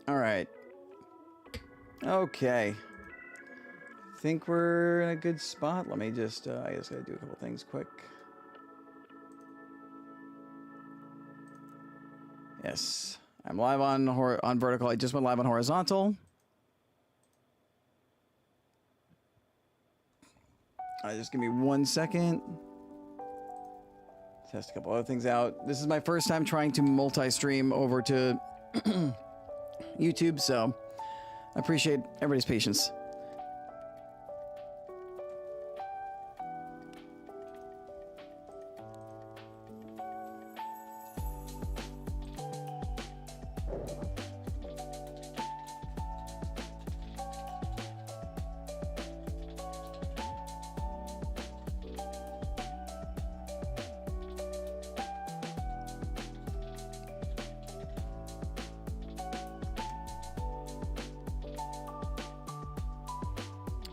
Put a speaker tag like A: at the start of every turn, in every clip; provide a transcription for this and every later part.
A: All right. Okay. Think we're in a good spot. Let me just, I just gotta do a couple things quick. Yes. I'm live on vertical. I just went live on horizontal. Just give me 1 second. Test a couple other things out. This is my first time trying to multi-stream over to YouTube, so I appreciate everybody's patience.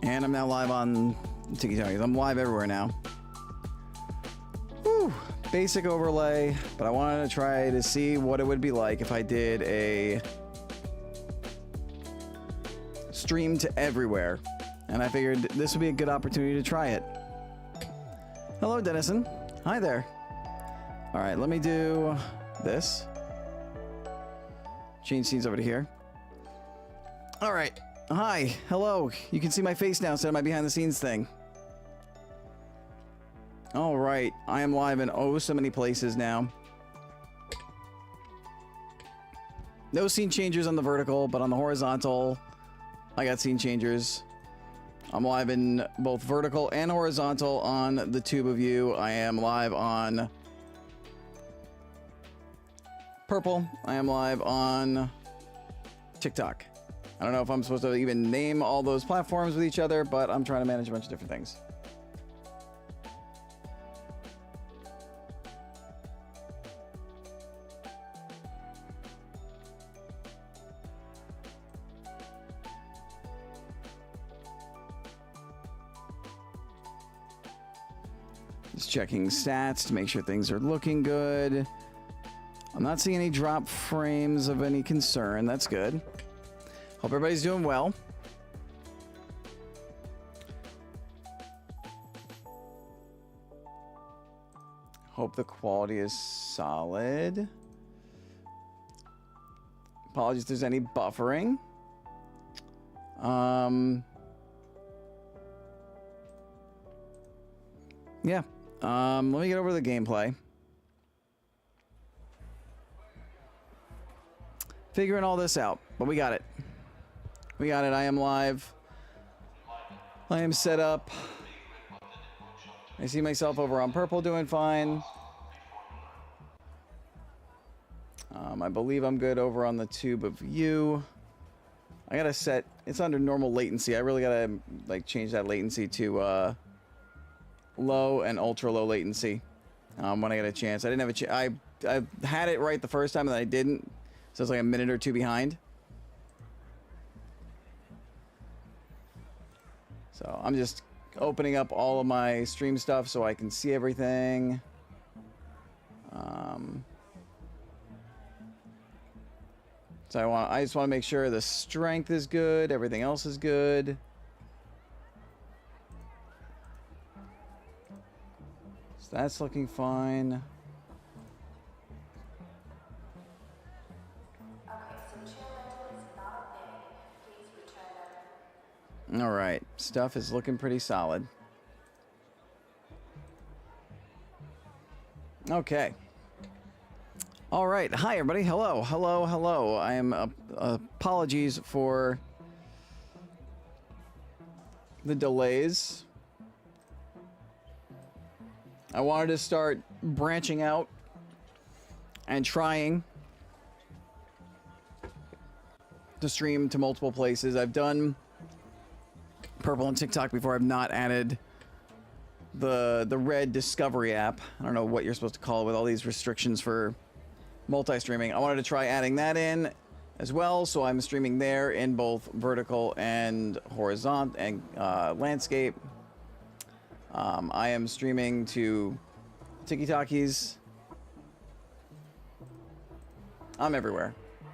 A: And I'm now live on TikTok. I'm live everywhere now. Whew. Basic overlay, but I wanted to try to see what it would be like if I did a stream to everywhere. And I figured this would be a good opportunity to try it. Hello, Dennison. Hi there. All right, let me do this. Change scenes over to here. All right. Hi, hello. You can see my face now instead of my behind the scenes thing. All right, I am live in oh so many places now. No scene changers on the vertical, but on the horizontal, I got scene changers. I'm live in both vertical and horizontal on the tube of you. I am live on purple. I am live on TikTok. I don't know if I'm supposed to even name all those platforms with each other, but I'm trying to manage a bunch of different things. Just checking stats to make sure things are looking good. I'm not seeing any drop frames of any concern. That's good. Hope everybody's doing well. Hope the quality is solid. Apologies if there's any buffering. Yeah. Let me get over the gameplay. Figuring all this out, but we got it. We got it. I am live. I am set up. I see myself over on purple doing fine. I believe I'm good over on the tube of you. I gotta set. It's under normal latency. I really gotta like change that latency to low and ultra low latency when I get a chance. I didn't have a chance. I had it right the first time and I didn't, so it's like a minute or two behind. So I'm just opening up all of my stream stuff so I can see everything. So I just want to make sure the strength is good, everything else is good. So that's looking fine. All right, stuff is looking pretty solid. Okay. All right, hi everybody. Hello, hello, hello. I am apologies for the delays. I wanted to start branching out and trying to stream to multiple places. I've done purple and TikTok before. I've not added the red Discovery app. I don't know what you're supposed to call it with all these restrictions for multi-streaming. I wanted to try adding that in as well, so I'm streaming there in both vertical and horizontal and landscape. I am streaming to TikTokies. I'm everywhere.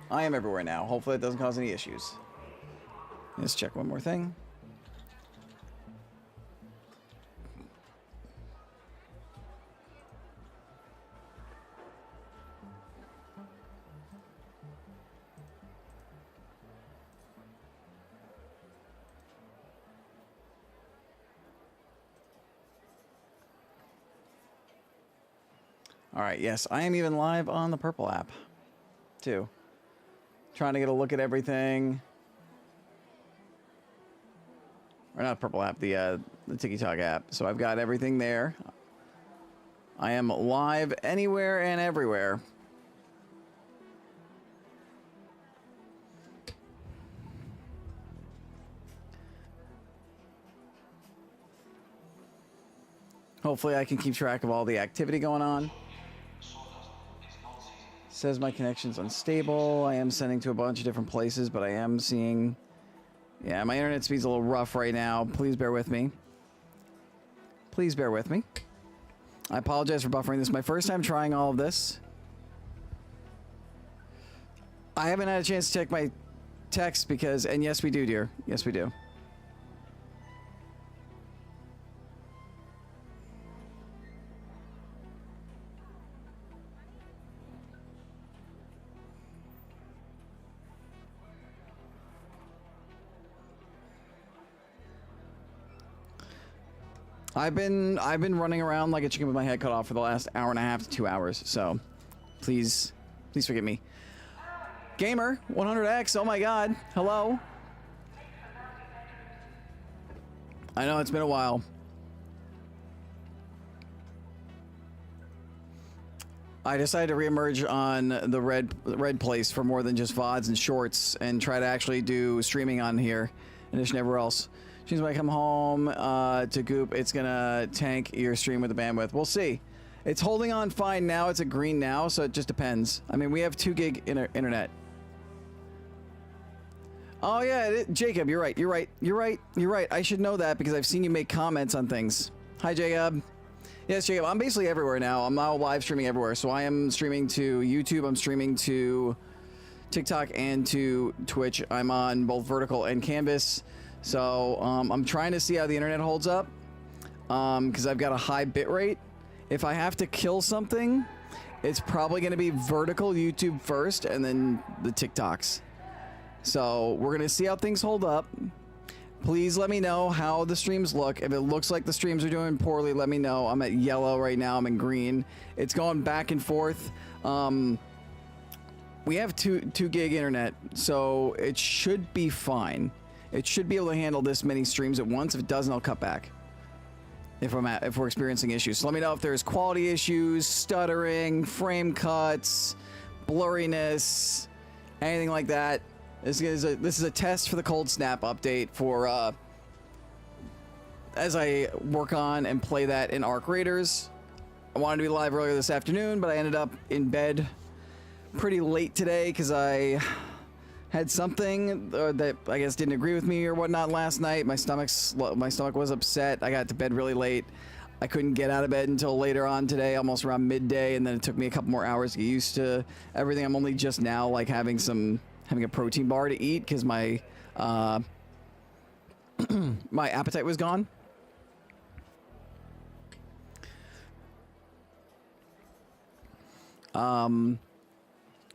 A: I am everywhere now. Hopefully it doesn't cause any issues. Let's check one more thing. All right, yes, I am even live on the Purple app, too. Trying to get a look at everything. Or not Purple app, the TikTok app. So I've got everything there. I am live anywhere and everywhere. Hopefully I can keep track of all the activity going on. Says my connection's unstable. I am sending to a bunch of different places, but I am seeing... Yeah, my internet speed's a little rough right now. Please bear with me. Please bear with me. I apologize for buffering. This is my first time trying all of this. I haven't had a chance to check my text because... And yes, we do, dear. Yes, we do. I've been running around like a chicken with my head cut off for the last hour and a half to 2 hours, so please forgive me. Gamer 100X, oh my god, hello. I know it's been a while. I decided to reemerge on the red place for more than just VODs and shorts and try to actually do streaming on here in addition to everywhere else. As when I come home to Goop, it's gonna tank your stream with the bandwidth. We'll see. It's holding on fine now. It's a green now, so it just depends. I mean, we have 2 gig internet. Oh yeah, Jacob, you're right. You're right. You're right. You're right. I should know that because I've seen you make comments on things. Hi, Jacob. Yes, Jacob. I'm basically everywhere now. I'm now live streaming everywhere. So I am streaming to YouTube. I'm streaming to TikTok and to Twitch. I'm on both vertical and canvas. So I'm trying to see how the internet holds up because I've got a high bit rate. If I have to kill something, it's probably going to be vertical YouTube first and then the TikToks. So we're going to see how things hold up. Please let me know how the streams look. If it looks like the streams are doing poorly, let me know. I'm at yellow right now. I'm in green. It's going back and forth. We have 2 gig internet, so it should be fine. It should be able to handle this many streams at once. If it doesn't, I'll cut back. If we're experiencing issues. So let me know if there's quality issues, stuttering, frame cuts, blurriness, anything like that. This is a test for the cold snap update for as I work on and play that in Arc Raiders. I wanted to be live earlier this afternoon, but I ended up in bed pretty late today because I had something that I guess didn't agree with me or whatnot last night. My stomach was upset. I got to bed really late. I couldn't get out of bed until later on today, almost around midday, and then it took me a couple more hours to get used to everything. I'm only just now like having a protein bar to eat because my my appetite was gone.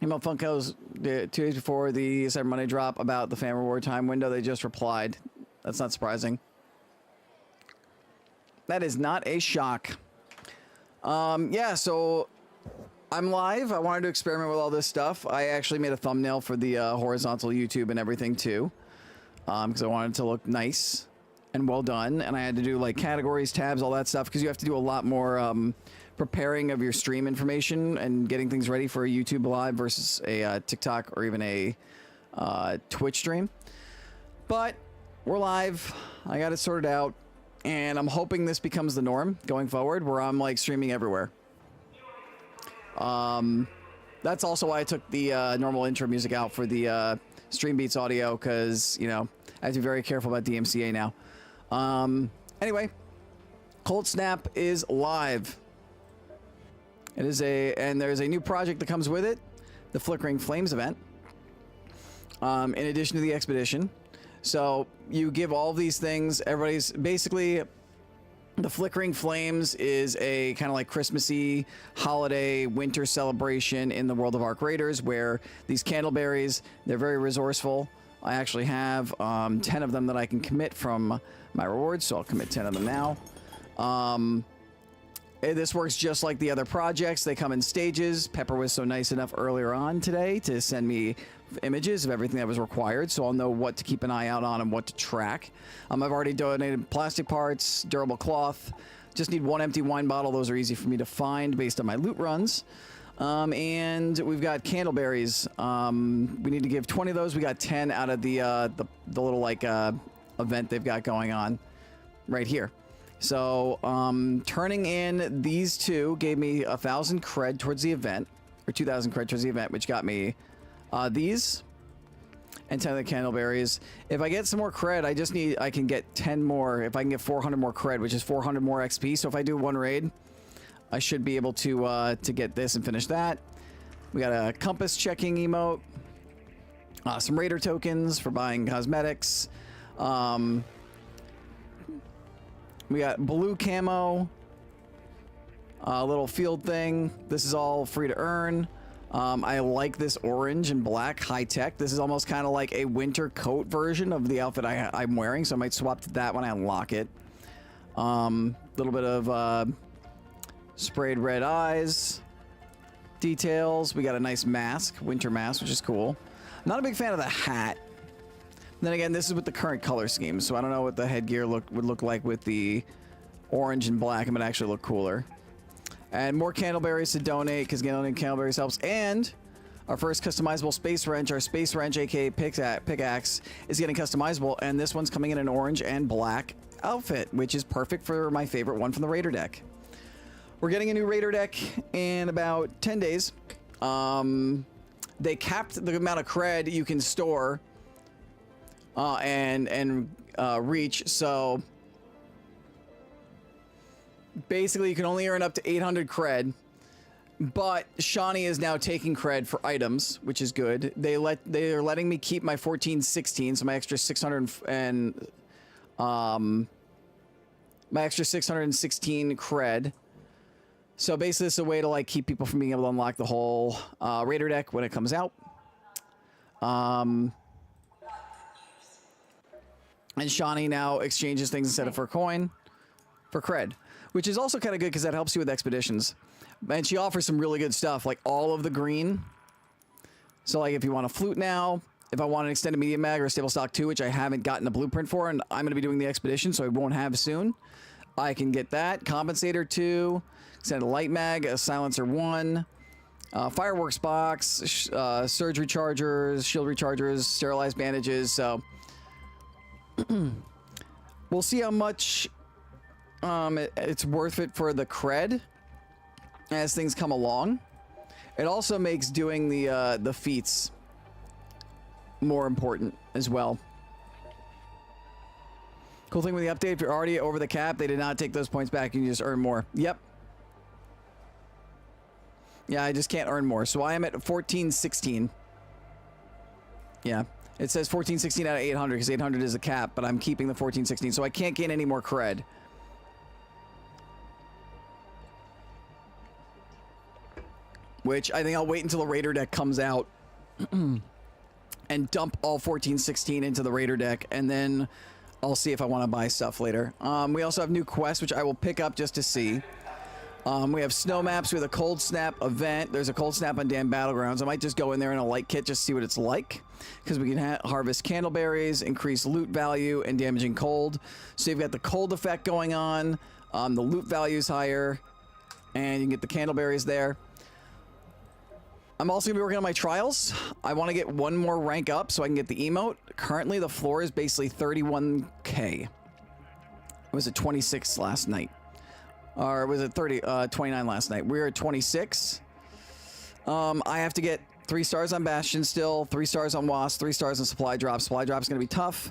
A: Email Funkos 2 days before the Cyber Monday drop about the fan reward time window. They just replied. That's not surprising. That is not a shock. Yeah, so I'm live. I wanted to experiment with all this stuff. I actually made a thumbnail for the horizontal YouTube and everything too, because I wanted it to look nice and well done. And I had to do like categories, tabs, all that stuff, because you have to do a lot more preparing of your stream information and getting things ready for a YouTube live versus a TikTok or even a Twitch stream. But we're live. I got it sorted out, and I'm hoping this becomes the norm going forward, where I'm like streaming everywhere. That's also why I took the normal intro music out for the Stream Beats audio, because you know I have to be very careful about DMCA now. Anyway, Cold Snap is live. It is and there's a new project that comes with it, the Flickering Flames event. in addition to the expedition. So you give all these things. Everybody's basically, the Flickering Flames is a kind of like Christmassy holiday winter celebration in the world of Arc Raiders, where these candleberries, they're very resourceful. I actually have 10 of them that I can commit from my rewards, so I'll commit 10 of them now. This works just like the other projects. They come in stages. Pepper was so nice enough earlier on today to send me images of everything that was required, so I'll know what to keep an eye out on and what to track. I've already donated plastic parts, durable cloth. Just need one empty wine bottle. Those are easy for me to find based on my loot runs. And we've got candleberries. We need to give 20 of those. We got 10 out of the little like event they've got going on right here. So turning in these two gave me 1,000 cred towards the event, or 2,000 cred towards the event, which got me these and 10 of the candleberries. If I get some more cred, I can get 10 more. If I can get 400 more cred, which is 400 more XP. So if I do one raid, I should be able to get this and finish that. We got a compass checking emote, some raider tokens for buying cosmetics. We got blue camo, a little field thing. This is all free to earn. I like this orange and black high tech. This is almost kind of like a winter coat version of the outfit I'm wearing, so I might swap to that when I unlock it. Little bit of sprayed red eyes details. We got a nice mask, winter mask, which is cool. Not a big fan of the hat. Then again, this is with the current color scheme, so I don't know what the headgear would look like with the orange and black. It might actually look cooler. And more candleberries to donate, because donating candleberries helps. And our first customizable space wrench, our space wrench, aka pickaxe, is getting customizable. And this one's coming in an orange and black outfit, which is perfect for my favorite one from the Raider deck. We're getting a new Raider deck in about 10 days. They capped the amount of cred you can store and reach, so basically you can only earn up to 800 cred, but Shawnee is now taking cred for items, which is good. They are letting me keep my 1416, so my extra 600 and my extra 616 cred. So basically it's a way to like keep people from being able to unlock the whole Raider deck when it comes out. And Shawnee now exchanges things instead of for coin, for cred, which is also kind of good because that helps you with expeditions. And she offers some really good stuff, like all of the green. So like if you want a flute now, if I want an extended medium mag or a stable stock 2, which I haven't gotten a blueprint for, and I'm going to be doing the expedition, so I won't have soon, I can get that. Compensator 2, extended light mag, a silencer 1, fireworks box, surge rechargers, shield rechargers, sterilized bandages, so we'll see how much it's worth it for the cred as things come along. It also makes doing the feats more important as well. Cool thing with the update, if you're already over the cap, they did not take those points back. You can just earn more. Yep. Yeah, I just can't earn more. So I am at 1416. Yeah. It says 1416 out of 800 because 800 is a cap, but I'm keeping the 1416, so I can't gain any more cred. Which I think I'll wait until the Raider deck comes out and dump all 1416 into the Raider deck, and then I'll see if I want to buy stuff later. We also have new quests, which I will pick up just to see. We have snow maps with a cold snap event. There's a cold snap on Damn Battlegrounds. I might just go in there in a light kit just to see what it's like, because we can harvest candleberries, increase loot value, and damaging cold. So you've got the cold effect going on. The loot value is higher, and you can get the candleberries there. I'm also going to be working on my trials. I want to get one more rank up so I can get the emote. Currently, the floor is basically 31k. It was at 26 last night. Or was it 29 last night? We were at 26. I have to get 3 stars on Bastion still, 3 stars on Wasp, 3 stars on Supply Drop. Supply Drop is going to be tough.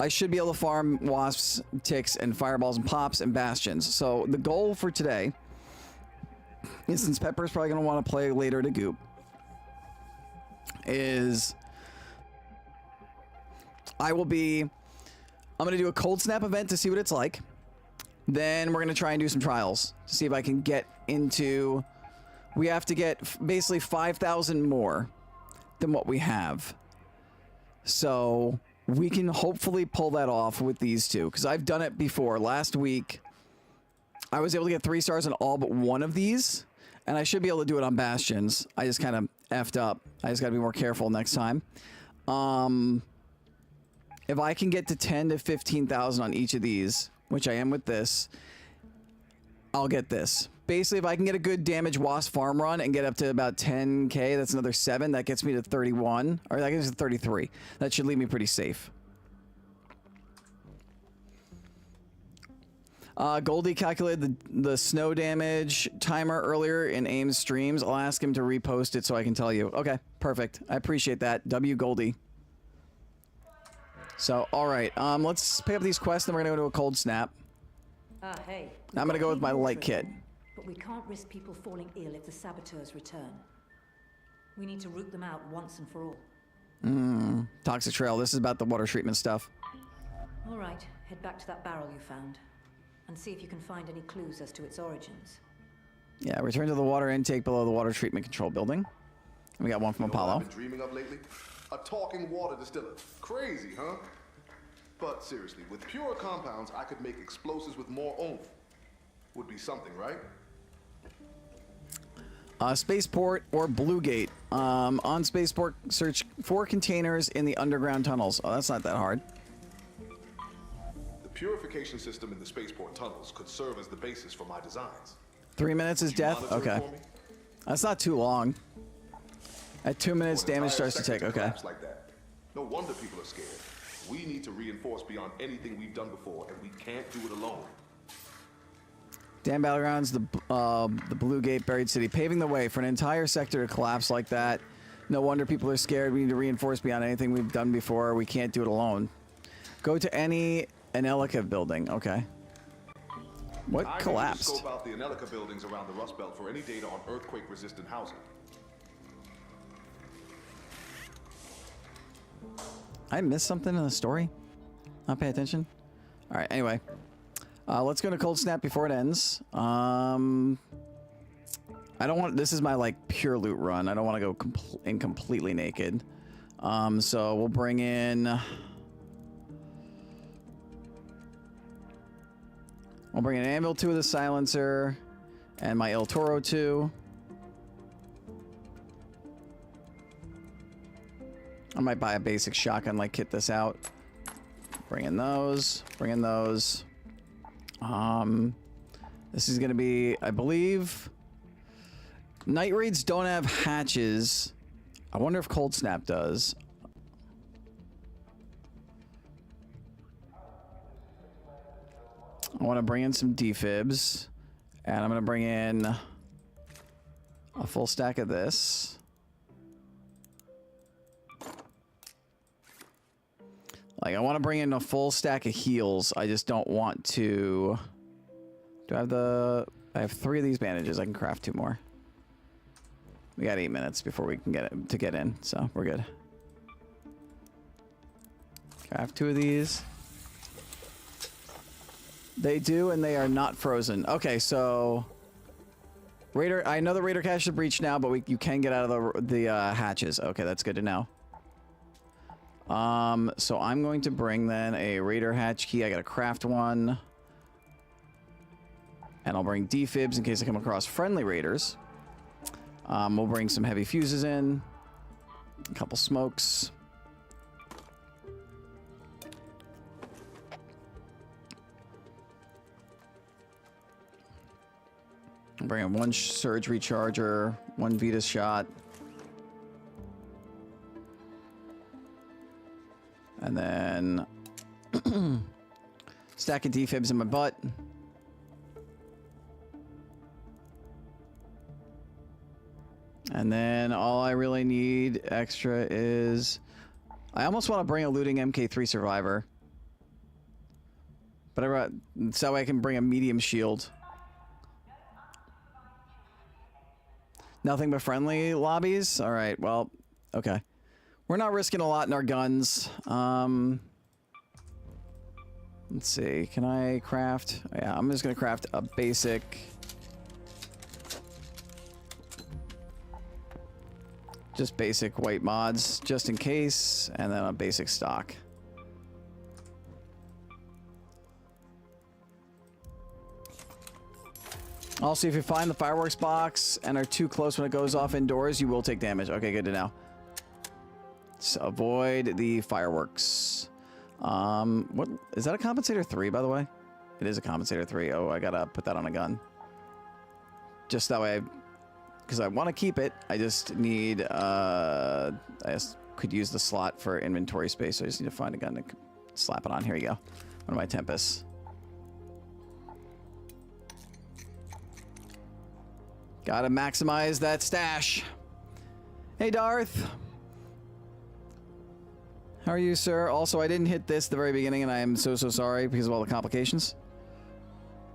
A: I should be able to farm Wasps, Ticks, and Fireballs and Pops and Bastions. So the goal for today is, since Pepper is probably going to want to play later to Goop, is I'm going to do a cold snap event to see what it's like. Then we're going to try and do some trials to see if I can get into... We have to get basically 5,000 more than what we have. So we can hopefully pull that off with these two. Because I've done it before. Last week, I was able to get 3 stars on all but one of these. And I should be able to do it on Bastions. I just kind of effed up. I just got to be more careful next time. If I can get to 10 to 15,000 on each of these, which I am with this, I'll get this. Basically, if I can get a good damage wasp farm run and get up to about 10k, that's another 7. That gets me to 31, or that gets me to 33. That should leave me pretty safe. Goldie calculated the snow damage timer earlier in Aim's streams. I'll ask him to repost it so I can tell you. Okay, perfect. I appreciate that. W Goldie. So, alright, let's pick up these quests, then we're gonna go to a cold snap.
B: Hey.
A: I'm gonna go with my light kit.
B: But we can't risk people falling ill if the saboteurs return. We need to root them out once and for all.
A: Toxic Trail, this is about the water treatment stuff.
B: Alright, head back to that barrel you found. And see if you can find any clues as to its origins.
A: Yeah, return to the water intake below the water treatment control building. We got one from Apollo.
C: What I've been dreaming of lately? A talking water distiller. Crazy, huh? But seriously, with pure compounds, I could make explosives with more oomph. Would be something, right?
A: Spaceport or Blue Gate. On Spaceport, search for containers in the underground tunnels. Oh, that's not that hard.
C: The purification system in the spaceport tunnels could serve as the basis for my designs.
A: 3 minutes is death? Okay. That's not too long. At 2 minutes, damage starts to take. Okay.
C: Like that. No wonder people are scared. We need to reinforce beyond anything we've done before, and we can't do it alone.
A: Damn Battlegrounds, the Blue Gate buried city, paving the way for an entire sector to collapse like that. No wonder people are scared. We need to reinforce beyond anything we've done before. We can't do it alone. Go to any Anelica building. Okay. What collapsed?
C: I scope out the Anelica buildings around the Rust Belt for any data on earthquake-resistant housing.
A: I missed something in the story? Not pay attention? Alright, anyway. Let's go to Cold Snap before it ends. I don't want... This is my, like, pure loot run. I don't want to go in completely naked. So we'll bring in... I'll bring an Anvil 2 with a silencer. And my El Toro 2. I might buy a basic shotgun, like, kit this out. Bring in those. Bring in those. This is gonna be, I believe... Night raids don't have hatches. I wonder if Cold Snap does. I want to bring in some defibs. And I'm gonna bring in... a full stack of this. Like, I want to bring in a full stack of heals. I just don't want to... Do I have the... I have 3 of these bandages. I can craft 2 more. We got 8 minutes before we can get in, so we're good. Craft 2 of these. They do, and they are not frozen. Okay, so... Raider... I know the Raider cache is breached now, but you can get out of the hatches. Okay, that's good to know. So I'm going to bring then a Raider hatch key. I gotta craft one. And I'll bring defibs in case I come across friendly raiders. We'll bring some heavy fuses in. A couple smokes. I'll bring in 1 surge recharger, 1 Vita shot. And then stack of defibs in my butt. And then all I really need extra is... I almost want to bring a looting MK3 survivor. But so that way I can bring a medium shield. Nothing but friendly lobbies? Alright, well, okay. We're not risking a lot in our guns. Let's see. Can I craft? Yeah, I'm just gonna craft a basic. Just basic white mods, just in case, and then a basic stock. Also, if you find the fireworks box and are too close when it goes off indoors, you will take damage. Okay, good to know. So avoid the fireworks. What is that, a compensator 3, by the way? It is a compensator 3. Oh, I gotta put that on a gun. Just that way, because I want to keep it. I just need, I just could use the slot for inventory space, so I just need to find a gun to slap it on. Here you go. One of my Tempests. Gotta maximize that stash. Hey, Darth. How are you, sir? Also, I didn't hit this at the very beginning, and I am so sorry because of all the complications.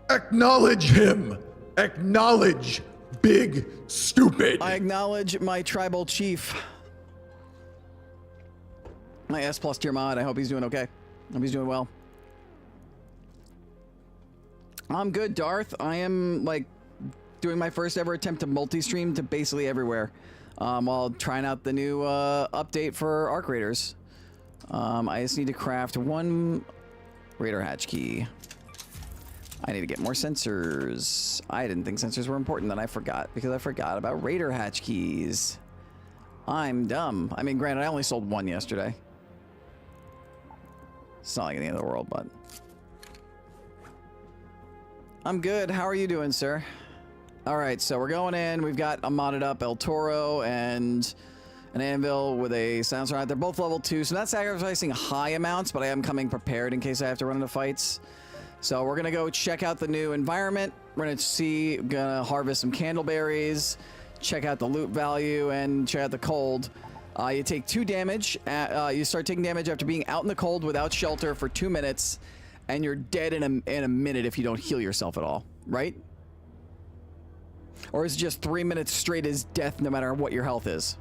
D: Acknowledge him! Acknowledge Big Stupid!
A: I acknowledge my tribal chief. My S+ tier mod. I hope he's doing okay. I hope he's doing well. I'm good, Darth. I am, like, doing my first ever attempt to multi-stream to basically everywhere, while trying out the new update for Arc Raiders. I just need to craft one Raider hatch key. I need to get more sensors. I didn't think sensors were important, then I forgot, because I forgot about Raider hatch keys. I'm dumb. I mean, granted, I only sold one yesterday. It's not like the end of the world, but I'm good. How are you doing, sir? All right, so we're going in. We've got a modded up El Toro and an anvil with a silencer on it. They're both level 2, so not sacrificing high amounts, but I am coming prepared in case I have to run into fights. So we're gonna go check out the new environment. We're gonna harvest some candleberries, check out the loot value, and check out the cold. You take 2 damage. You start taking damage after being out in the cold without shelter for 2 minutes, and you're dead in a minute if you don't heal yourself at all, right? Or is it just 3 minutes straight as death no matter what your health is?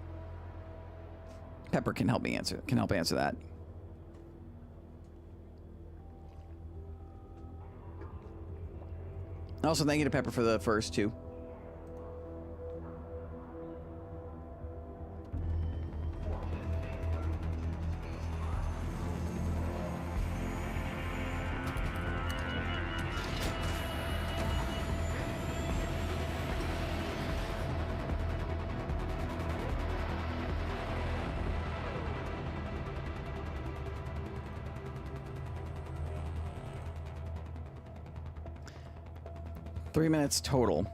A: Pepper can help me answer. Can help answer that. Also, thank you to Pepper for the first 2. Three minutes total.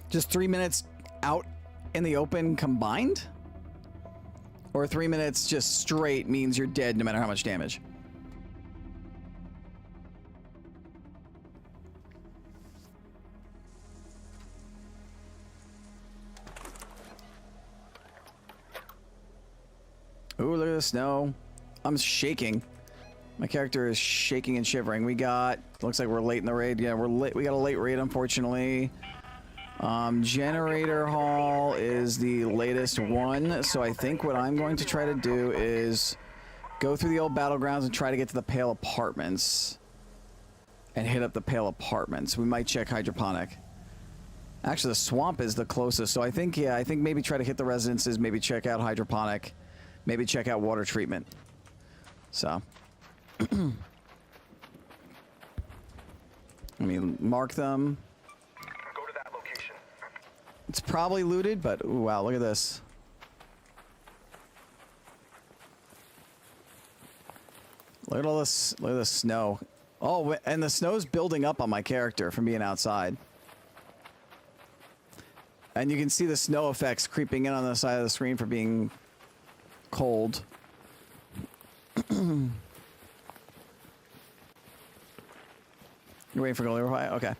A: Just 3 minutes out in the open combined? Or 3 minutes just straight means you're dead no matter how much damage? Ooh, look at the snow. I'm shaking. My character is shaking and shivering. We got, looks like we're late in the raid. Yeah, we're late. We got a late raid, unfortunately. Generator Hall is the latest one. So I think what I'm going to try to do is go through the old battlegrounds and try to get to the Pale Apartments. And hit up the Pale Apartments. We might check Hydroponic. Actually, the swamp is the closest. So I think, yeah, I think maybe try to hit the residences. Maybe check out Hydroponic. Maybe check out water treatment. So... Let me mark them.
E: Go to that location.
A: It's probably looted, but ooh, wow, look at this. Look at all this. Look at the snow. Oh, and the snow's building up on my character from being outside. And you can see the snow effects creeping in on the side of the screen for being cold. You're waiting for goalie reply? Okay.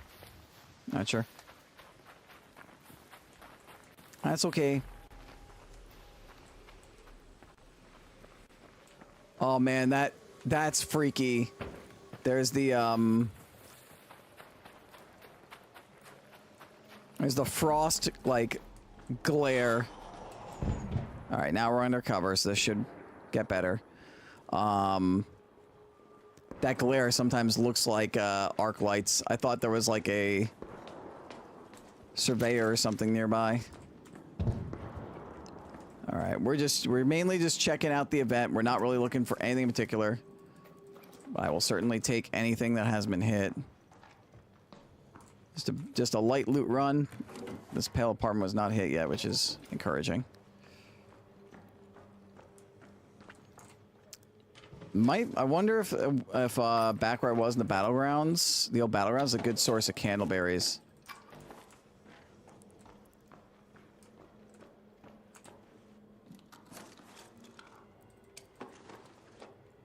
A: Not sure. That's okay. Oh man, that's freaky. There's the frost like glare. All right, now we're undercover, so this should get better. that glare sometimes looks like arc lights. I thought there was like a surveyor or something nearby. All right, we're mainly just checking out the event. We're not really looking for anything in particular. But I will certainly take anything that has been hit. Just a light loot run. This pale apartment was not hit yet, which is encouraging. I wonder if back where I was in the battlegrounds, the old battlegrounds, is a good source of candleberries.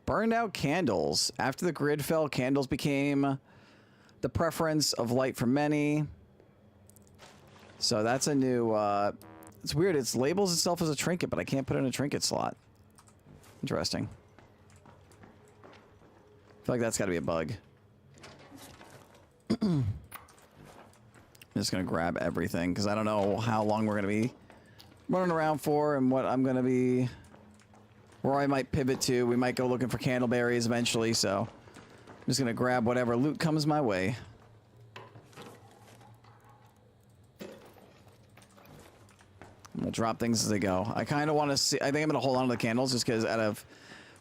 A: Burned out candles. After the grid fell, candles became the preference of light for many. So that's a new, it's weird. It labels itself as a trinket, but I can't put it in a trinket slot. Interesting. I feel like that's got to be a bug. I'm just going to grab everything because I don't know how long we're going to be running around for and what I'm going to be, where I might pivot to. We might go looking for candleberries eventually, so I'm just going to grab whatever loot comes my way. I'm going to drop things as they go. I kind of want to see, I think I'm going to hold on to the candles just because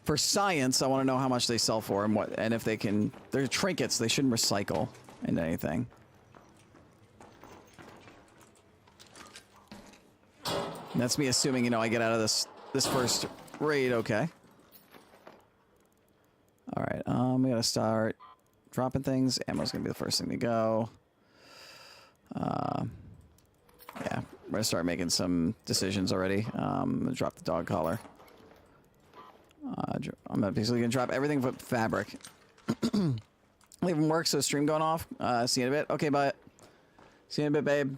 A: for science, I want to know how much they sell for and if they can, they're trinkets, they shouldn't recycle into anything. And that's me assuming, you know, I get out of this first raid, okay. All right, we gotta start dropping things. Ammo's gonna be the first thing to go. Yeah, we're gonna start making some decisions already. I'm gonna drop the dog collar. I'm basically gonna drop everything but fabric. Leaving work, so stream going off. See you in a bit. Okay, bye. See you in a bit, babe.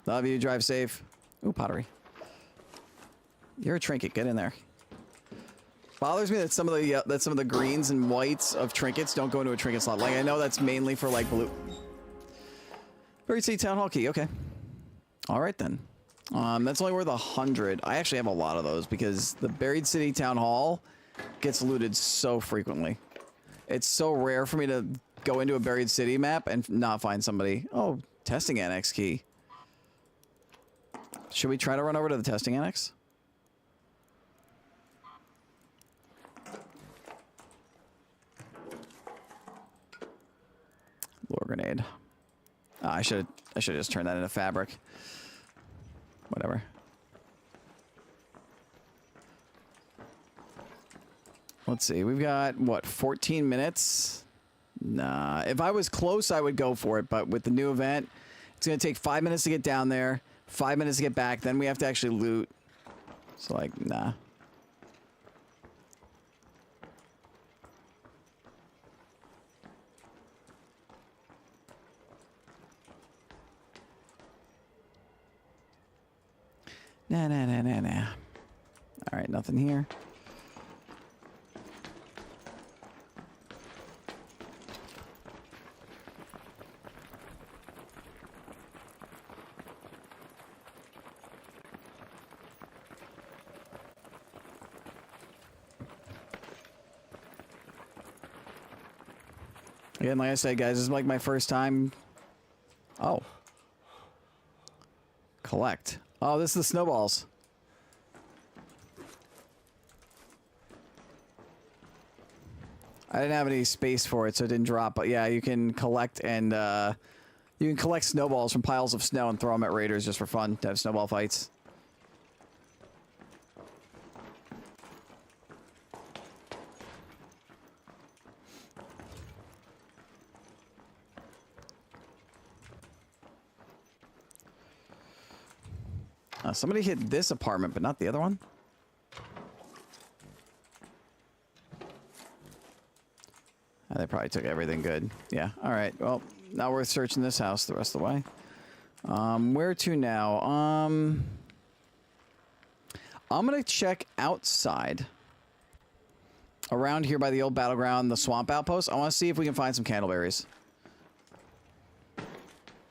A: Love you. Drive safe. Ooh, pottery. You're a trinket. Get in there. Bothers me that some of the greens and whites of trinkets don't go into a trinket slot. Like I know that's mainly for like blue. Buried City Town Hall key. Okay. All right then. That's only worth 100. I actually have a lot of those because the Buried City Town Hall gets looted so frequently. It's so rare for me to go into a Buried City map and not find somebody. Oh, testing annex key. Should we try to run over to the testing annex? Lure grenade. I should just turn that into fabric. Whatever. Let's see. We've got, what, 14 minutes? Nah. If I was close, I would go for it. But with the new event, it's going to take 5 minutes to get down there, 5 minutes to get back. Then we have to actually loot. So, like, nah. Nah. All right, nothing here. Again, like I said, guys, this is like my first time. Oh. Collect. Oh, this is the snowballs. I didn't have any space for it, so it didn't drop. But yeah, you can collect and you can collect snowballs from piles of snow and throw them at raiders just for fun to have snowball fights. Somebody hit this apartment, but not the other one. They probably took everything good. Yeah. All right. Well, not worth searching this house the rest of the way. Where to now? I'm gonna check outside. Around here by the old battleground, the swamp outpost. I want to see if we can find some candleberries.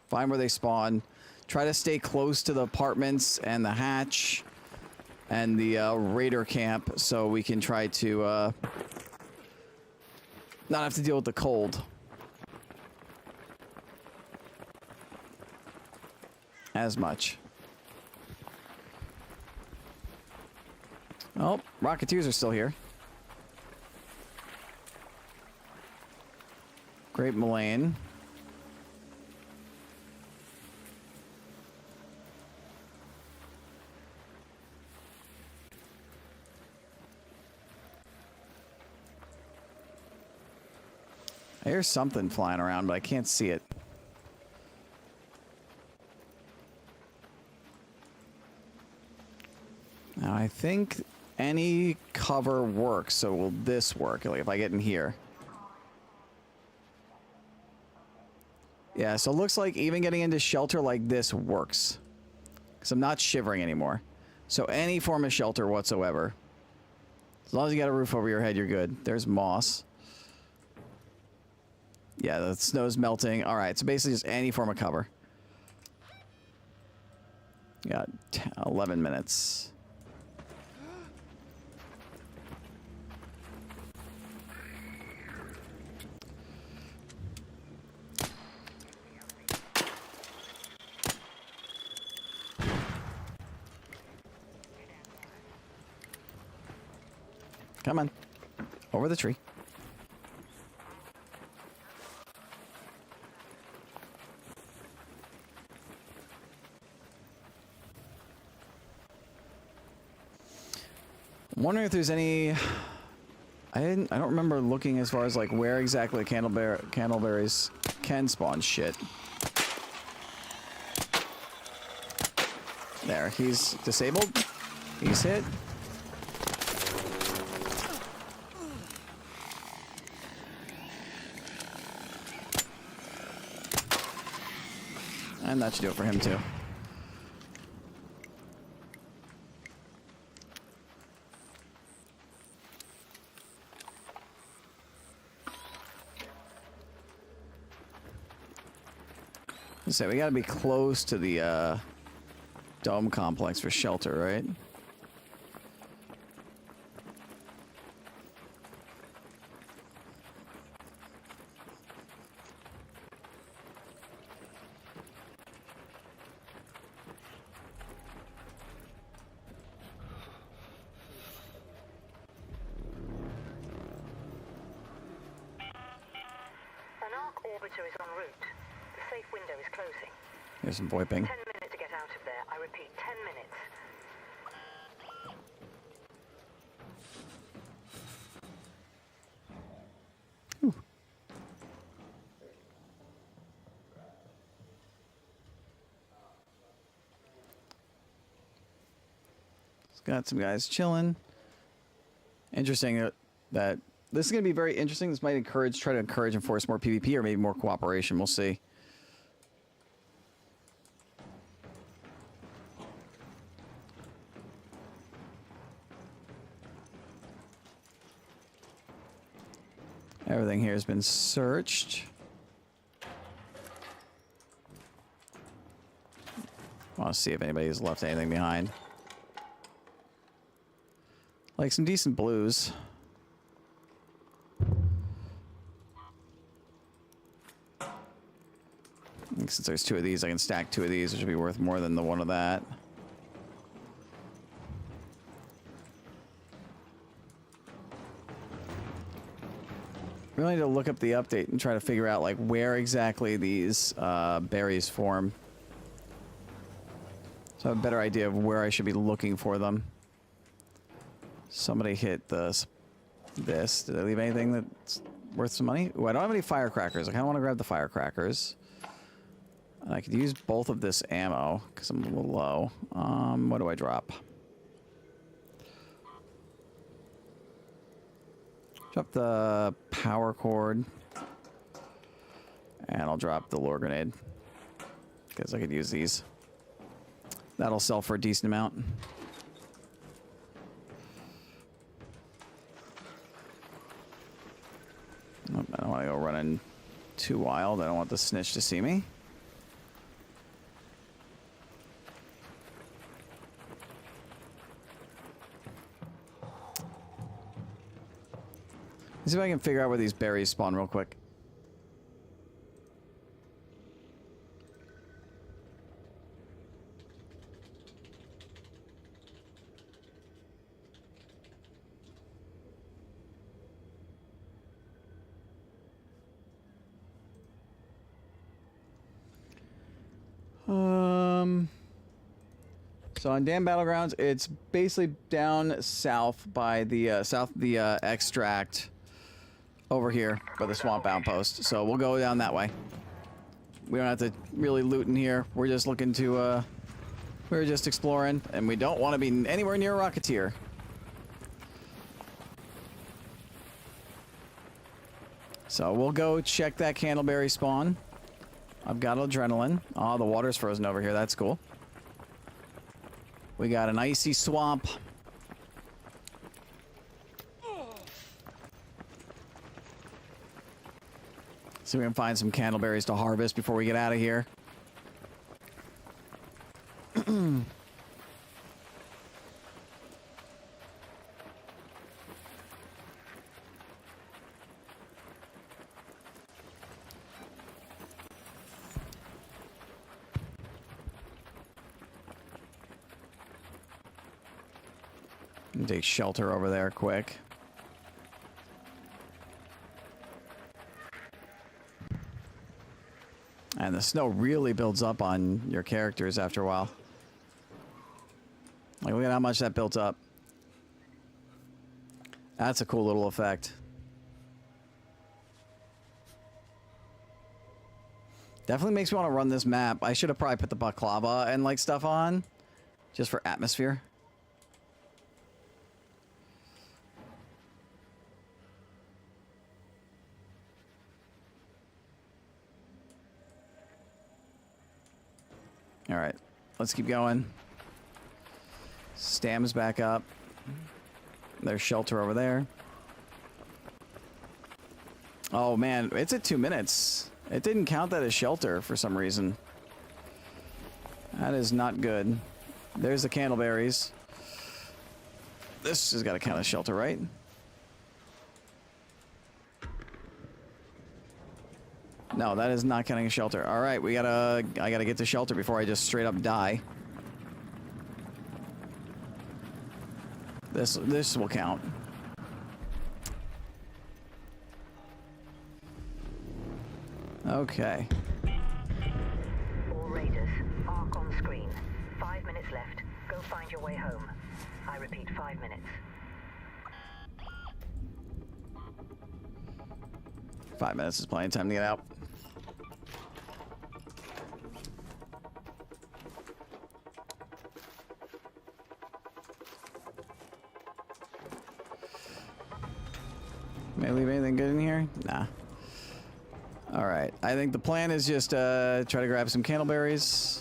A: Find where they spawn. Try to stay close to the apartments and the hatch and the raider camp so we can try to not have to deal with the cold as much. Oh, Rocketeers are still here. Great Mullane. I hear something flying around, but I can't see it. Now, I think any cover works, so will this work? Like, if I get in here. Yeah, so it looks like even getting into shelter like this works. Because I'm not shivering anymore. So any form of shelter whatsoever. As long as you got a roof over your head, you're good. There's moss. Yeah, the snow's melting. All right, so basically just any form of cover. Got 11 minutes. Come on. Over the tree. I'm wondering if there's any... I don't remember looking as far as like where exactly candleberries can spawn shit. There, he's disabled. He's hit. And that should do it for him too. So we gotta be close to the dome complex for shelter, right?
B: An arc orbiter is en route. The safe window is closing.
A: Here's some VoIPing.
B: 10 minutes to get out of there. I repeat, 10 minutes.
A: Got some guys chilling. Interesting that this is going to be very interesting. This might try to encourage and force more PvP or maybe more cooperation. We'll see. Everything here has been searched. I want to see if anybody's left anything behind. Like some decent blues. And since there's two of these, I can stack two of these, which would be worth more than the one of that. Really need to look up the update and try to figure out like where exactly these berries form. So I have a better idea of where I should be looking for them. Somebody hit this. Did I leave anything that's worth some money? Ooh, I don't have any firecrackers. I kind of want to grab the firecrackers. I could use both of this ammo because I'm a little low. What do I drop? Drop the power cord. And I'll drop the lure grenade. Because I could use these. That'll sell for a decent amount. I don't want to go running too wild. I don't want the snitch to see me. Let's see if I can figure out where these berries spawn real quick. So on Dam Battlegrounds, it's basically down south by the extract over here by the swamp outpost. So we'll go down that way. We don't have to really loot in here. We're just looking to we're just exploring, and we don't want to be anywhere near a Rocketeer. So we'll go check that Candleberry spawn. I've got adrenaline. Oh, the water's frozen over here. That's cool. We got an icy swamp. See if we can find some candleberries to harvest before we get out of here. Take shelter over there quick. And the snow really builds up on your characters after a while. Like, look at how much that built up. That's a cool little effect. Definitely makes me want to run this map. I should have probably put the baklava and like stuff on just for atmosphere. All right, let's keep going. Stam's back up. There's shelter over there. Oh man, it's at 2 minutes. It didn't count that as shelter for some reason. That is not good. There's the candleberries. This has got to count as shelter, right? No, that is not counting as shelter. All right, I gotta get to shelter before I just straight up die. This will count. Okay.
F: All raiders, arc on screen. 5 minutes left. Go find your way home. I repeat, 5 minutes.
A: 5 minutes is plenty of time to get out. May I leave anything good in here? Nah. Alright, I think the plan is just try to grab some candleberries.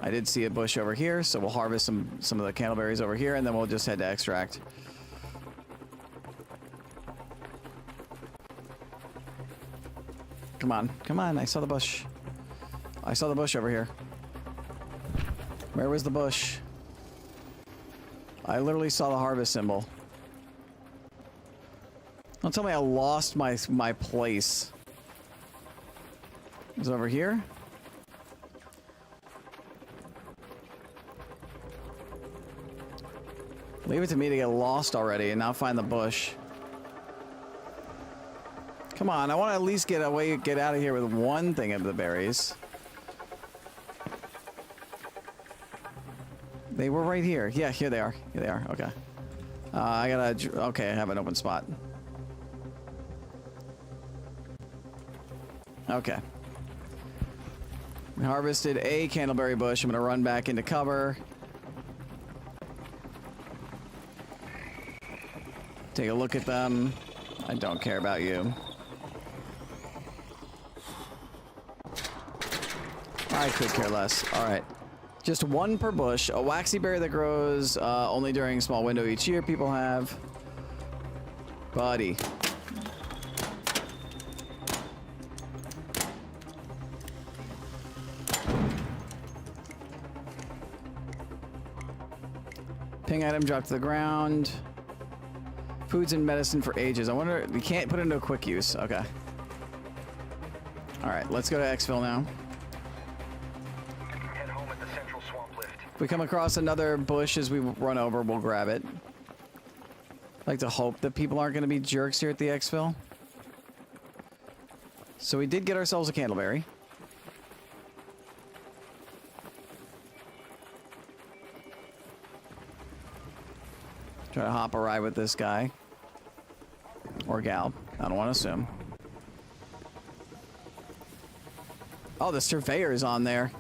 A: I did see a bush over here, so we'll harvest some of the candleberries over here, and then we'll just head to extract. Come on, come on, I saw the bush. I saw the bush over here. Where was the bush? I literally saw the harvest symbol. Don't tell me I lost my place. Is it over here? Leave it to me to get lost already and now find the bush. Come on, I want to at least get out of here with one thing of the berries. They were right here. Yeah, here they are. Here they are. Okay. Okay, I have an open spot. Okay. We harvested a candleberry bush. I'm gonna run back into cover. Take a look at them. I don't care about you. I could care less. Alright. Just one per bush. A waxy berry that grows only during a small window each year people have. Buddy. Ping item dropped to the ground. Foods and medicine for ages. I wonder, you can't put it into a quick use. Okay. Alright, let's go to Xville now.
E: Head home at the central swamp lift.
A: If we come across another bush as we run over, we'll grab it. I like to hope that people aren't going to be jerks here at the Xville. So we did get ourselves a candleberry. Try to hop a ride with this guy. Or gal. I don't want to assume. Oh, the surveyor is on there.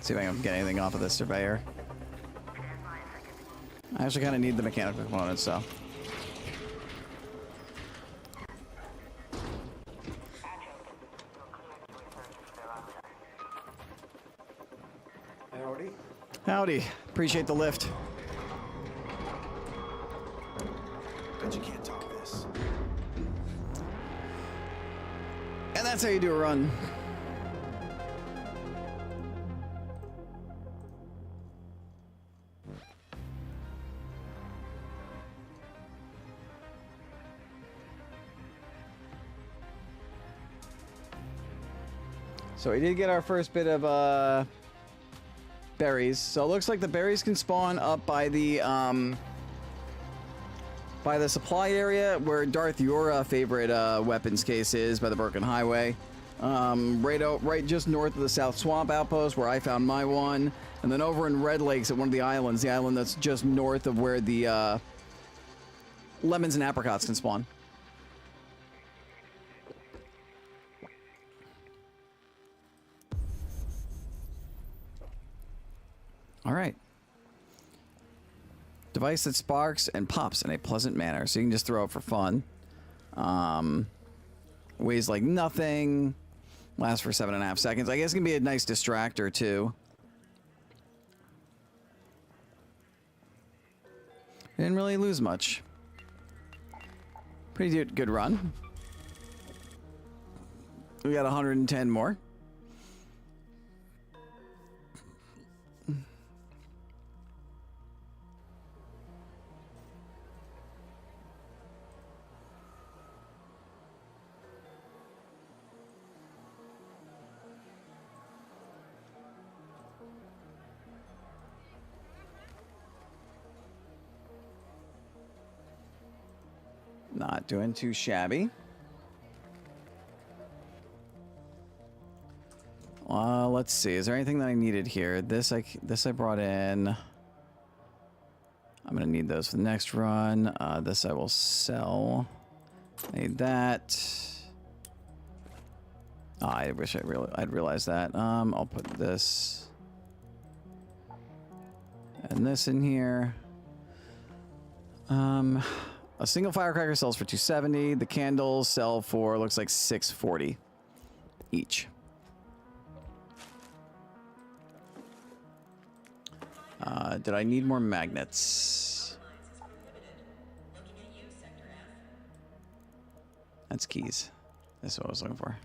A: See if I can get anything off of this surveyor. I actually kind of need the mechanical components, so.
G: Howdy.
A: Howdy. Appreciate the lift.
G: Bet you can't top this.
A: And that's how you do a run. So we did get our first bit of berries. So it looks like the berries can spawn up by the supply area where Darth your favorite weapons case is, by the Broken Highway. Right just north of the South Swamp Outpost where I found my one. And then over in Red Lakes at one of the islands that's just north of where the lemons and apricots can spawn. All right. Device that sparks and pops in a pleasant manner. So you can just throw it for fun. Weighs like nothing. Lasts for 7.5 seconds. I guess it can be a nice distractor too. Didn't really lose much. Pretty good run. We got 110 more. Not doing too shabby. Let's see. Is there anything that I needed here? This I brought in. I'm gonna need those for the next run. This I will sell. Need that. Oh, I wish I'd realized that. I'll put this and this in here. A single firecracker sells for $270. The candles sell for, looks like $640 each. Did I need more magnets? That's keys. That's what I was looking for.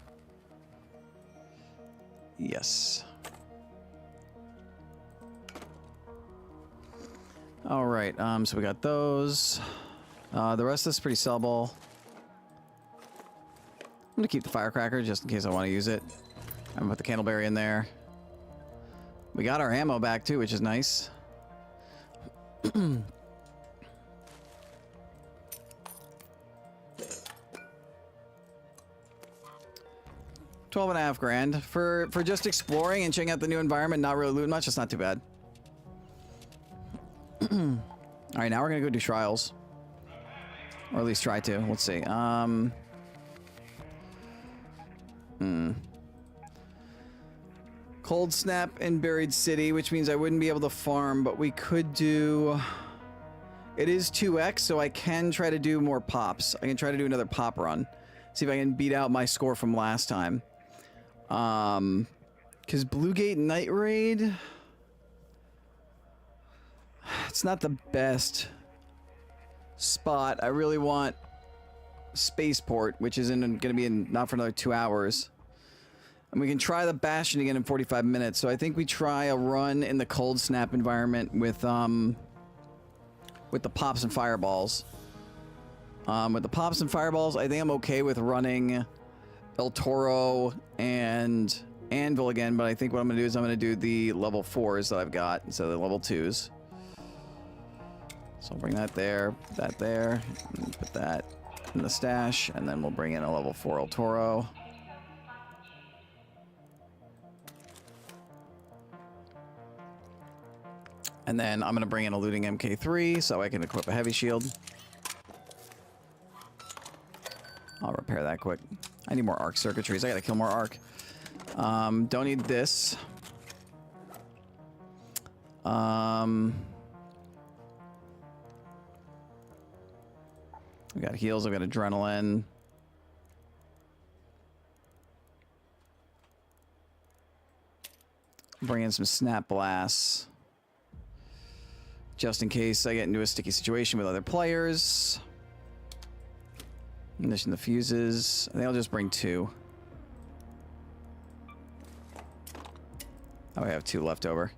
A: Yes. All right. So we got those. The rest of this is pretty sellable. I'm gonna keep the firecracker just in case I want to use it. I'm gonna put the candleberry in there. We got our ammo back too, which is nice. 12.5 grand for just exploring and checking out the new environment, not really looting much. It's not too bad. All right, now we're gonna go do trials, or at least try to. Let's see. Cold Snap and Buried City, which means I wouldn't be able to farm, but we could do... It is 2x, so I can try to do more pops. I can try to do another pop run. See if I can beat out my score from last time. Because Blue Gate Night Raid, it's not the best spot. I really want Spaceport, which is going to be in not for another 2 hours. And we can try the Bastion again in 45 minutes. So I think we try a run in the Cold Snap environment with the Pops and Fireballs. With the Pops and Fireballs, I think I'm okay with running El Toro and Anvil again, but I think what I'm going to do is I'm going to do the level 4s that I've got instead of the level 2s. So I'll bring that there, and put that in the stash, and then we'll bring in a level 4 El Toro. And then I'm going to bring in a looting MK3 so I can equip a heavy shield. I'll repair that quick. I need more arc circuitries. I gotta kill more arc. Don't need this. We got heals. I've got adrenaline. Bring in some snap blasts. Just in case I get into a sticky situation with other players. Ignition the fuses. I think I'll just bring 2. Oh, I have 2 left over.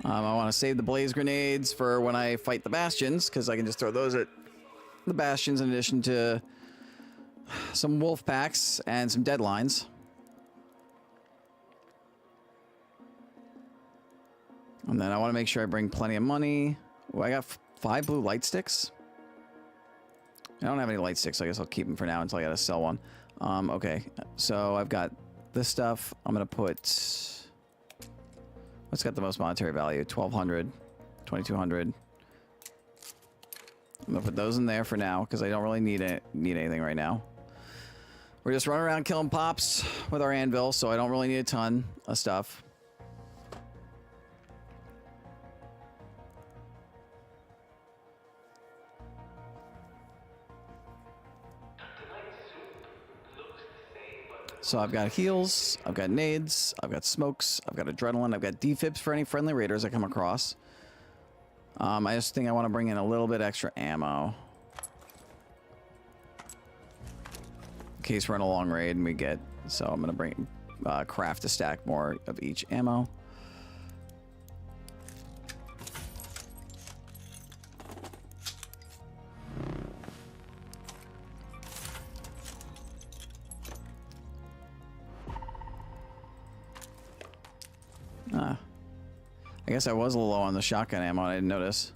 A: I want to save the blaze grenades for when I fight the bastions, because I can just throw those at the bastions in addition to some wolf packs and some deadlines. And then I want to make sure I bring plenty of money. Oh, I got 5 blue light sticks. I don't have any light sticks, so I guess I'll keep them for now until I gotta sell one. Okay, so I've got this stuff. I'm gonna put... What's got the most monetary value? 1,200, 2,200. I'm gonna put those in there for now, because I don't really need anything right now. We're just running around killing pops with our anvil, so I don't really need a ton of stuff. So I've got heals, I've got nades, I've got smokes, I've got adrenaline, I've got defibs for any friendly raiders I come across. I just think I want to bring in a little bit extra ammo. In case we're in a long raid and we get... So I'm going to craft a stack more of each ammo. I guess I was a little low on the shotgun ammo. I didn't notice.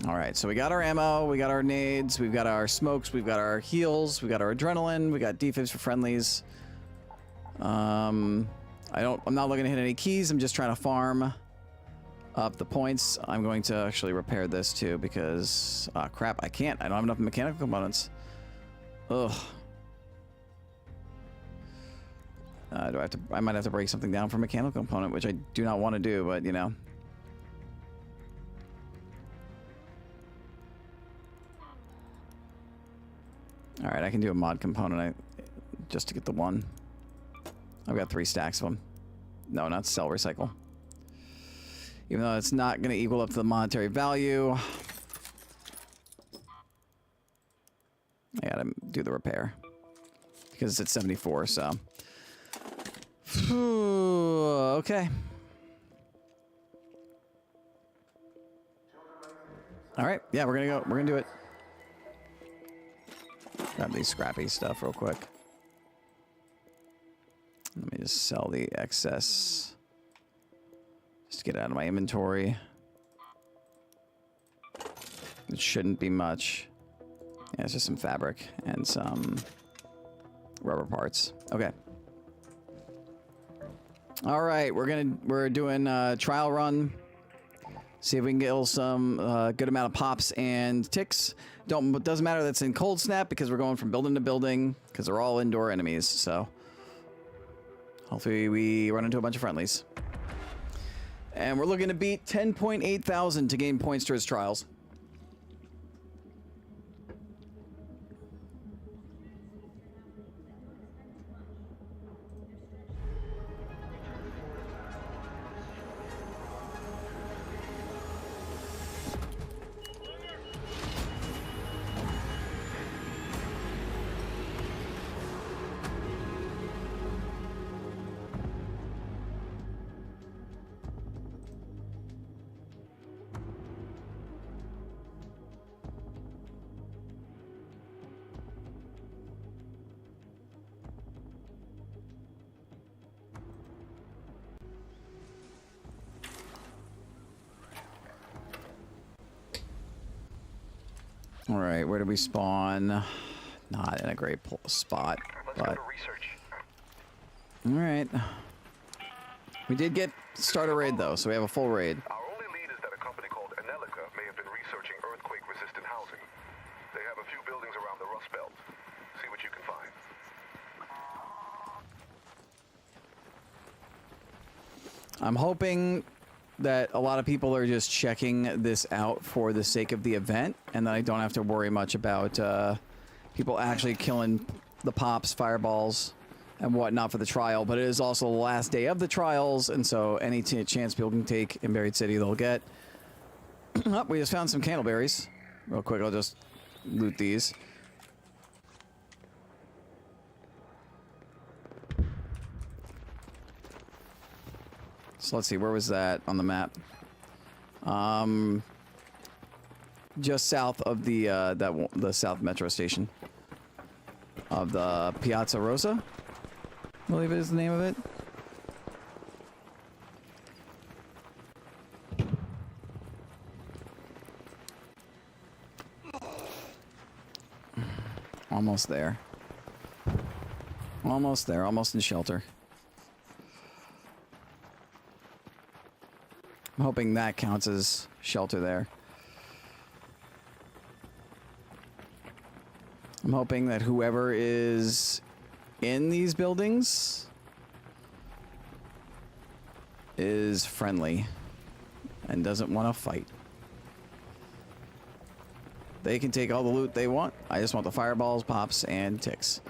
A: Alright, so we got our ammo, we got our nades, we've got our smokes, we've got our heals, we got our adrenaline, we got defibs for friendlies. I'm not looking to hit any keys, I'm just trying to farm up the points. I'm going to actually repair this too because... crap, I can't. I don't have enough mechanical components. Ugh. I might have to break something down for a mechanical component, which I do not want to do, but you know. Alright, I can do a mod component just to get the one. I've got 3 stacks of them. No, not sell, recycle. Even though it's not going to equal up to the monetary value. I gotta do the repair. Because it's at 74, so... Okay. Alright, yeah, we're gonna do it. Grab these scrappy stuff real quick. Let me just sell the excess. Just to get it out of my inventory. It shouldn't be much. Yeah, it's just some fabric and some rubber parts. Okay. All right, we're doing a trial run. See if we can get some good amount of pops and ticks. It doesn't matter that's in Cold Snap because we're going from building to building because they're all indoor enemies. So hopefully we run into a bunch of friendlies. And we're looking to beat 10.8 thousand to gain points towards trials. All right, where do we spawn? Not in a great spot,
E: Let's go
A: but
E: to research.
A: all right. We did get start a raid though, so we have a full raid.
E: Our only lead is that a company called Anelica may have been researching earthquake-resistant housing. They have a few buildings around the Rust Belt. See what you can find.
A: I'm hoping that a lot of people are just checking this out for the sake of the event, and that I don't have to worry much about people actually killing the pops, fireballs, and whatnot for the trial. But it is also the last day of the trials, and so any chance people can take in Buried City, they'll get. Oh, we just found some candleberries. Real quick, I'll just loot these. So let's see, where was that on the map? Just south of the the South Metro station of the Piazza Rosa, I believe is the name of it. Almost there. Almost there, almost in shelter. I'm hoping that counts as shelter there. I'm hoping that whoever is in these buildings is friendly and doesn't want to fight. They can take all the loot they want. I just want the fireballs, pops, and ticks.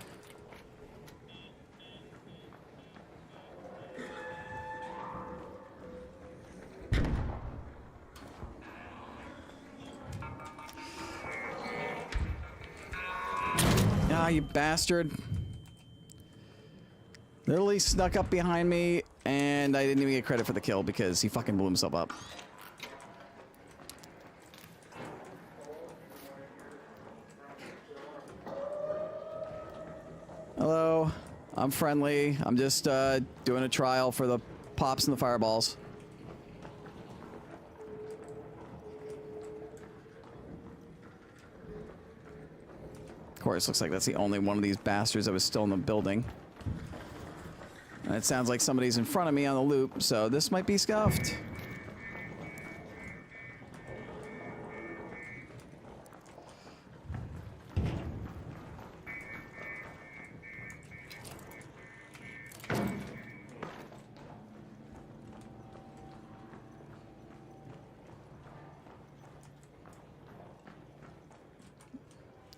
A: Ah, you bastard. Literally snuck up behind me, and I didn't even get credit for the kill because he fucking blew himself up. Hello, I'm friendly. I'm just doing a trial for the pops and the fireballs. Of course, looks like that's the only one of these bastards that was still in the building. And it sounds like somebody's in front of me on the loop, so this might be scuffed.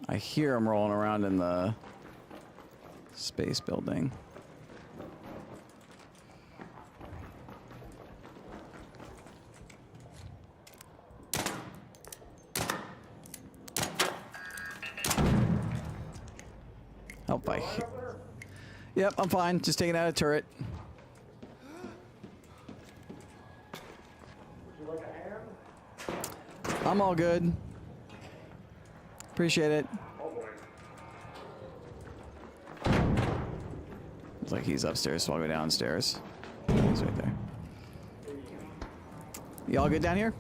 A: I hear him rolling around in the space building. Help I hear. Yep, I'm fine. Just taking out a turret. I'm all good. Appreciate it. Looks like he's upstairs, so I'll go downstairs. He's right there. Y'all good down here?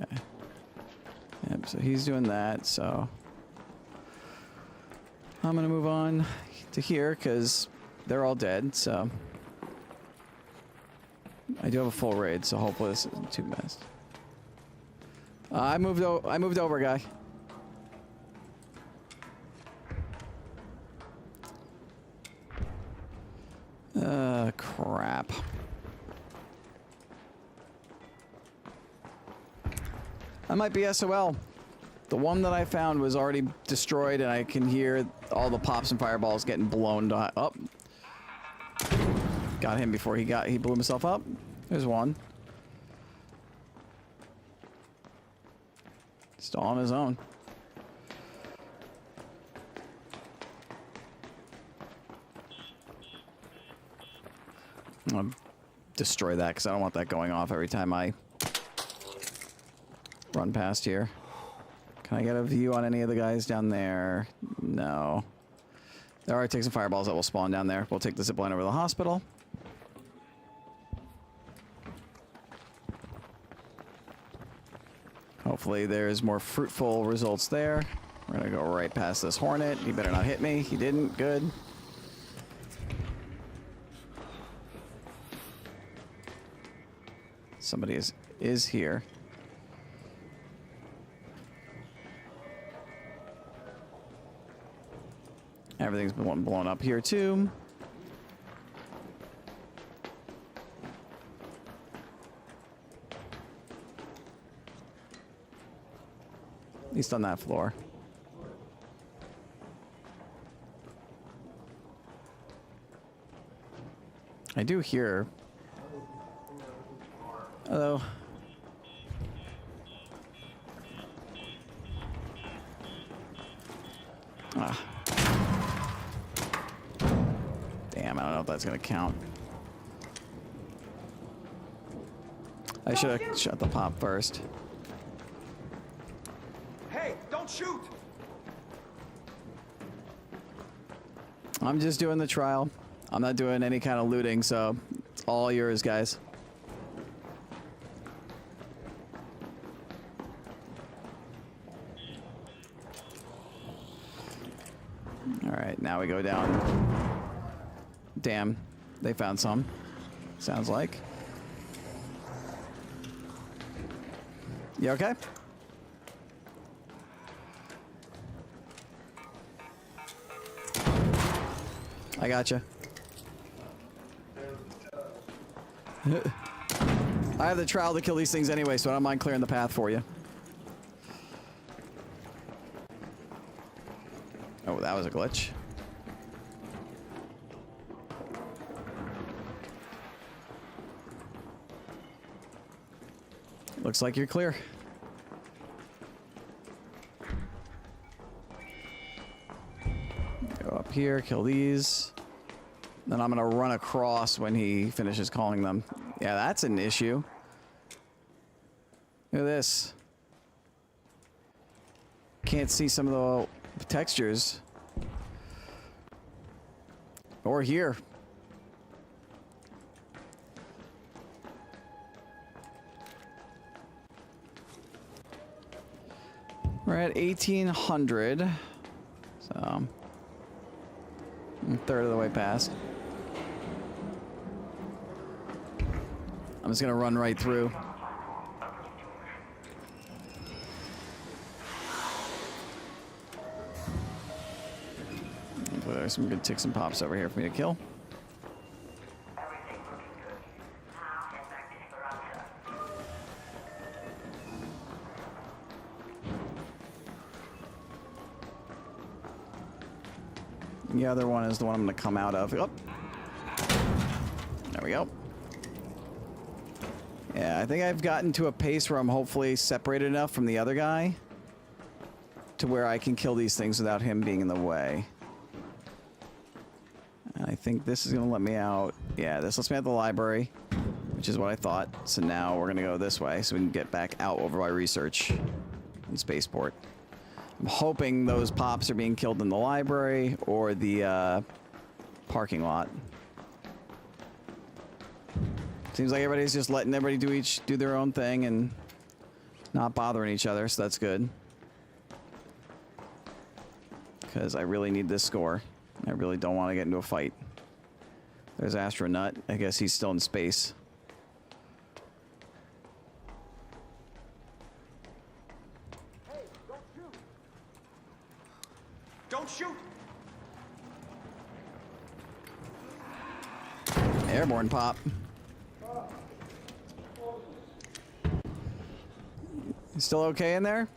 A: Okay. Yep, so he's doing that, so I'm gonna move on to here because they're all dead, so I do have a full raid, so hopefully this isn't too bad. I moved over, guy. Crap. That might be SOL. The one that I found was already destroyed, and I can hear all the pops and fireballs getting blown up. Got him before he blew himself up. There's one. Still on his own. I'll destroy that because I don't want that going off every time I run past here. Can I get a view on any of the guys down there? No. There are ticks and fireballs that will spawn down there. We'll take the zipline over to the hospital. Hopefully there's more fruitful results there. We're gonna go right past this hornet. He better not hit me. He didn't. Good. Somebody is here. Everything's been blown up here too. At least on that floor. I do hear. Hello. Ah. Damn, I don't know if that's gonna count. I should have shot the pop first.
G: Hey, don't shoot!
A: I'm just doing the trial. I'm not doing any kind of looting, so it's all yours, guys. Alright, now we go down. Damn, they found some. Sounds like. You okay? I gotcha. I have the trial to kill these things anyway, so I don't mind clearing the path for you. Oh, that was a glitch. Looks like you're clear. Go up here, kill these. Then I'm gonna run across when he finishes calling them. Yeah, that's an issue. Look at this. Can't see some of the textures. Or here. We're at 1800. So, a third of the way past. I'm just gonna run right through. There's some good ticks and pops over here for me to kill. The other one is the one I'm going to come out of. Oh. There we go. Yeah, I think I've gotten to a pace where I'm hopefully separated enough from the other guy to where I can kill these things without him being in the way. And I think this is going to let me out. Yeah, this lets me out of the library, which is what I thought. So now we're going to go this way so we can get back out over by research in Spaceport. I'm hoping those pops are being killed in the library or the parking lot. Seems like everybody's just letting everybody do their own thing and not bothering each other, so that's good. Because I really need this score. I really don't want to get into a fight. There's Astronaut. I guess he's still in space.
G: Don't shoot!
A: Airborne pop. You still okay in there?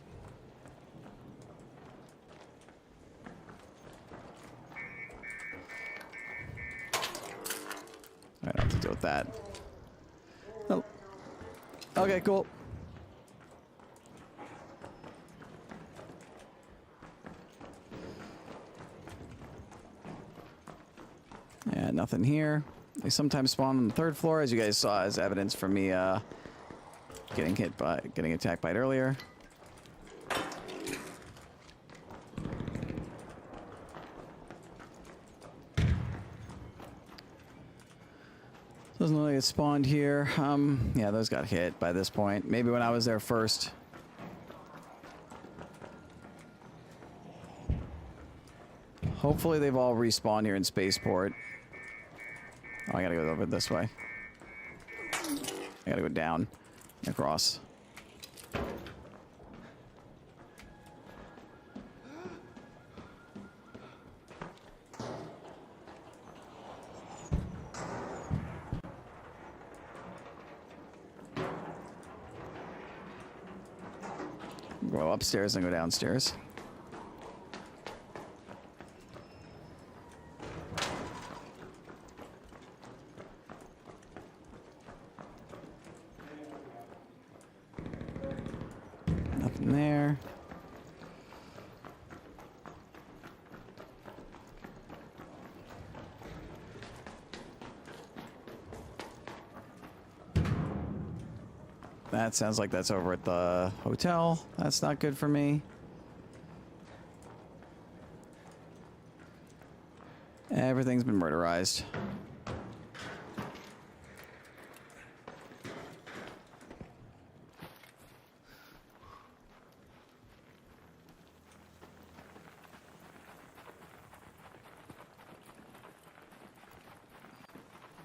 A: I don't have to deal with that. Oh. Okay, cool. Yeah, nothing here. They sometimes spawn on the 3rd floor, as you guys saw as evidence from me getting attacked by it earlier. Doesn't look like it spawned here. Yeah, those got hit by this point. Maybe when I was there first. Hopefully they've all respawned here in Spaceport. Oh, I gotta go over this way. I gotta go down, across. Go upstairs and go downstairs. Nothing there. That sounds like that's over at the hotel. That's not good for me. Everything's been murderized.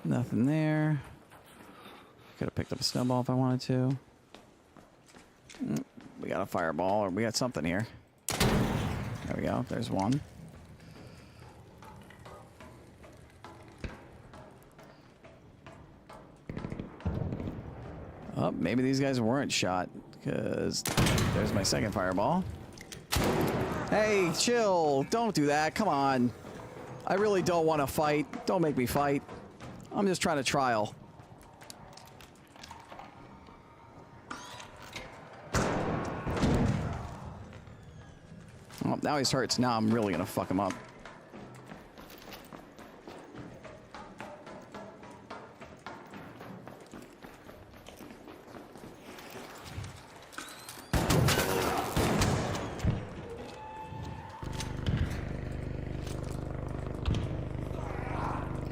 A: Nothing there. Could have picked up a snowball if I wanted to. We got a fireball, or we got something here. There we go. There's one. Oh, maybe these guys weren't shot, because there's my second fireball. Hey, chill. Don't do that. Come on. I really don't want to fight. Don't make me fight. I'm just trying to trial. Oh, now he's hurt. Now I'm really gonna fuck him up.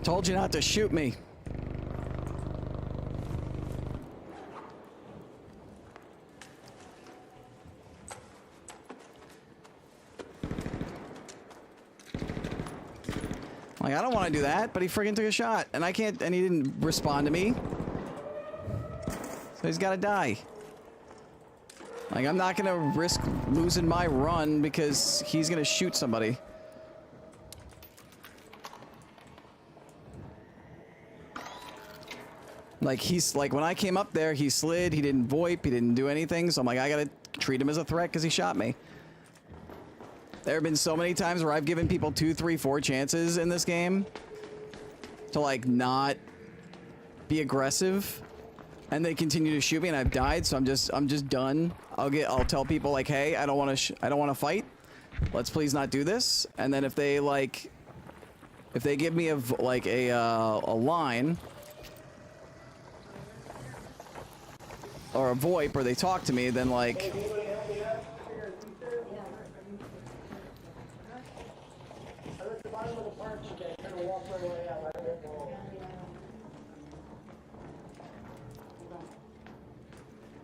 A: Told you not to shoot me. Like, I don't want to do that, but he friggin' took a shot, and I can't, and he didn't respond to me. So he's gotta die. Like, I'm not gonna risk losing my run because he's gonna shoot somebody. Like, he's, like, when I came up there, he slid, he didn't VoIP, he didn't do anything, so I'm like, I gotta treat him as a threat because he shot me. There have been so many times where I've given people 2, 3, 4 chances in this game to, like, not be aggressive, and they continue to shoot me, and I've died, so I'm just done. I'll tell people, like, hey, I don't want to fight. Let's please not do this. And then if they, like, if they give me a line or a VoIP, or they talk to me, then, like,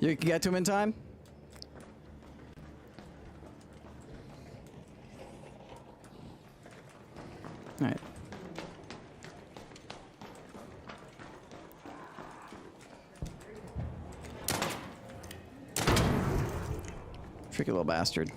A: you can get to him in time? All right. Tricky little bastard.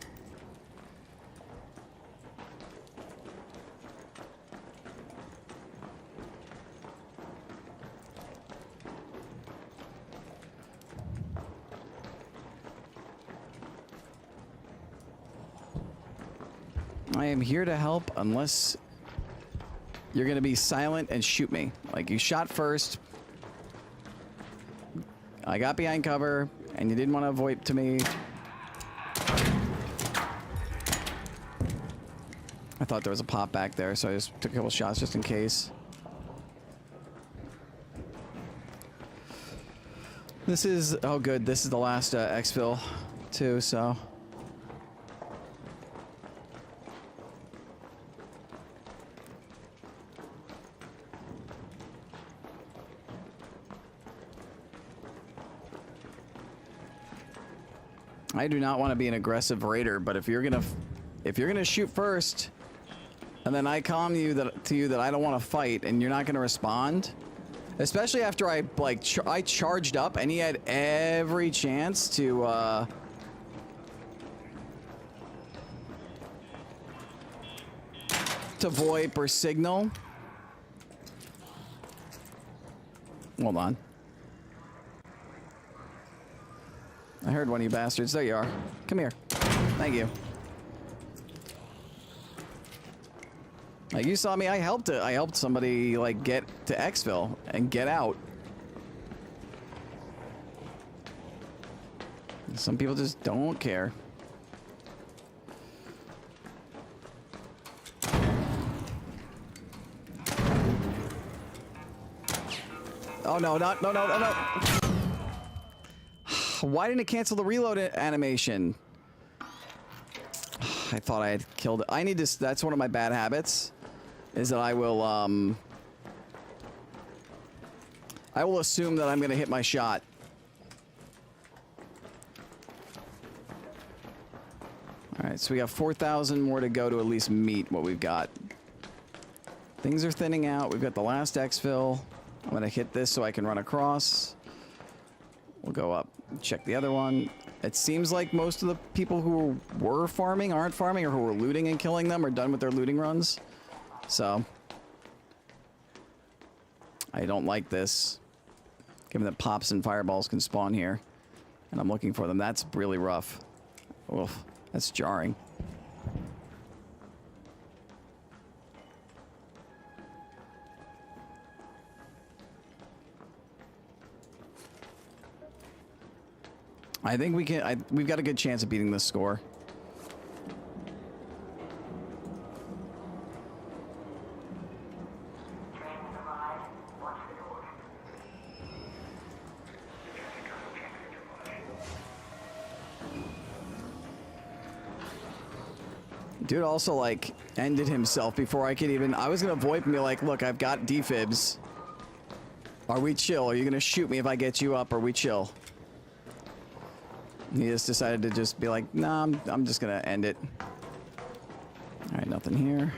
A: I am here to help unless you're gonna be silent and shoot me. Like, you shot first. I got behind cover, and you didn't want to avoid to me. I thought there was a pop back there, so I just took a couple shots just in case. This is, oh good, this is the last exfil too, so. I do not want to be an aggressive raider, but if you're gonna shoot first, and then I calm you that I don't want to fight, and you're not gonna respond, especially after I I charged up and he had every chance to VoIP or signal. Hold on. I heard one of you bastards. There you are. Come here. Thank you. Like, you saw me. I helped somebody like get to exfil and get out. Some people just don't care. Oh no! No! Why didn't it cancel the reload animation? I thought I had killed it. I need to. That's one of my bad habits. Is that I will assume that I'm gonna hit my shot. Alright, so we got 4,000 more to go to at least meet what we've got. Things are thinning out. We've got the last exfil. I'm gonna hit this so I can run across. We'll go up, check the other one. It seems like most of the people who were farming aren't farming, or who were looting and killing them are done with their looting runs. So, I don't like this, given that pops and fireballs can spawn here, and I'm looking for them. That's really rough. Oof, that's jarring. I think we can. We've got a good chance of beating this score. Dude also, like, ended himself before I could even... I was gonna VoIP and be like, look, I've got defibs. Are we chill? Are you gonna shoot me if I get you up? Are we chill? He just decided to just be like, nah, I'm just gonna end it. Alright, nothing here.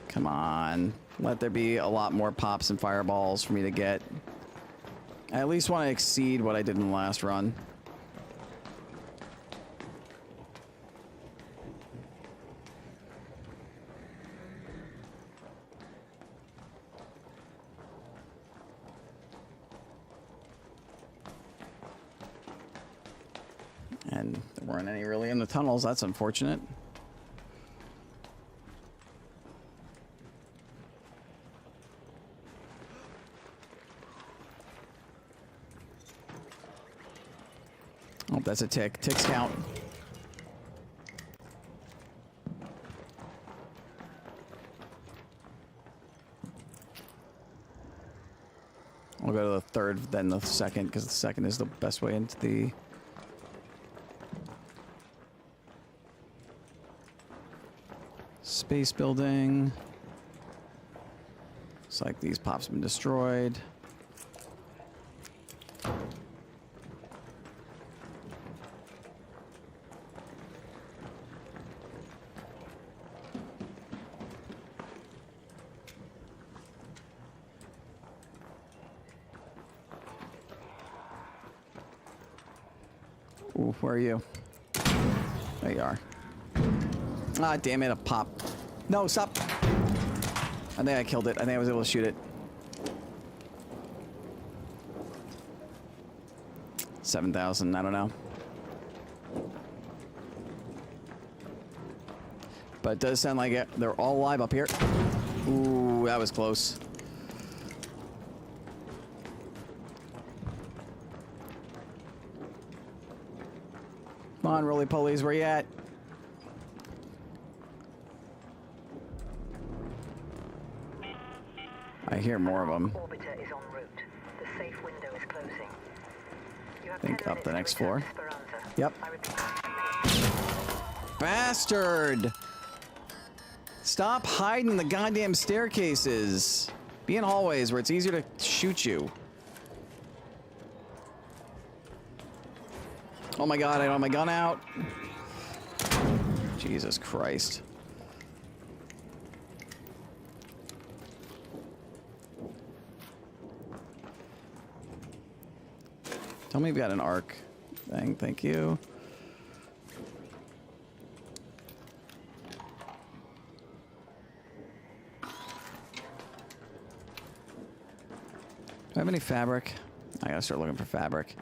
A: Come on. Let there be a lot more pops and fireballs for me to get. I at least want to exceed what I did in the last run. And there weren't any really in the tunnels. That's unfortunate. Oh, that's a tick. Ticks count. I'll go to the third, then the second, because the second is the best way into the... space building. Looks like these pops have been destroyed. Ooh, where are you? There you are. Ah, damn it, a pop. No, stop. I think I killed it. I think I was able to shoot it. 7,000, I don't know. But it does sound like they're all alive up here. Ooh, that was close. Come on, roly-polies, where you at? I hear more of them.
F: Orbiter is en route. The safe window is closing. You have
A: Think
F: 10
A: up the
F: minutes
A: next
F: to return
A: floor.
F: to Speranza.
A: Yep.
F: I repeat,
A: Bastard! Stop hiding in the goddamn staircases. Be in hallways where it's easier to shoot you. Oh my god, I don't have my gun out. Jesus Christ. Tell me you've got an arc thing, thank you. Do I have any fabric? I gotta start looking for fabric.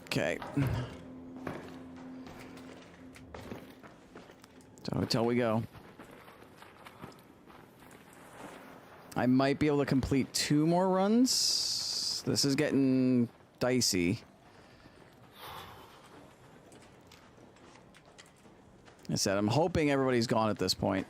A: Okay. To hotel we go. I might be able to complete 2 more runs. This is getting dicey. I said, I'm hoping everybody's gone at this point.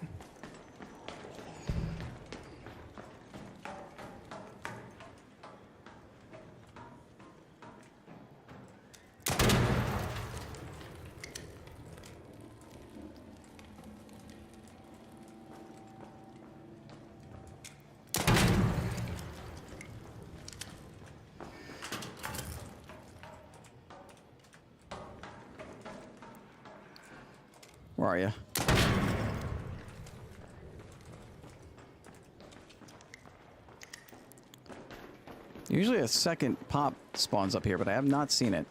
A: Where are you? Usually a second pop spawns up here, but I have not seen it.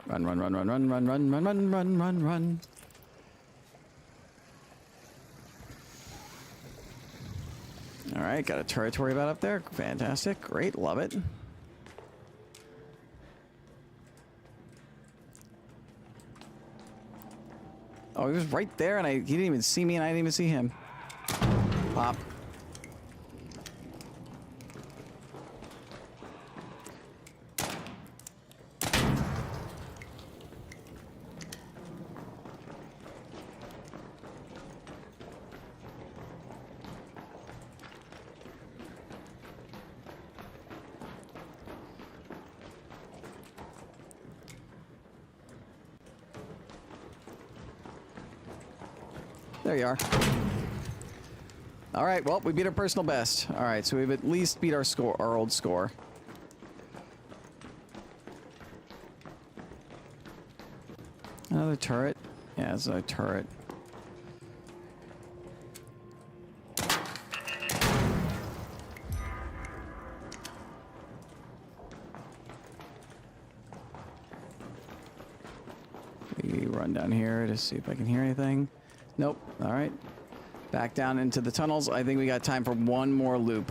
A: Run, run, run, run, run, run, run, run, run, run, run, run. Alright, got a turret to worry about up there. Fantastic. Great. Love it. Oh, he was right there, and he didn't even see me, and I didn't even see him. Pop. There you are. All right, well, we beat our personal best. All right, so we've at least beat our score, our old score. Another turret. Yeah, it's a turret. We run down here to see if I can hear anything. Nope. All right. Back down into the tunnels. I think we got time for one more loop.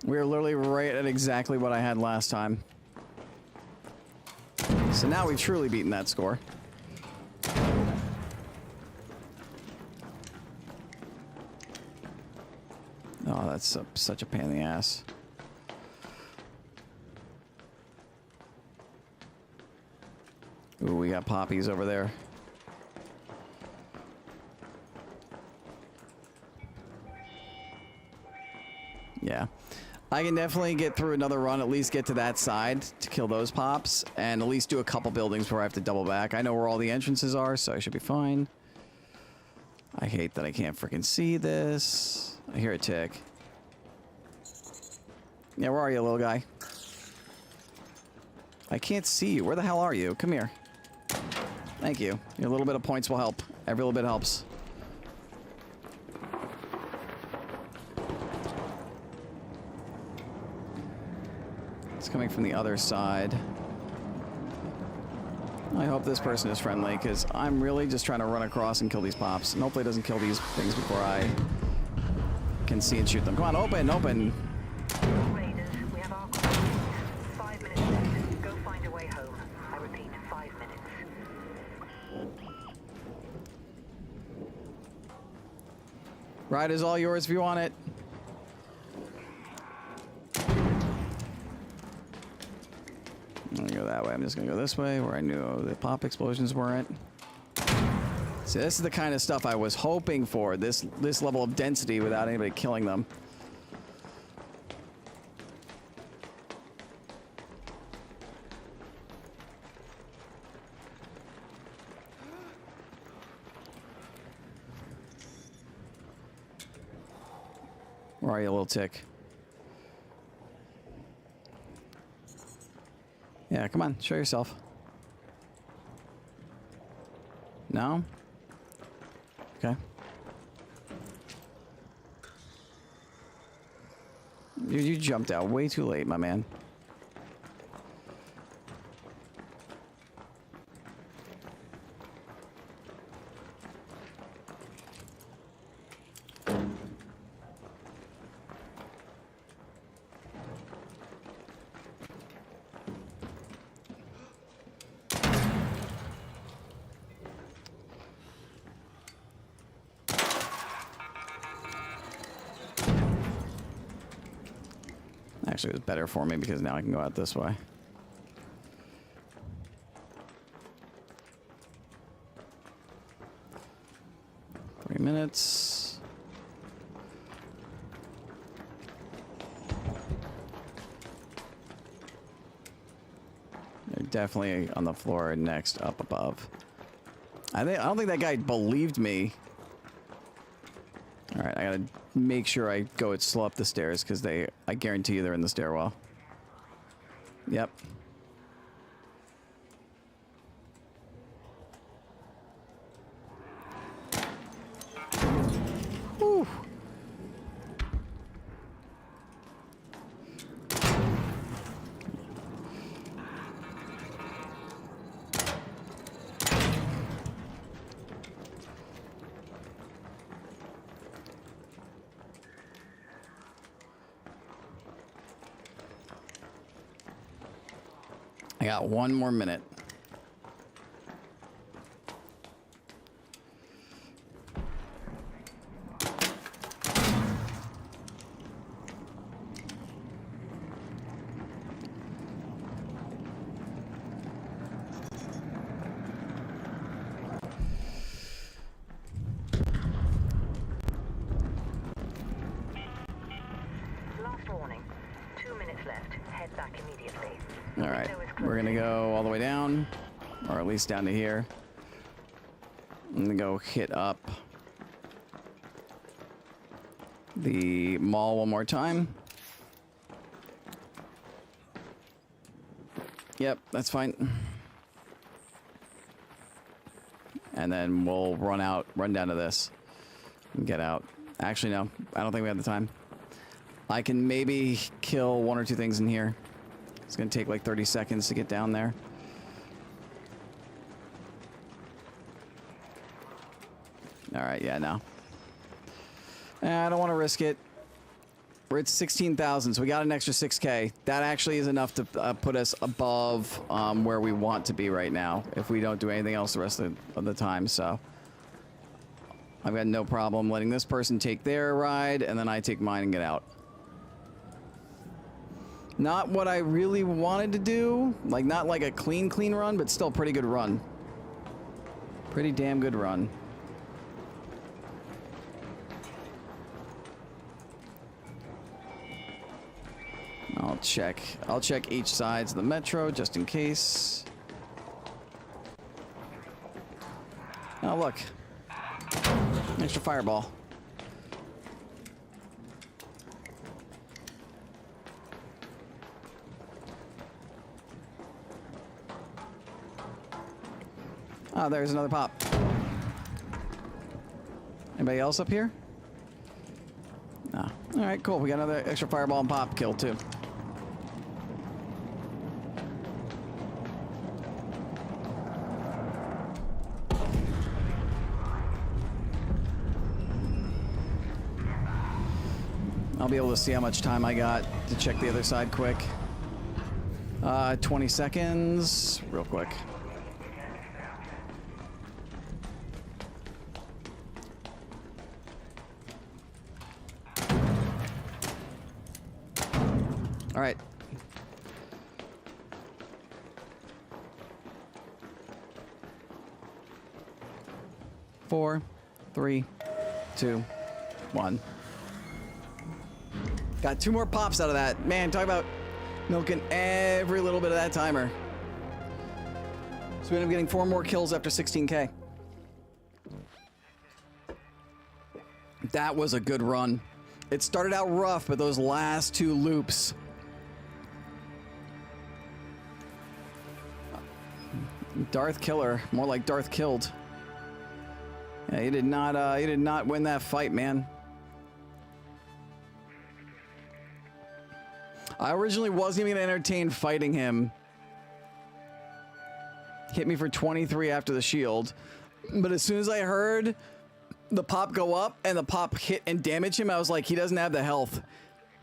A: We're literally right at exactly what I had last time. So now we've truly beaten that score. Oh, that's such a pain in the ass. Ooh, we got poppies over there. Yeah. I can definitely get through another run, at least get to that side to kill those pops, and at least do a couple buildings where I have to double back. I know where all the entrances are, so I should be fine. I hate that I can't freaking see this. I hear a tick. Yeah, where are you, little guy? I can't see you. Where the hell are you? Come here. Thank you. Your little bit of points will help. Every little bit helps. It's coming from the other side. I hope this person is friendly, because I'm really just trying to run across and kill these pops. And hopefully it doesn't kill these things before I can see and shoot them. Come on, open, open.
F: Raiders, we have our contact. 5 minutes left. Go find your way home. I repeat, 5 minutes.
A: Ride is all yours if you want it. I'm gonna go that way. I'm just gonna go this way where I knew the pop explosions weren't. See, this is the kind of stuff I was hoping for. This level of density without anybody killing them. Where are you, little tick? Yeah, come on, show yourself. No? Okay. You jumped out way too late, my man. Actually, it was better for me because now I can go out this way. Three minutes. They're definitely on the floor next up above. I don't think that guy believed me. All right, I gotta make sure I go it slow up the stairs because I guarantee you they're in the stairwell. Yep. Whew. I got 1 more minute.
F: Last warning. 2 minutes left. Head back immediately.
A: All right, we're gonna go all the way down, or at least down to here. I'm gonna go hit up the mall one more time. Yep, that's fine. And then we'll run down to this and get out. Actually, no, I don't think we have the time. I can maybe kill 1 or 2 things in here. It's gonna take like 30 seconds to get down there. All right, yeah, no. I don't want to risk it. We're at 16,000, so we got an extra 6K. That actually is enough to put us above where we want to be right now if we don't do anything else the rest of the time, so. I've got no problem letting this person take their ride, and then I take mine and get out. Not what I really wanted to do. Like, not like a clean run, but still pretty good run. Pretty damn good run. I'll check each sides of the metro just in case. Oh, look. Extra fireball. Oh, there's another pop. Anybody else up here? No. All right, cool. We got another extra fireball and pop kill too. I'll be able to see how much time I got to check the other side quick. 20 seconds, real quick. All right. Four, three, two, one. Got 2 more pops out of that. Man, talk about milking every little bit of that timer. So we end up getting 4 more kills after 16K. That was a good run. It started out rough, but those last 2 loops. Darth Killer, more like Darth Killed. Yeah, he did not win that fight, man. I originally wasn't even gonna entertain fighting him. Hit me for 23 after the shield. But as soon as I heard the pop go up and the pop hit and damage him, I was like, he doesn't have the health.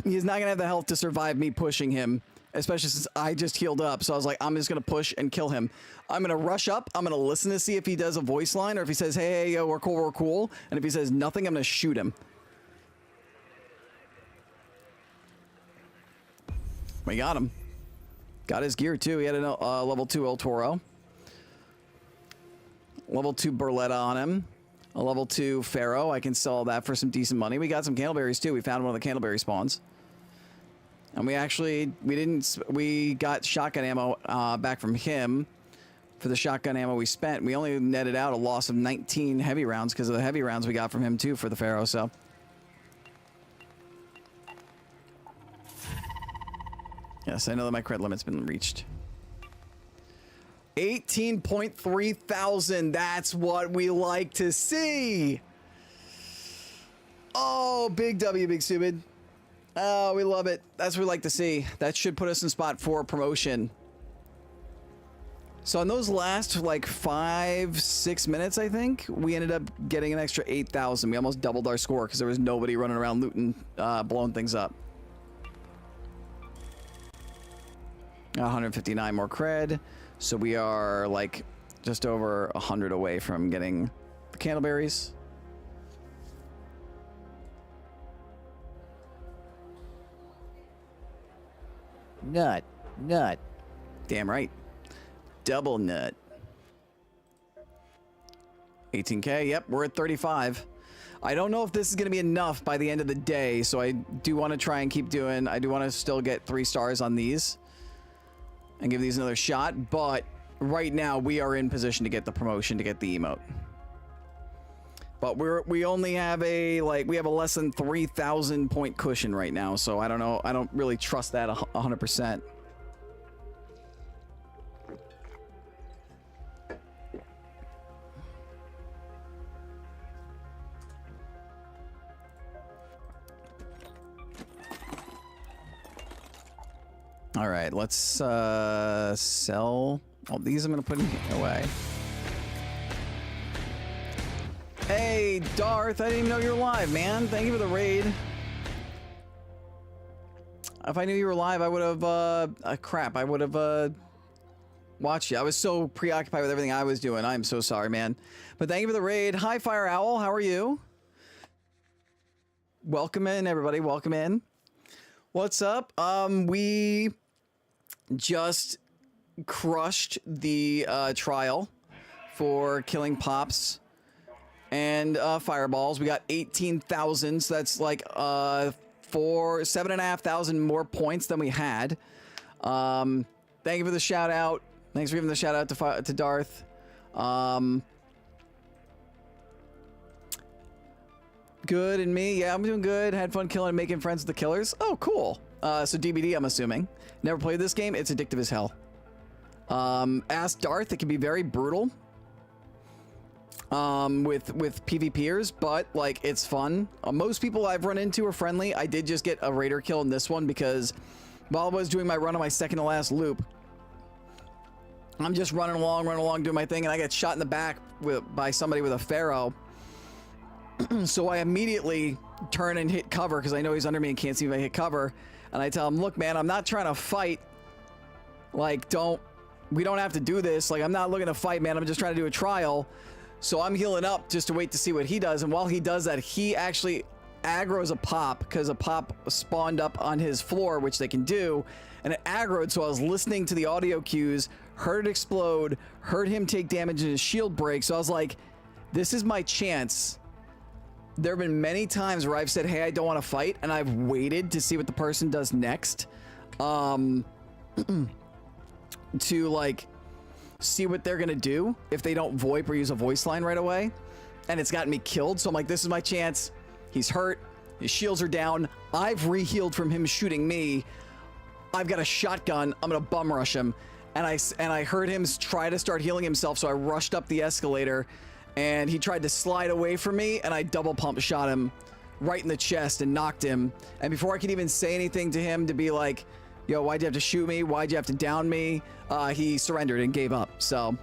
A: He's not gonna have the health to survive me pushing him, especially since I just healed up. So I was like, I'm just gonna push and kill him. I'm gonna rush up. I'm gonna listen to see if he does a voice line or if he says, hey, yo, we're cool, we're cool. And if he says nothing, I'm gonna shoot him. We got him. Got his gear too. He had a level 2 El Toro. Level 2 Berletta on him. A level 2 Pharaoh. I can sell that for some decent money. We got some candleberries too. We found one of the candleberry spawns. And we got shotgun ammo back from him. For the shotgun ammo we spent, we only netted out a loss of 19 heavy rounds because of the heavy rounds we got from him too for the Pharaoh, so. Yes, I know that my credit limit's been reached. 18.3 thousand. That's what we like to see. Oh, big W, big stupid. Oh, we love it. That's what we like to see. That should put us in spot 4 promotion. So in those last like 5-6 minutes, I think we ended up getting an extra 8,000. We almost doubled our score because there was nobody running around looting, blowing things up. 159 more cred, so we are like just over 100 away from getting the candleberries. Nut. Damn right. Double nut. 18K, yep, we're at 35. I don't know if this is going to be enough by the end of the day, so I do want to try and keep doing, I do want to still get 3 stars on these. And give these another shot, but right now we are in position to get the promotion to get the emote. But we only have a we have a less than 3,000 point cushion right now, so I don't know. I don't really trust that 100%. All right, let's sell all these. I'm gonna put away. Hey, Darth, I didn't even know you were live, man. Thank you for the raid. If I knew you were live, I would have, crap, I would have, watched you. I was so preoccupied with everything I was doing. I'm so sorry, man. But thank you for the raid. Hi, Fire Owl. How are you? Welcome in, everybody. Welcome in. What's up? We just crushed the trial for killing pops and fireballs. We got 18,000, so that's like 7,500 more points than we had. Thank you for the shout out. Thanks for giving the shout out to Darth. Good, and me? Yeah, I'm doing good. Had fun killing and making friends with the killers. Oh, cool. So DBD, I'm assuming. Never played this game. It's addictive as hell. Ask Darth. It can be very brutal. with PvPers, but like it's fun. Most people I've run into are friendly. I did just get a raider kill in this one because while I was doing my run on my second to last loop, I'm just running along, doing my thing, and I get shot in the back by somebody with a Pharaoh. So I immediately turn and hit cover because I know he's under me and can't see if I hit cover. And I tell him, look, man, I'm not trying to fight. Like, we don't have to do this. Like, I'm not looking to fight, man. I'm just trying to do a trial. So I'm healing up just to wait to see what he does. And while he does that, he actually aggroes a pop because a pop spawned up on his floor, which they can do. And it aggroed, so I was listening to the audio cues, heard it explode, heard him take damage and his shield break. So I was like, this is my chance. There have been many times where I've said, hey, I don't want to fight, and I've waited to see what the person does next. To like see what they're gonna do if they don't VoIP or use a voice line right away. And it's gotten me killed, so I'm like, this is my chance. He's hurt, his shields are down, I've re-healed from him shooting me. I've got a shotgun, I'm gonna bum rush him. And I heard him try to start healing himself, so I rushed up the escalator and he tried to slide away from me, and I double pump shot him right in the chest and knocked him. And before I could even say anything to him to be like, yo, why'd you have to shoot me? Why'd you have to down me? He surrendered and gave up. So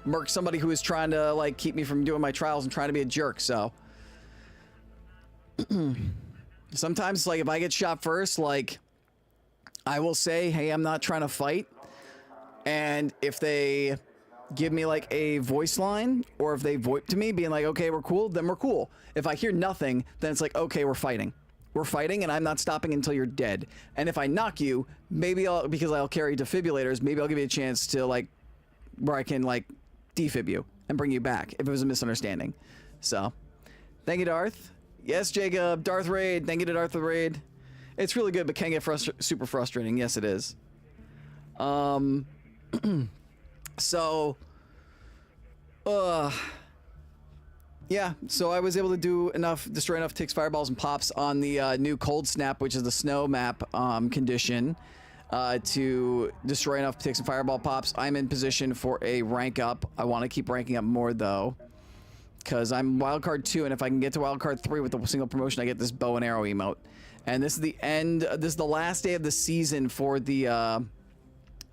A: murked somebody who was trying to like keep me from doing my trials and trying to be a jerk. So sometimes like if I get shot first, like I will say, hey, I'm not trying to fight. And if they give me like a voice line, or if they VoIP to me being like, okay, we're cool, then we're cool. If I hear nothing, then it's like, okay, we're fighting. We're fighting, and I'm not stopping until you're dead. And if I knock you, maybe because I'll carry defibrillators, maybe I'll give you a chance to like, where I can like defib you and bring you back if it was a misunderstanding. So, thank you, Darth. Yes, Jacob, Darth Raid. Thank you to Darth Raid. It's really good, but can get super frustrating. Yes, it is. So, yeah, so I was able to destroy enough ticks, fireballs, and pops on the new cold snap, which is the snow map condition, to destroy enough ticks and fireball pops. I'm in position for a rank up. I want to keep ranking up more though, because I'm wildcard 2, and if I can get to wildcard 3 with a single promotion, I get this bow and arrow emote. And this is the end. This is the last day of the season for the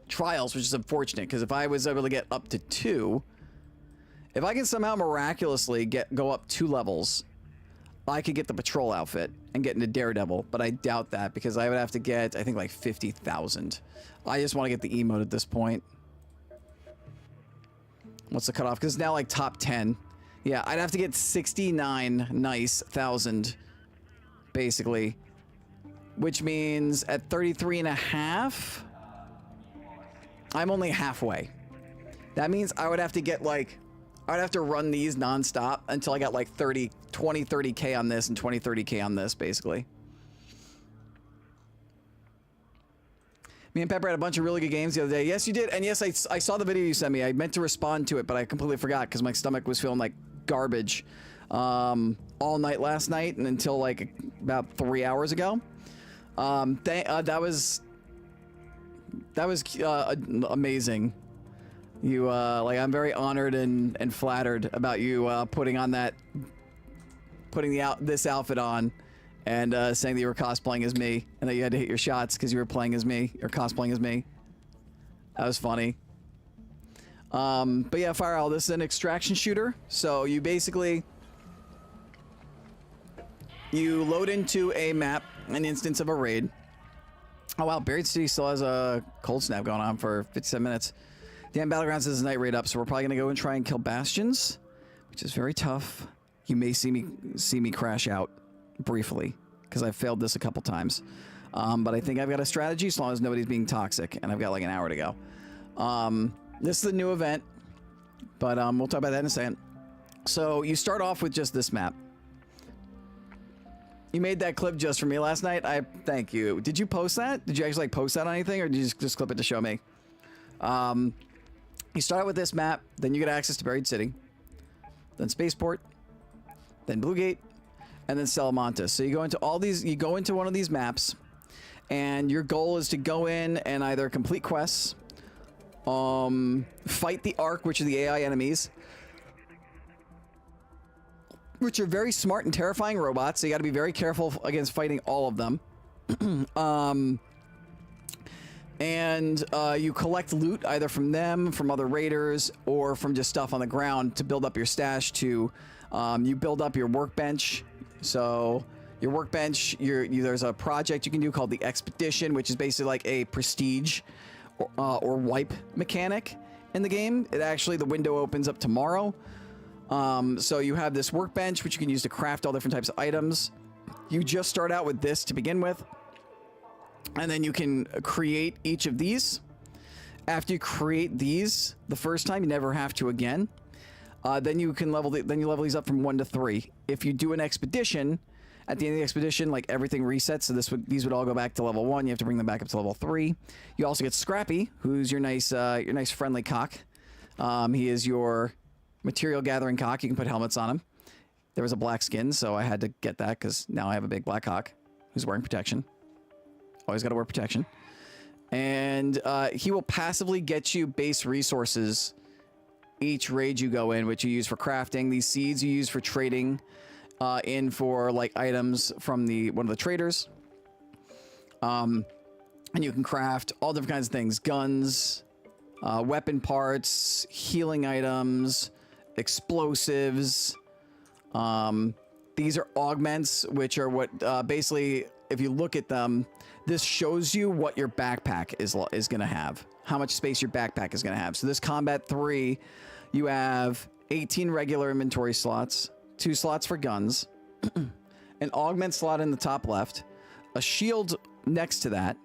A: trials, which is unfortunate, because if I was able to get up to 2, if I can somehow miraculously go up 2 levels, I could get the patrol outfit and get into Daredevil, but I doubt that because I would have to get, I think, like 50,000. I just want to get the emote at this point. What's the cutoff? Because it's now like top 10. Yeah, I'd have to get 69,000, basically, which means at 33.5, I'm only halfway. That means I would have to get like, I'd have to run these nonstop until I got like 30K on this and 30K on this, basically. Me and Pepper had a bunch of really good games the other day. Yes, you did. And yes, I saw the video you sent me. I meant to respond to it, but I completely forgot because my stomach was feeling like garbage all night last night and until like about 3 hours ago. That was amazing. You like, I'm very honored and flattered about you putting this outfit on and saying that you were cosplaying as me and that you had to hit your shots because you were playing as me or cosplaying as me. That was funny. But yeah, Fire Owl, this is an extraction shooter. So you basically load into a map, an instance of a raid. Oh wow, Buried City still has a cold snap going on for 57 minutes. Damn, Battlegrounds is a night raid up, so we're probably gonna go and try and kill Bastions, which is very tough. You may see me crash out briefly because I've failed this a couple times, but I think I've got a strategy as long as nobody's being toxic, and I've got like an hour to go. This is a new event, but we'll talk about that in a second. So you start off with just this map. You made that clip just for me last night. I thank you. Did you post that? Did you actually like post that on anything, or did you just clip it to show me? You start out with this map, then you get access to Buried City, then Spaceport, then Blue Gate, and then Salamanca. So you go into all these. You go into one of these maps, and your goal is to go in and either complete quests, fight the Ark, which are the AI enemies, which are very smart and terrifying robots. So you got to be very careful against fighting all of them. You collect loot either from them, from other raiders, or from just stuff on the ground to build up your stash. You build up your workbench. So your workbench, there's a project you can do called the Expedition, which is basically like a prestige or wipe mechanic in the game. The window opens up tomorrow. So you have this workbench, which you can use to craft all different types of items. You just start out with this to begin with. And then you can create each of these. After you create these the first time, you never have to again. Then you can level these up from 1 to 3. If you do an expedition, at the end of the expedition, like everything resets. So these would all go back to level 1. You have to bring them back up to level 3. You also get Scrappy, who's your nice friendly cock. He is your material gathering cock. You can put helmets on him. There was a black skin, so I had to get that because now I have a big black cock who's wearing protection. Always got to wear protection. And he will passively get you base resources each raid you go in, which you use for crafting. These seeds you use for trading in for like items from one of the traders. And you can craft all different kinds of things. Guns, weapon parts, healing items, explosives. These are augments, which are what basically, if you look at them, this shows you what your backpack is going to have, how much space your backpack is going to have. So this Combat 3, you have 18 regular inventory slots, 2 slots for guns, an augment slot in the top left, a shield next to that,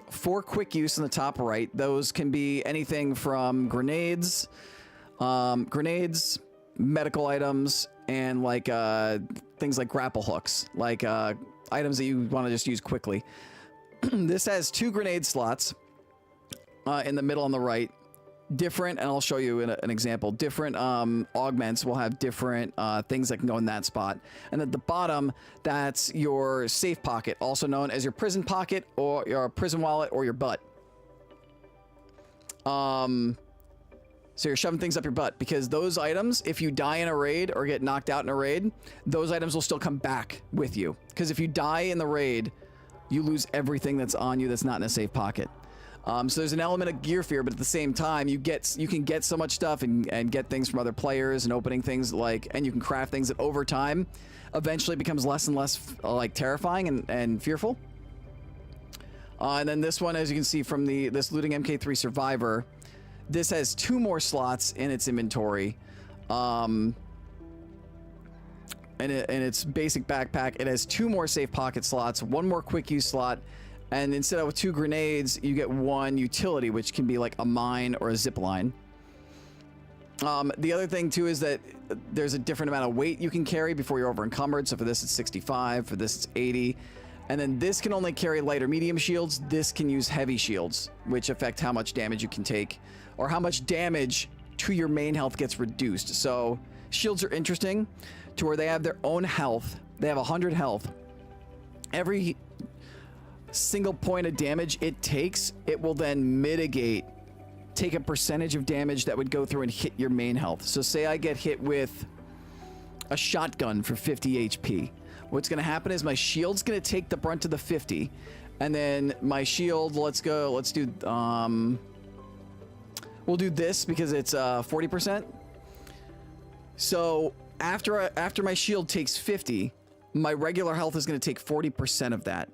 A: 4 quick use in the top right. Those can be anything from grenades, medical items, and like things like grapple hooks, like items that you want to just use quickly. This has 2 grenade slots in the middle on the right. Different, and I'll show you an example. Different augments will have different things that can go in that spot. And at the bottom, that's your safe pocket, also known as your prison pocket or your prison wallet or your butt. So you're shoving things up your butt because those items, if you die in a raid or get knocked out in a raid, those items will still come back with you. Because if you die in the raid, you lose everything that's on you that's not in a safe pocket. So there's an element of gear fear, but at the same time, you can get so much stuff and get things from other players and opening things and you can craft things that over time eventually becomes less and less like terrifying and fearful. And then this one, as you can see from this Looting MK3 Survivor, this has 2 more slots in its inventory. And its basic backpack, it has 2 more safe pocket slots, 1 more quick use slot, and instead of 2 grenades, you get 1 utility, which can be like a mine or a zip line. The other thing too is that there's a different amount of weight you can carry before you're over encumbered. So for this it's 65, for this it's 80. And then this can only carry light or medium shields. This can use heavy shields, which affect how much damage you can take or how much damage to your main health gets reduced. So shields are interesting to where they have their own health. They have 100 health. Every single point of damage it takes, it will then take a percentage of damage that would go through and hit your main health. So say I get hit with a shotgun for 50 HP. What's going to happen is my shield's going to take the brunt of the 50, and then my shield, we'll do this because it's 40%. So after my shield takes 50, my regular health is going to take 40% of that.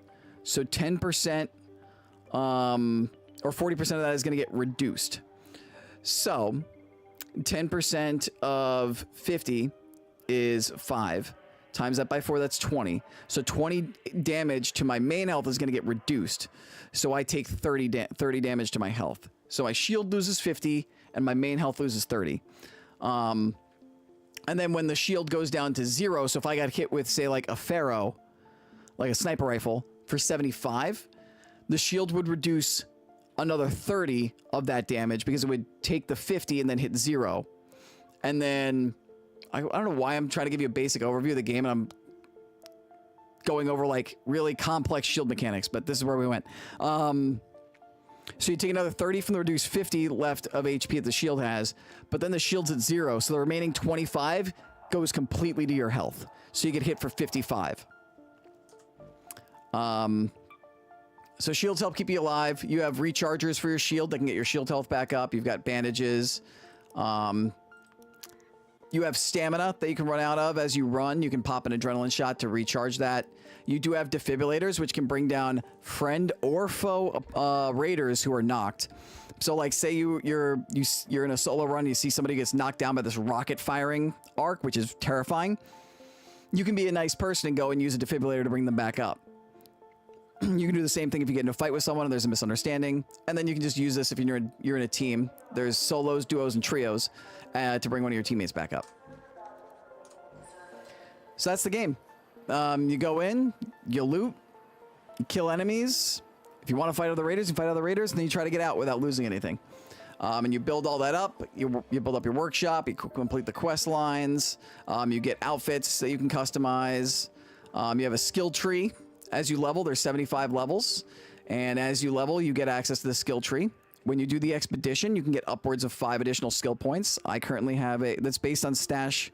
A: So 10%, or 40% of that is going to get reduced. So 10% of 50 is 5. Times that by 4, that's 20. So 20 damage to my main health is going to get reduced. So I take 30 damage to my health. So my shield loses 50 and my main health loses 30. And then when the shield goes down to 0, so if I got hit with, say, like a Pharaoh, like a sniper rifle, for 75, the shield would reduce another 30 of that damage because it would take the 50 and then hit 0. And then I don't know why I'm trying to give you a basic overview of the game and I'm going over like really complex shield mechanics, but this is where we went. So you take another 30 from the reduced 50 left of HP that the shield has, but then the shield's at 0, so the remaining 25 goes completely to your health. So you get hit for 55. So shields help keep you alive. You have rechargers for your shield that can get your shield health back up. You've got bandages. You have stamina that you can run out of as you run. You can pop an adrenaline shot to recharge that. You do have defibrillators, which can bring down friend or foe raiders who are knocked. So, like, say you're in a solo run, you see somebody gets knocked down by this rocket firing arc, which is terrifying. You can be a nice person and go and use a defibrillator to bring them back up. You can do the same thing if you get in a fight with someone and there's a misunderstanding. And then you can just use this if you're in a team. There's solos, duos, and trios to bring one of your teammates back up. So that's the game. You go in, you loot, you kill enemies. If you want to fight other raiders, you fight other raiders, and then you try to get out without losing anything. And you build all that up. You build up your workshop. You complete the quest lines. You get outfits that you can customize. You have a skill tree. As you level, there's 75 levels. And as you level, you get access to the skill tree. When you do the expedition, you can get upwards of 5 additional skill points. I currently have that's based on stash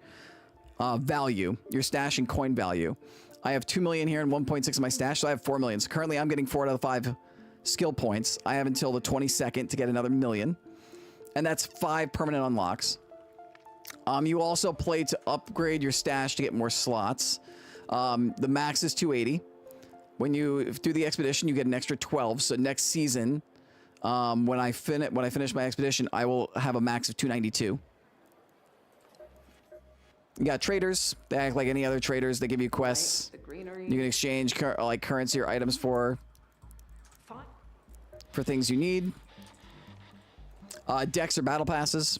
A: value, your stash and coin value. I have 2 million here and 1.6 in my stash, so I have 4 million. So currently I'm getting 4 out of 5 skill points. I have until the 22nd to get another million. And that's 5 permanent unlocks. You also play to upgrade your stash to get more slots. The max is 280. When you do the expedition, you get an extra 12. So next season, when I finish my expedition, I will have a max of 292. You got traders. They act like any other traders. They give you quests. You can exchange currency or items for things you need. Decks or battle passes.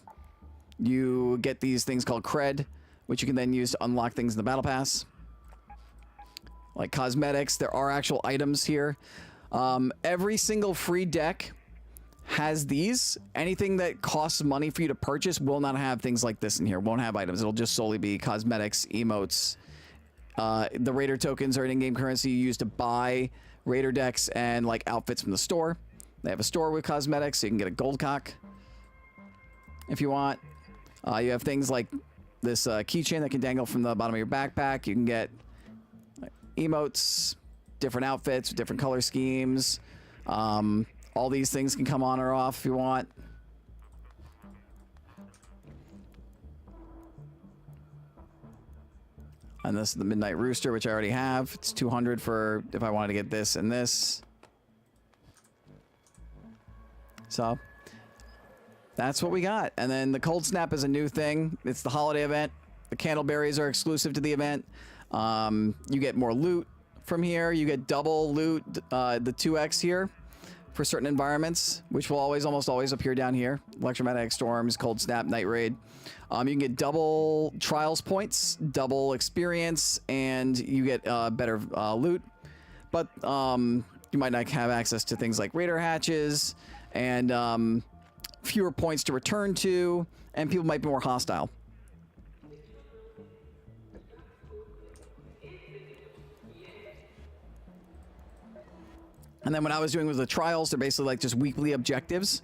A: You get these things called cred, which you can then use to unlock things in the battle pass. Like cosmetics, there are actual items here. Every single free deck has these. Anything that costs money for you to purchase will not have things like this in here. Won't have items. It'll just solely be cosmetics, emotes. The Raider tokens are an in-game currency you use to buy Raider decks and like outfits from the store. They have a store with cosmetics, so you can get a gold cock if you want. You have things like this keychain that can dangle from the bottom of your backpack. You can get emotes, different outfits, different color schemes. All these things can come on or off if you want. And this is the Midnight Rooster, which I already have. It's 200 for if I wanted to get this and this. So that's what we got. And then the Cold Snap is a new thing. It's the holiday event. The Candleberries are exclusive to the event. You get more loot from here. You get double loot, the 2x here for certain environments, which will almost always appear down here. Electromagnetic storms, Cold Snap, Night Raid. You can get double trials points, double experience, and you get better loot. But you might not have access to things like Raider hatches and fewer points to return to, and people might be more hostile. And then what I was doing with the trials, they're basically like just weekly objectives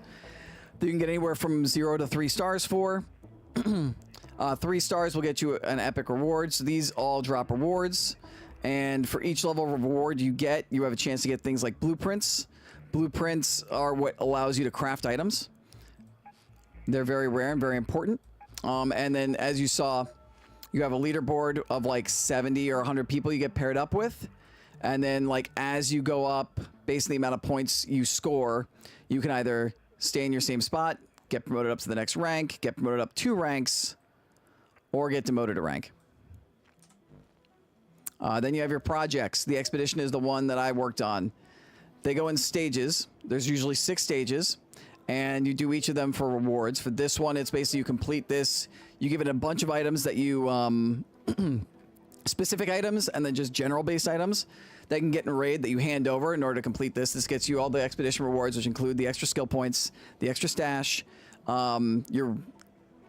A: that you can get anywhere from 0 to 3 stars for. 3 stars will get you an epic reward. So these all drop rewards. And for each level of reward you get, you have a chance to get things like blueprints. Blueprints are what allows you to craft items. They're very rare and very important. And then as you saw, you have a leaderboard of like 70 or 100 people you get paired up with. And then like as you go up, based on the amount of points you score, you can either stay in your same spot, get promoted up to the next rank, get promoted up 2 ranks, or get demoted a rank. Then you have your projects. The expedition is the one that I worked on. They go in stages. There's usually 6 stages, and you do each of them for rewards. For this one, it's basically you complete this. You give it a bunch of items that you... specific items, and then just general-based items that can get in a raid that you hand over in order to complete this. This gets you all the expedition rewards, which include the extra skill points, the extra stash, your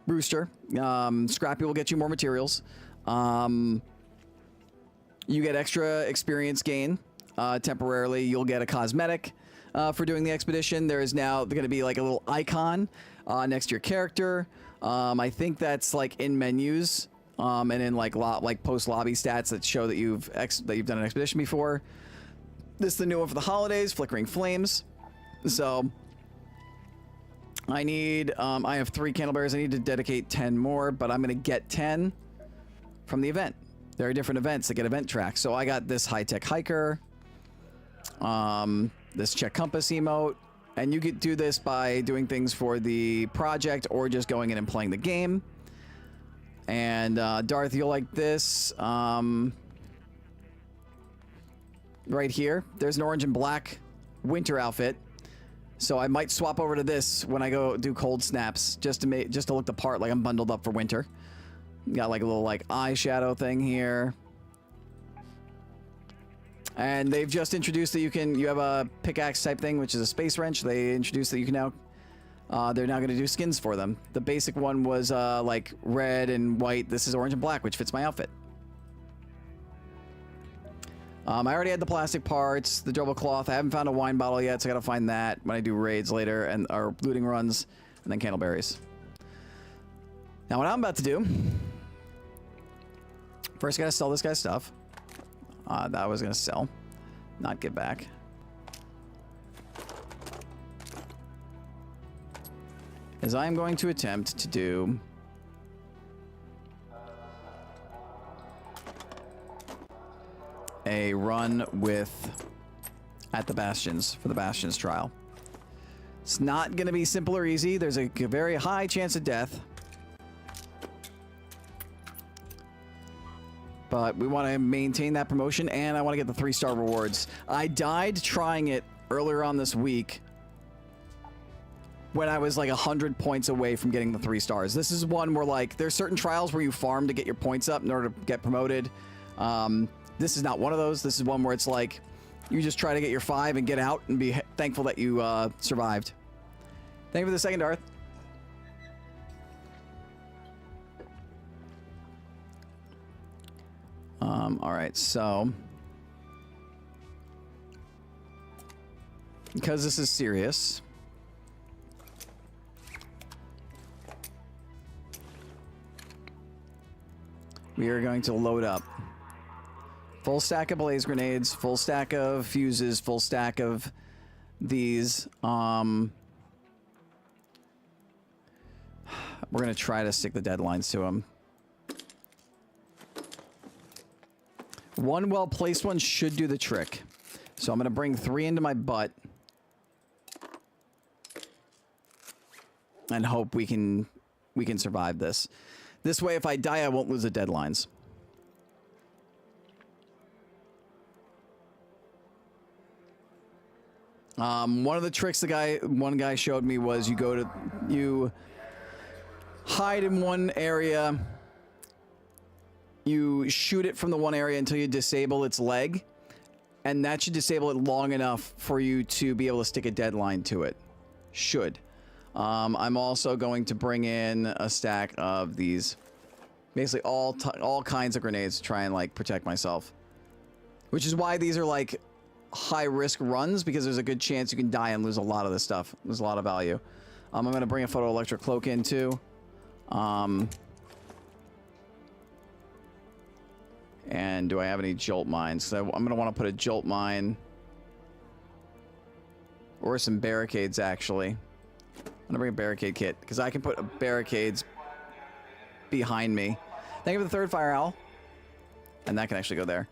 A: rooster. Scrappy will get you more materials. You get extra experience gain temporarily. You'll get a cosmetic for doing the expedition. There is now going to be like a little icon next to your character. I think that's like in menus. and in like post lobby stats that show that you've done an expedition before. This is the new one for the holidays, Flickering Flames. So I need I have 3 candlebearers. I need to dedicate 10 more, but I'm gonna get 10 from the event. There are different events that get event tracks. So I got this high-tech hiker, this check compass emote, and you could do this by doing things for the project or just going in and playing the game. And Darth, you'll like this. Right here, there's an orange and black winter outfit. So I might swap over to this when I go do cold snaps, just to look the part, like I'm bundled up for winter. Got like a little like eyeshadow thing here. And they've just introduced that you have a pickaxe type thing, which is a space wrench. They introduced that you can now, they're now going to do skins for them. The basic one was like red and white. This is orange and black, which fits my outfit. I already had the plastic parts, the durable cloth. I haven't found a wine bottle yet, so I gotta find that when I do raids later and or looting runs, and then candleberries. Now what I'm about to do, first I gotta sell this guy's stuff. That I was gonna sell, not get back. Is I'm going to attempt to do a run at the Bastions for the Bastions trial. It's not going to be simple or easy. There's a very high chance of death. But we want to maintain that promotion, and I want to get the 3-star rewards. I died trying it earlier on this week when I was like 100 points away from getting the 3 stars. This is one where like there's certain trials where you farm to get your points up in order to get promoted. This is not one of those. This is one where it's like you just try to get your 5 and get out and be thankful that you survived. Thank you for the second, Darth. All right, so because this is serious, we are going to load up full stack of blaze grenades, full stack of fuses, full stack of these. We're going to try to stick the deadlines to them. One well-placed one should do the trick. So I'm going to bring 3 into my butt and hope we can survive this. This way, if I die, I won't lose the deadlines. One of the tricks one guy showed me was you hide in one area, you shoot it from the one area until you disable its leg, and that should disable it long enough for you to be able to stick a deadline to it. Should. I'm also going to bring in a stack of these, basically all kinds of grenades to try and like protect myself, which is why these are like high risk runs, because there's a good chance you can die and lose a lot of this stuff. There's a lot of value. I'm going to bring a photoelectric cloak in too. And do I have any jolt mines? So I'm going to want to put a jolt mine or some barricades actually. I'm going to bring a barricade kit because I can put barricades behind me. Thank you for the third fire owl. And that can actually go there.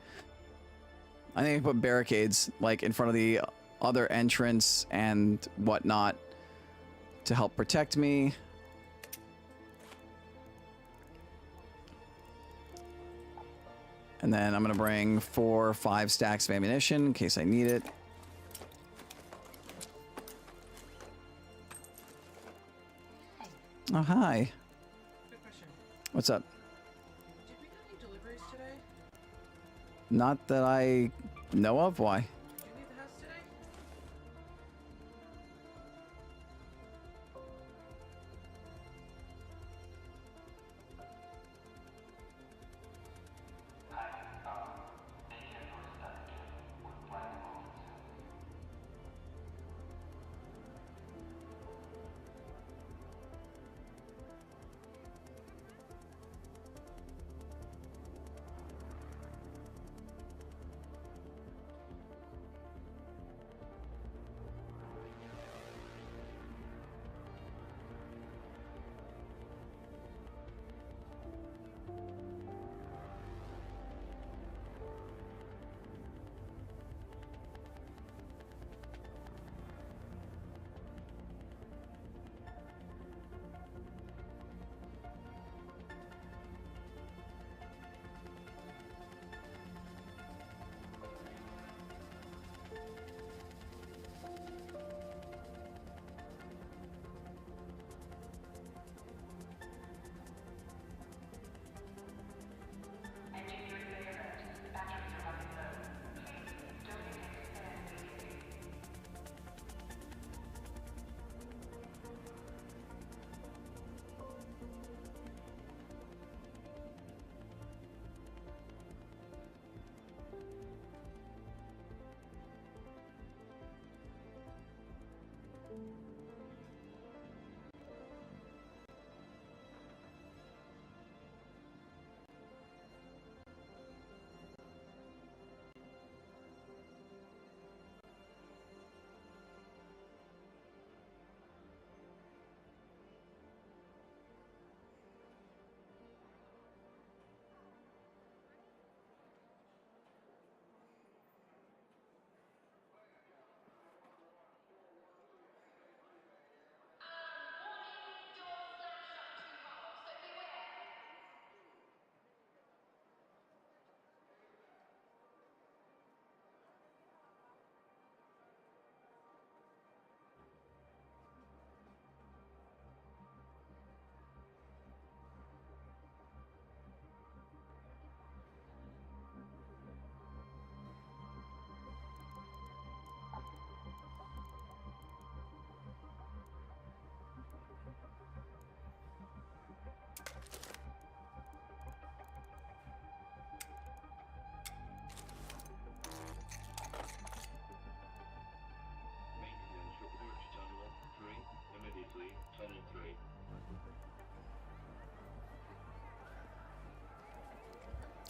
A: I think I can put barricades like in front of the other entrance and whatnot to help protect me. And then I'm going to bring 4 or 5 stacks of ammunition in case I need it. Oh, hi.
H: Good question.
A: What's up?
H: Did we have any deliveries today?
A: Not that I know of. Why?
H: Did you leave the house today?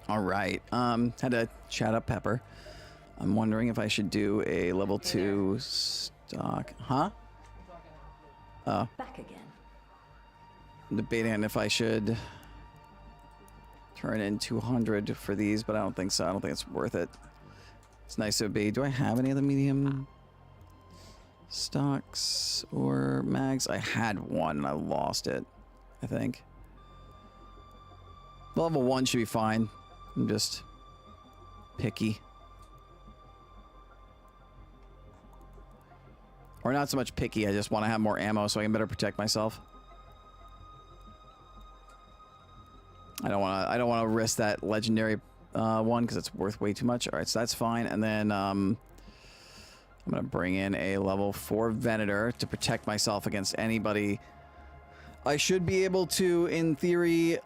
A: All right. Had to chat up Pepper. I'm wondering if I should do a level 2 stock. Huh?
B: Back again.
A: I'm debating if I should turn in 200 for these, but I don't think so. I don't think it's worth it. It's nice to be. Do I have any of the medium stocks or mags? I had one and I lost it, I think. Level 1 should be fine. I'm just picky. Or not so much picky, I just want to have more ammo so I can better protect myself. I don't want to risk that legendary one because it's worth way too much. All right, so that's fine. And then I'm going to bring in a level 4 Venator to protect myself against anybody. I should be able to, in theory,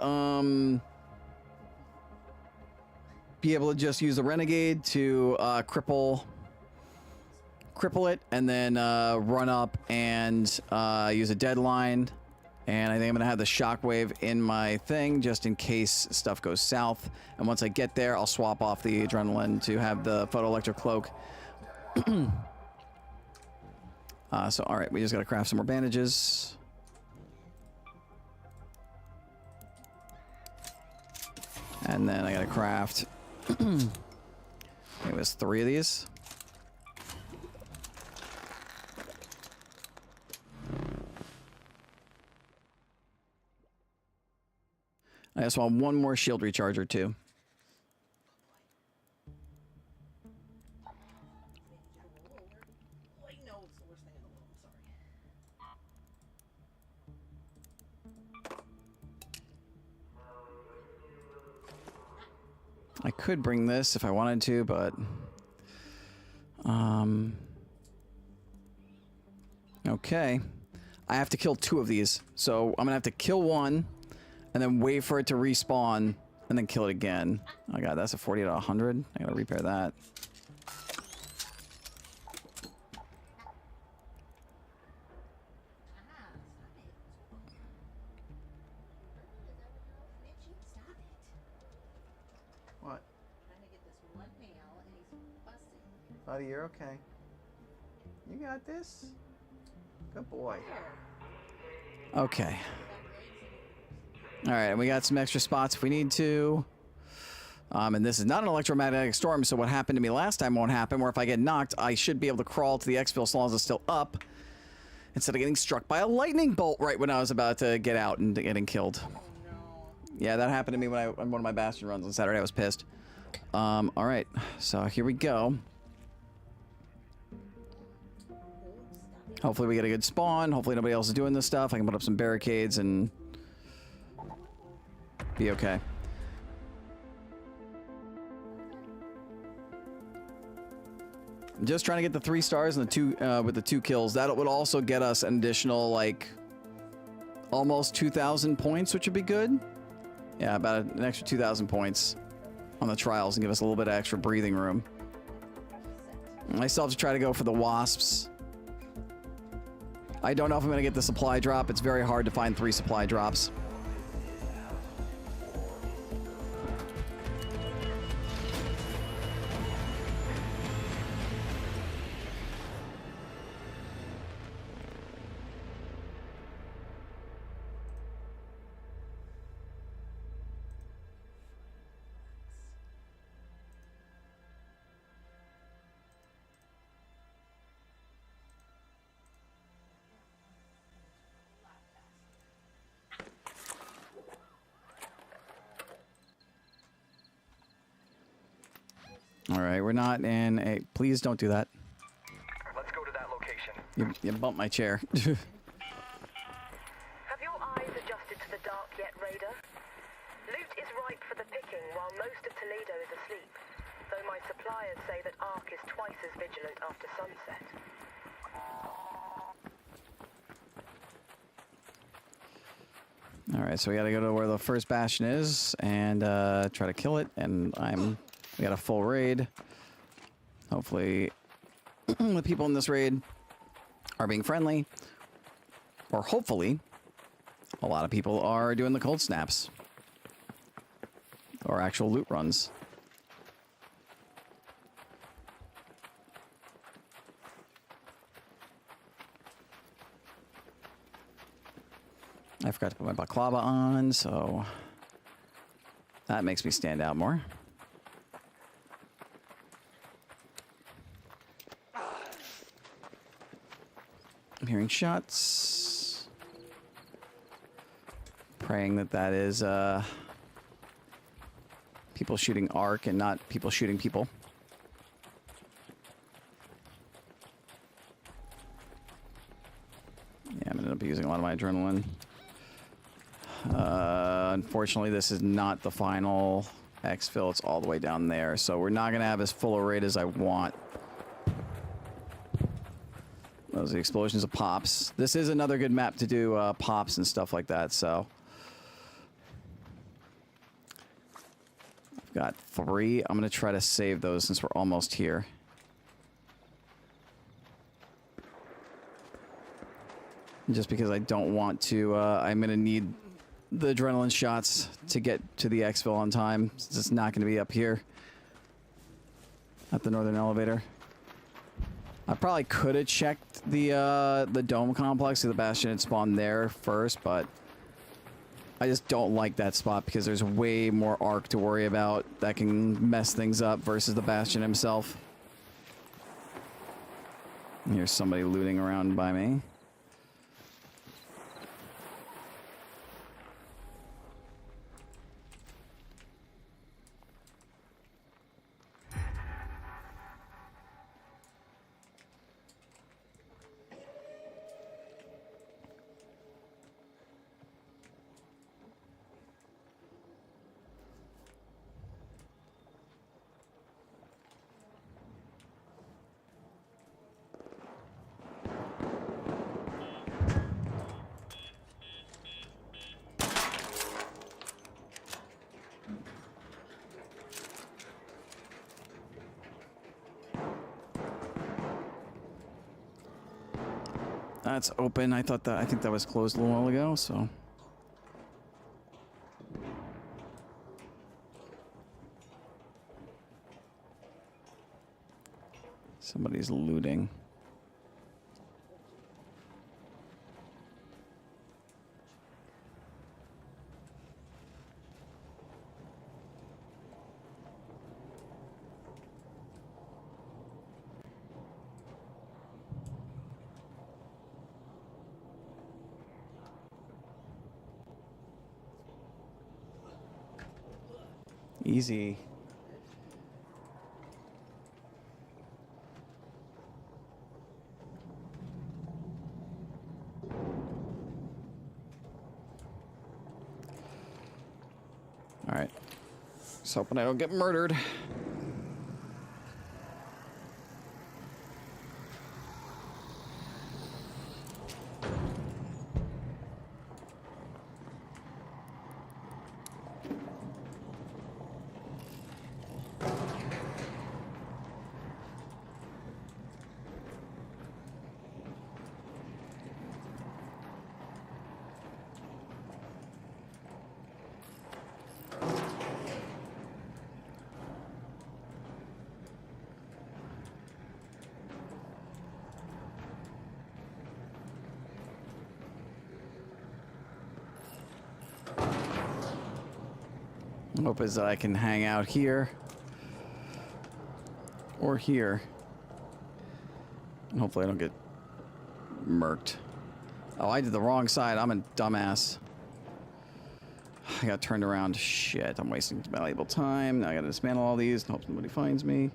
A: be able to just use the Renegade to cripple it, and then run up and use a deadline. And I think I'm gonna have the shockwave in my thing just in case stuff goes south. And once I get there, I'll swap off the adrenaline to have the photoelectric cloak. So all right, we just gotta craft some more bandages. And then I gotta craft. It was 3 of these. I just want one more shield recharger too. I could bring this if I wanted to, but okay. I have to kill 2 of these, so I'm gonna have to kill one and then wait for it to respawn and then kill it again. Oh god, that's a 40 to 100. I gotta repair that. What? Buddy, you're okay. You got this? Good boy. Okay. Alright, we got some extra spots if we need to. And this is not an electromagnetic storm, so what happened to me last time won't happen, where if I get knocked, I should be able to crawl to the exfil as long as it's still up, instead of getting struck by a lightning bolt right when I was about to get out and getting killed. Yeah, that happened to me when on one of my Bastion runs on Saturday. I was pissed. Alright, so here we go. Hopefully we get a good spawn. Hopefully nobody else is doing this stuff. I can put up some barricades and be okay. I'm just trying to get the 3 stars and the 2 with the 2 kills. That would also get us an additional like almost 2,000 points, which would be good. Yeah, about an extra 2,000 points on the trials and give us a little bit of extra breathing room. I still have to try to go for the wasps. I don't know if I'm going to get the supply drop. It's very hard to find 3 supply drops. All right, we're not in a... Please don't do that.
E: Let's go to that location.
A: You bumped my chair.
F: Have your eyes adjusted to the dark yet, Raider? Loot is ripe for the picking while most of Toledo is asleep, though my suppliers say that Ark is twice as vigilant after sunset.
A: All right, so we got to go to where the first bastion is and try to kill it. And we got a full raid. Hopefully, the people in this raid are being friendly, or hopefully, a lot of people are doing the cold snaps. Or actual loot runs. I forgot to put my baklava on, so that makes me stand out more. I'm hearing shots. Praying that that is people shooting arc and not people shooting people. Yeah, I'm gonna end up using a lot of my adrenaline. Unfortunately, this is not the final exfil. It's all the way down there, so we're not gonna have as full a rate as I want. Those are the explosions of pops. This is another good map to do pops and stuff like that, so. I've got 3. I'm gonna try to save those since we're almost here. Just because I don't want to, I'm gonna need the adrenaline shots to get to the exfil on time, since it's not gonna be up here at the northern elevator. I probably could have checked the dome complex, so the bastion had spawned there first, but I just don't like that spot because there's way more arc to worry about that can mess things up versus the bastion himself. Here's somebody looting around by me. That's open. I think that was closed a little while ago, so. Somebody's looting. Easy. All right. Just hoping I don't get murdered. Hope is that I can hang out here or here. And hopefully I don't get murked. Oh, I did the wrong side. I'm a dumbass. I got turned around. Shit, I'm wasting valuable time. Now I gotta dismantle all these and hope nobody finds me.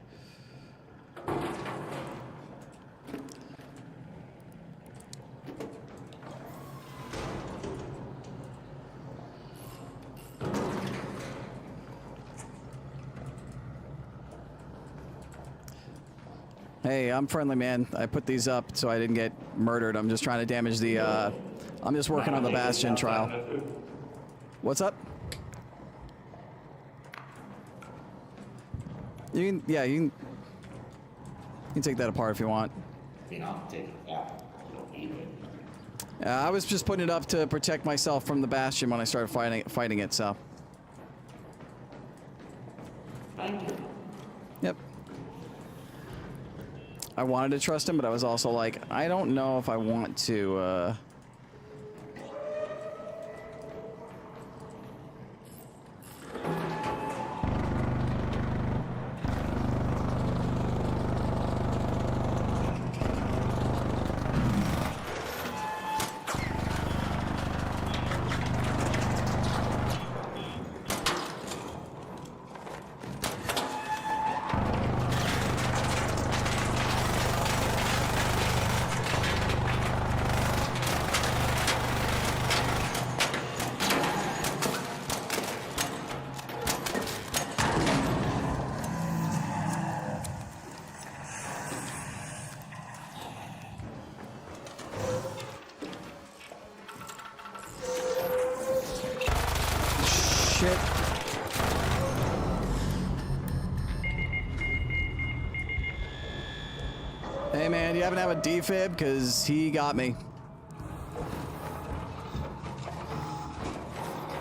A: Hey, I'm friendly, man. I put these up so I didn't get murdered. I'm just trying to damage the, I'm just working on the Bastion trial. What's up? You can take that apart if you want. I was just putting it up to protect myself from the Bastion when I started fighting it, so. Yep. I wanted to trust him, but I was also like, I don't know if I want to, shit. Hey man, you happen to have a defib? Because he got me.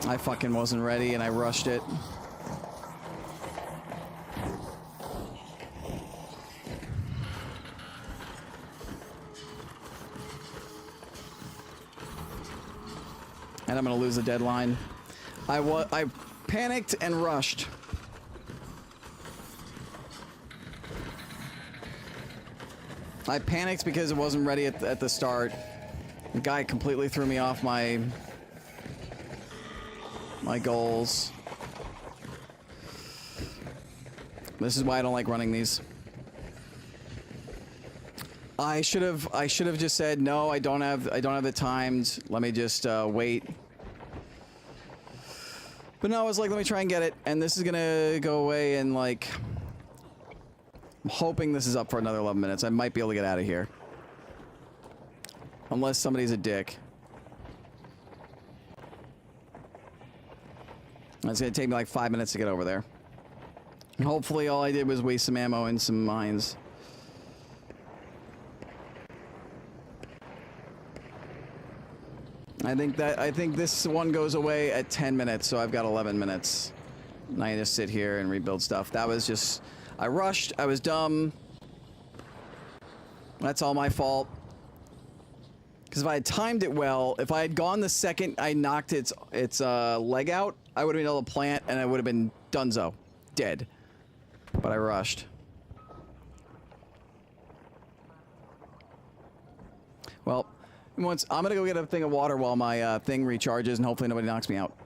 A: I fucking wasn't ready and I rushed it. And I'm gonna lose the deadline. I panicked and rushed. I panicked because it wasn't ready at the start. The guy completely threw me off my goals. This is why I don't like running these. I should have just said no. I don't have the timed. Let me just wait. But no, I was like, let me try and get it. And this is gonna go away in like. I'm hoping this is up for another 11 minutes. I might be able to get out of here. Unless somebody's a dick. It's gonna take me like 5 minutes to get over there. And hopefully all I did was waste some ammo and some mines. I think this one goes away at 10 minutes, so I've got 11 minutes. And I just sit here and rebuild stuff. That was just... I rushed, I was dumb. That's all my fault. Because if I had timed it well, if I had gone the second I knocked its leg out, I would have been able to plant and I would have been donezo. Dead. But I rushed. Well, once I'm gonna go get a thing of water while my thing recharges and hopefully nobody knocks me out.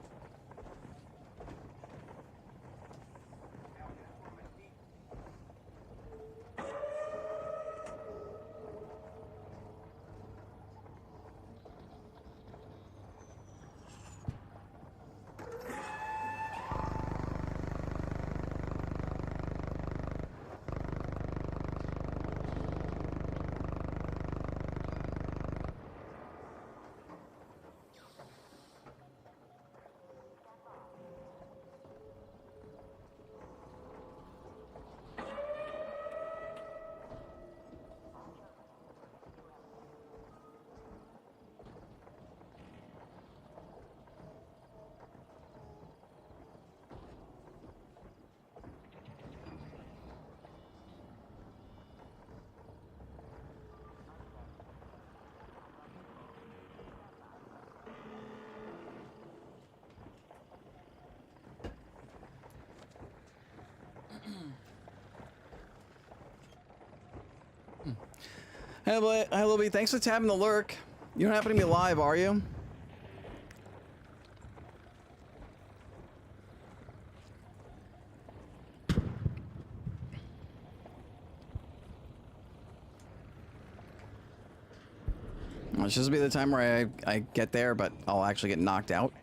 A: Hi, Lobby. Thanks for tapping the lurk. You don't happen to be live, are you? Well, it's just be the time where I get there, but I'll actually get knocked out.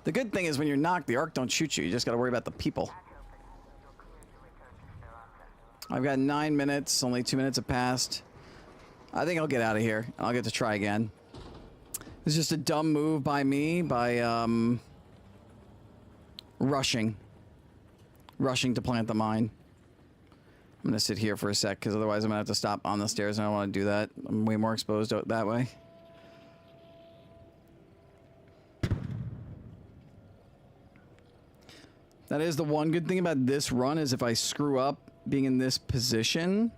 A: The good thing is when you're knocked, the arc don't shoot you. You just got to worry about the people. I've got 9 minutes. Only 2 minutes have passed. I think I'll get out of here. I'll get to try again. It's just a dumb move by me by rushing to plant the mine. I'm gonna sit here for a sec, because otherwise I'm gonna have to stop on the stairs, and I don't want to do that. I'm way more exposed out that way. That is the one good thing about this run, is if I screw up being in this position...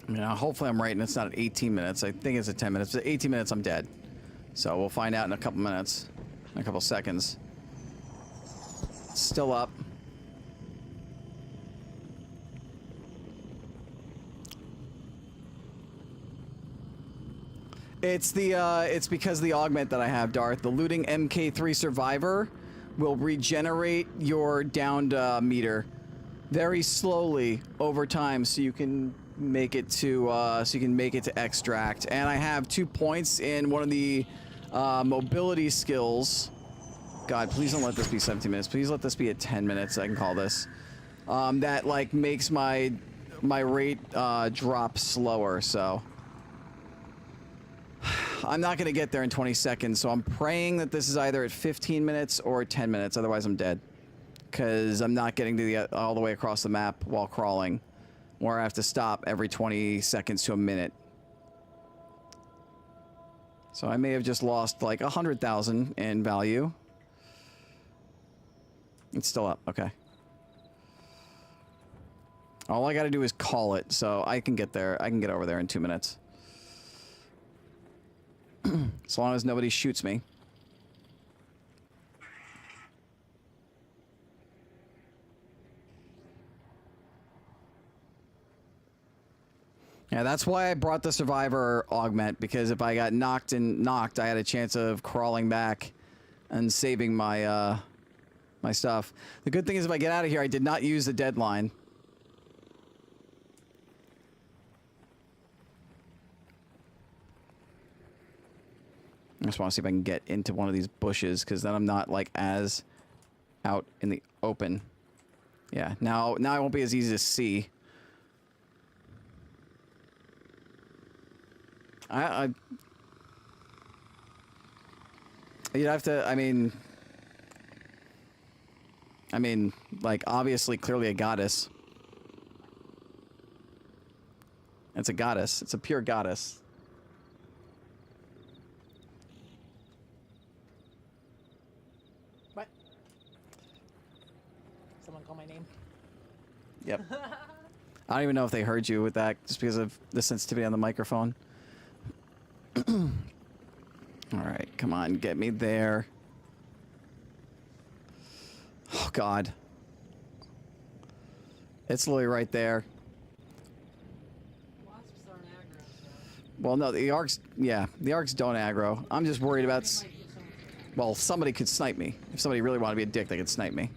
A: Yeah, hopefully I'm right and it's not at 18 minutes. I think it's at 10 minutes. At 18 minutes, I'm dead. So we'll find out in a couple minutes. In a couple seconds. Still up. It's because of the augment that I have, Darth. The looting MK3 Survivor will regenerate your downed meter very slowly over time, so you can make it to extract. And I have 2 points in one of the mobility skills. God, please don't let this be 17 minutes. Please let this be at 10 minutes. I can call this. That like makes my rate drop slower. So I'm not gonna get there in 20 seconds. So I'm praying that this is either at 15 minutes or 10 minutes. Otherwise, I'm dead. Because I'm not getting to all the way across the map while crawling, where I have to stop every 20 seconds to a minute. So I may have just lost like 100,000 in value. It's still up, okay. All I gotta do is call it, so I can get there. I can get over there in 2 minutes. As long as nobody shoots me. Yeah, that's why I brought the Survivor augment, because if I got knocked, I had a chance of crawling back and saving my my stuff. The good thing is if I get out of here, I did not use the deadline. I just want to see if I can get into one of these bushes, because then I'm not like as out in the open. Yeah, now it won't be as easy to see. You'd have to, I mean, like, obviously, clearly a goddess. It's a goddess. It's a pure goddess.
I: What? Someone call my name?
A: Yep. I don't even know if they heard you with that, just because of the sensitivity on the microphone. Alright, come on, get me there. Oh, God. It's literally right there.
H: Wasps aren't aggro, so.
A: Well, no, the arcs, yeah, the arcs don't aggro. I'm just worried about, well, somebody could snipe me. If somebody really wanted to be a dick, they could snipe me.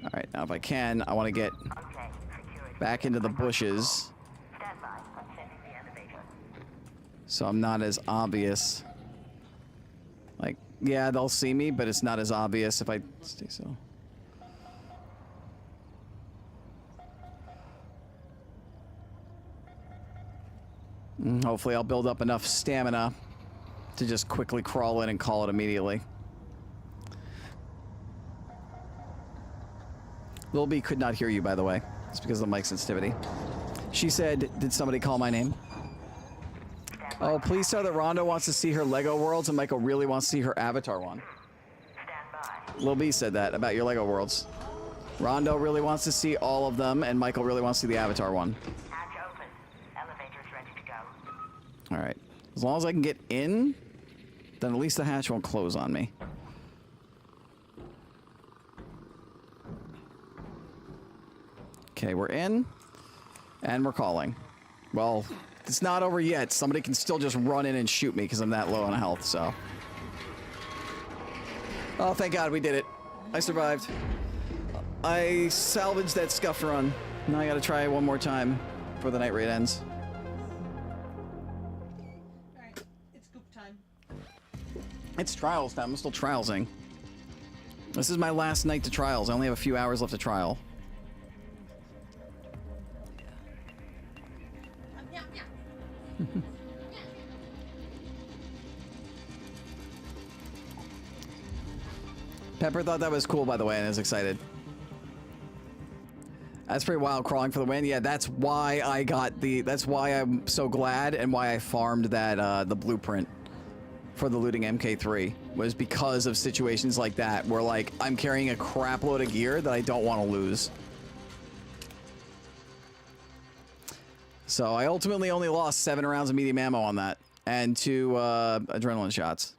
A: Alright, now if I can, I want to get back into the bushes. So I'm not as obvious. Like, yeah, they'll see me, but it's not as obvious if I stay still. Hopefully I'll build up enough stamina to just quickly crawl in and call it immediately. Lil B could not hear you, by the way. It's because of the mic sensitivity. She said, did somebody call my name? Oh, please tell that Rhonda wants to see her Lego Worlds and Michael really wants to see her Avatar one. Lil B said that about your Lego Worlds. Rondo really wants to see all of them, and Michael really wants to see the Avatar one.
F: Hatch open. Elevator's ready to go.
A: Alright. As long as I can get in, then at least the hatch won't close on me. Okay, we're in, and we're calling. Well, it's not over yet. Somebody can still just run in and shoot me because I'm that low on health, so. Oh, thank God we did it. I survived. I salvaged that scuff run. Now I gotta try one more time before the night raid ends.
H: Alright, it's goop time.
A: It's trials time. I'm still trialsing. This is my last night to trials. I only have a few hours left to trial. Pepper thought that was cool, by the way, and is excited. That's pretty wild, crawling for the win. Yeah, that's why I got the... That's why I'm so glad and why I farmed that, the blueprint for the looting MK3. Was because of situations like that, where, like, I'm carrying a crap load of gear that I don't want to lose. So I ultimately only lost 7 rounds of medium ammo on that. And 2, adrenaline shots.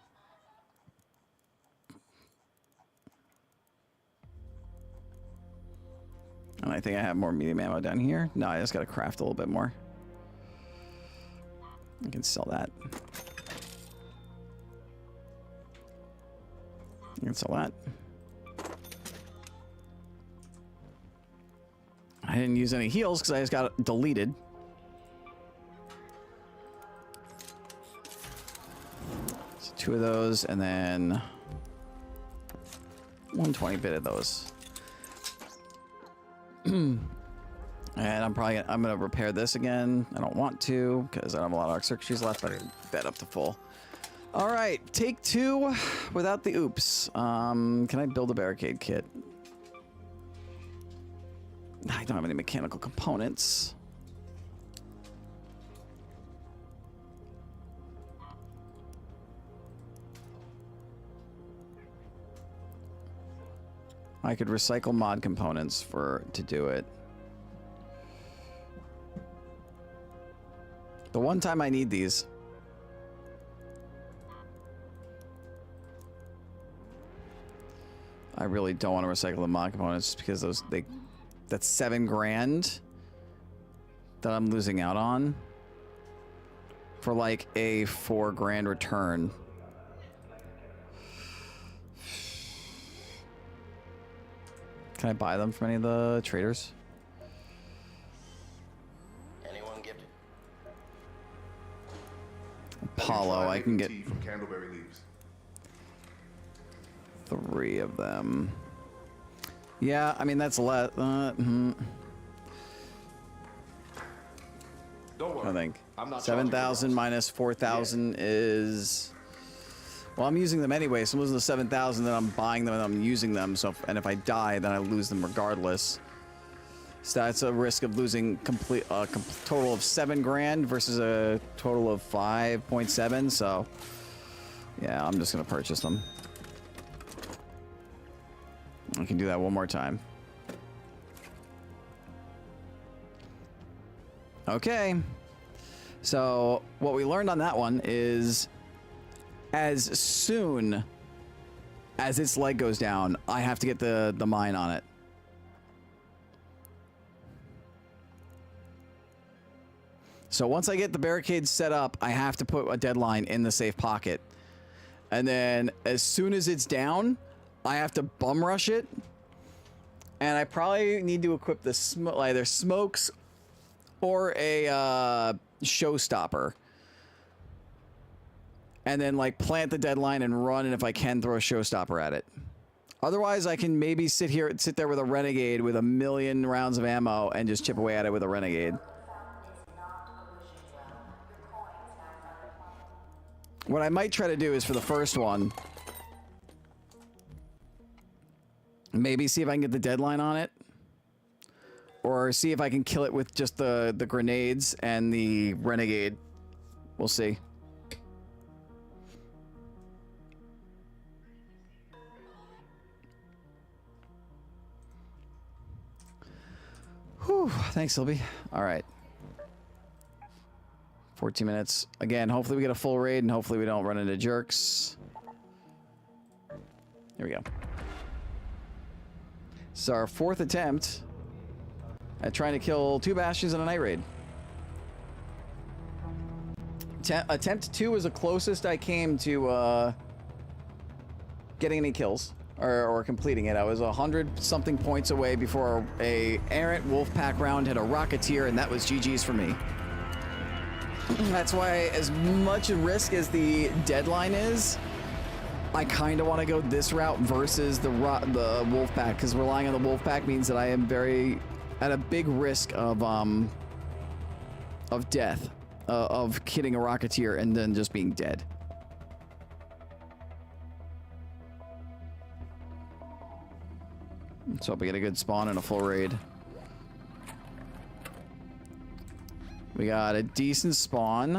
A: And I think I have more medium ammo down here. No, I just gotta craft a little bit more. I can sell that. I can sell that. I didn't use any heals because I just got it deleted. So 2 of those, and then 120 bit of those. And I'm gonna repair this again. I don't want to because I don't have a lot of circuitries left, but I bet up to full. All right, take 2 without the oops. Can I build a barricade kit? I don't have any mechanical components. I could recycle mod components to do it. The one time I need these. I really don't want to recycle the mod components because that's 7 grand that I'm losing out on for like a 4 grand return. Can I buy them from any of the traders?
I: Anyone gifted?
A: Apollo, I can get
C: tea from candleberry leaves.
A: 3 of them. Yeah, I mean that's less.
C: Don't worry.
A: I think
C: I'm not
A: 7,000 minus 4,000 is. Well, I'm using them anyway, so I'm losing the 7,000. Then I'm buying them and I'm using them. So, and if I die, then I lose them regardless. So that's a risk of losing total of 7 grand versus a total of 5.7. So, yeah, I'm just gonna purchase them. I can do that one more time. Okay. So what we learned on that one is as soon as its leg goes down, I have to get the mine on it. So once I get the barricades set up, I have to put a deadline in the safe pocket. And then as soon as it's down, I have to bum rush it. And I probably need to equip the either smokes or a showstopper. And then like plant the deadline and run, and if I can, throw a showstopper at it. Otherwise, I can maybe sit there with a renegade with 1,000,000 rounds of ammo and just chip away at it with a renegade. What I might try to do is for the first one, maybe see if I can get the deadline on it, or see if I can kill it with just the grenades and the renegade. We'll see. Whew, thanks, Sylvie. All right. 14 minutes. Again, hopefully we get a full raid, and hopefully we don't run into jerks. Here we go. This is our 4th attempt at trying to kill 2 bastions in a night raid. Attempt 2 was the closest I came to getting any kills. or completing it. I was 100-something points away before a errant wolf pack round hit a rocketeer, and that was GG's for me. That's why, as much a risk as the deadline is, I kind of want to go this route versus the wolf pack, because relying on the wolf pack means that I am at a big risk of death, of hitting a rocketeer and then just being dead. So we get a good spawn and a full raid. We got a decent spawn.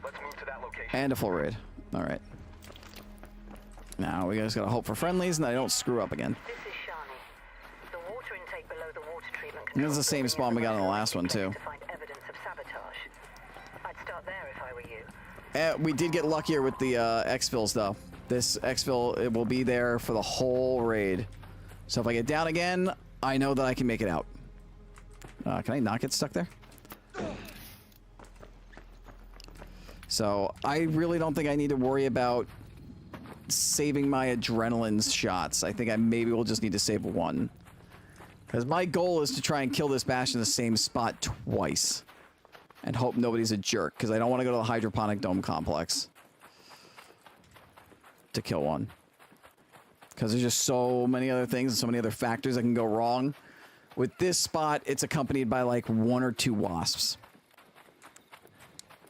E: Let's move to that location.
A: And a full raid. Alright. Now we just gotta hope for friendlies and I don't screw up again.
F: This is Shani. The water intake below the water treatment
A: And this is the same spawn we got on the last one too.
F: to find evidence of sabotage. I'd start there if I were you.
A: We did get luckier with the exfils though. This exfil, it will be there for the whole raid. So if I get down again, I know that I can make it out. Can I not get stuck there? So I really don't think I need to worry about saving my adrenaline shots. I think I maybe will just need to save one. Because my goal is to try and kill this bash in the same spot twice. And hope nobody's a jerk. Because I don't want to go to the hydroponic dome complex to kill one. Because there's just so many other things and so many other factors that can go wrong. With this spot, it's accompanied by like 1 or 2 wasps.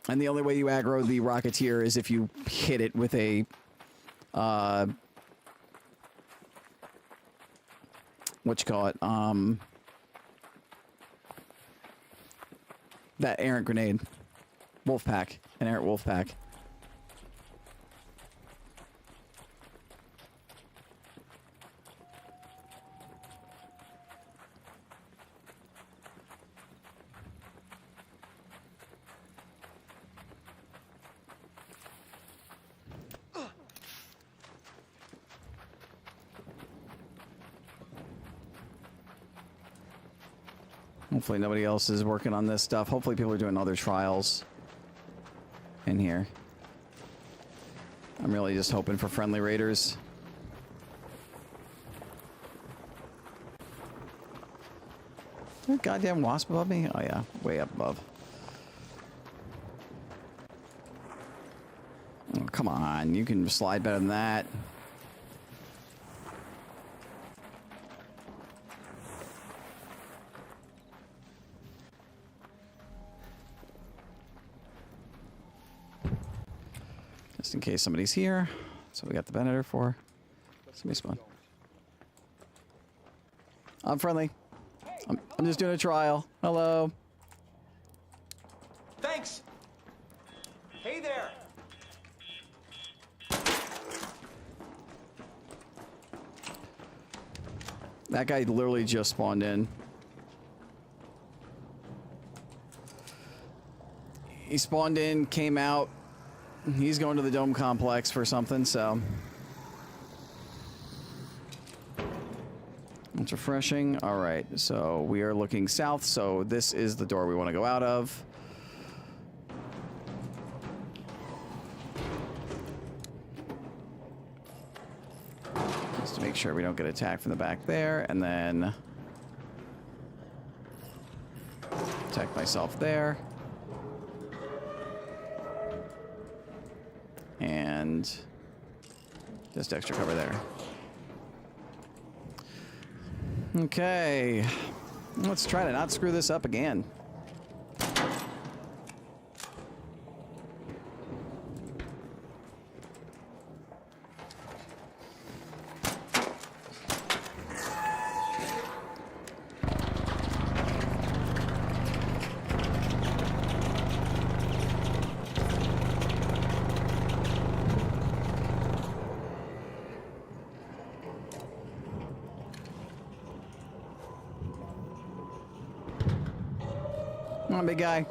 A: And the only way you aggro the rocketeer is if you hit it with a what you call it? That errant grenade. Wolf pack. An errant wolf pack. Hopefully nobody else is working on this stuff. Hopefully people are doing other trials in here. I'm really just hoping for friendly raiders. Is there a goddamn wasp above me? Oh yeah, way up above. Oh, come on, you can slide better than that. Just in case somebody's here. That's what we got the Venator for. Somebody spawn. I'm friendly. I'm just doing a trial. Hello.
G: Thanks! Hey there!
A: That guy literally just spawned in. He spawned in, came out. He's going to the dome complex for something, so. It's refreshing. All right, so we are looking south, so this is the door we want to go out of. Just to make sure we don't get attacked from the back there, and then protect myself there. And just extra cover there. Okay. Let's try to not screw this up again. Come on, big guy.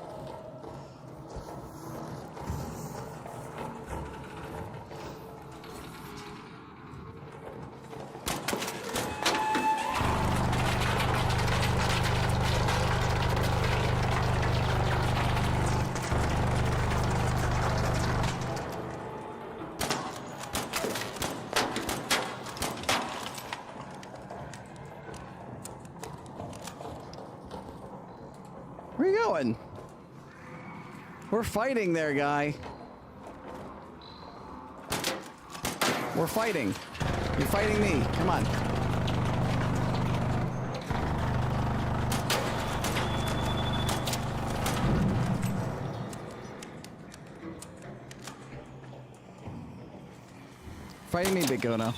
A: going? We're fighting there, guy. We're fighting. You're fighting me. Come on. Fighting me, Big Gono.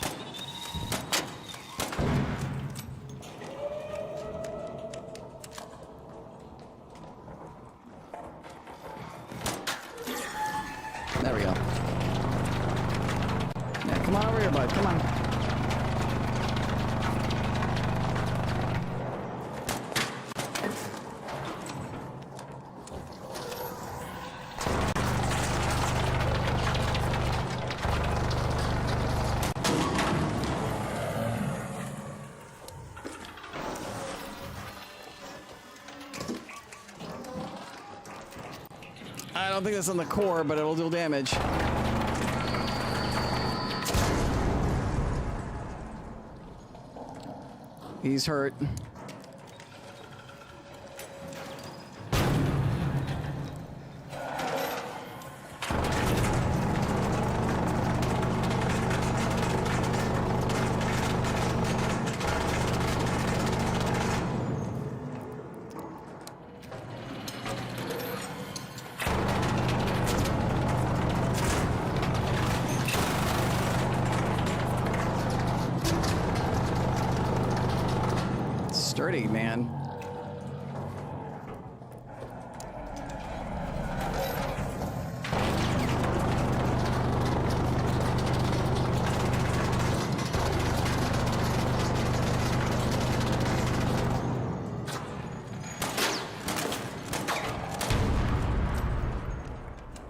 A: There we go. Yeah, come on over here, bud. Come on. I don't think that's on the core, but it'll do damage. He's hurt. Sturdy, man.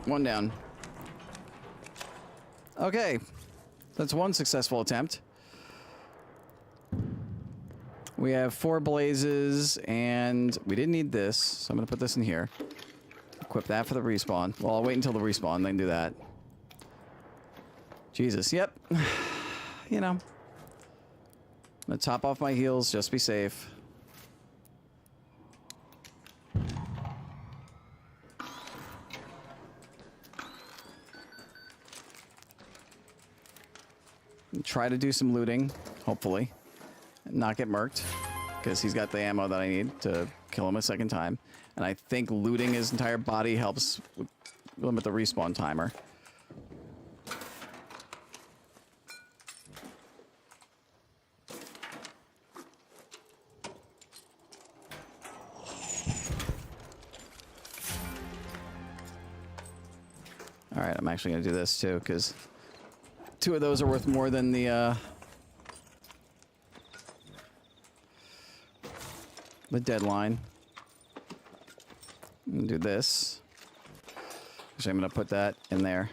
A: One down. Okay. That's one successful attempt. We have 4 blazes, and we didn't need this, so I'm going to put this in here. Equip that for the respawn. Well, I'll wait until the respawn, then do that. Jesus, yep. You know. I'm going to top off my heals, just be safe. Try to do some looting, hopefully. Not get murked, because he's got the ammo that I need to kill him a second time. And I think looting his entire body helps limit the respawn timer. Alright, I'm actually going to do this too, because 2 of those are worth more than the deadline. I'm gonna do this. Actually, I'm gonna put that in there.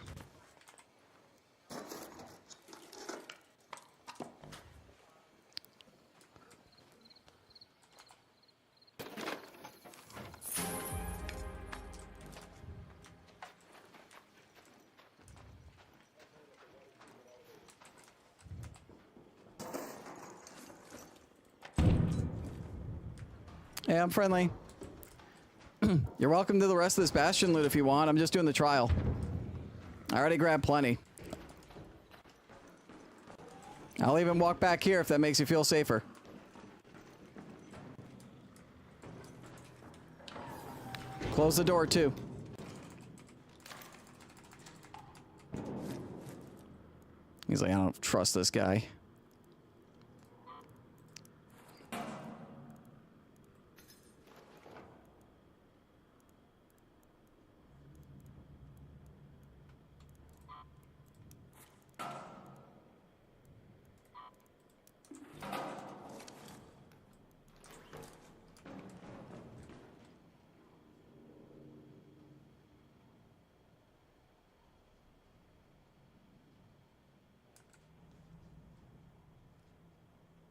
A: Yeah, I'm friendly. You're welcome to the rest of this Bastion loot if you want. I'm just doing the trial. I already grabbed plenty. I'll even walk back here if that makes you feel safer. Close the door, too. He's like, I don't trust this guy.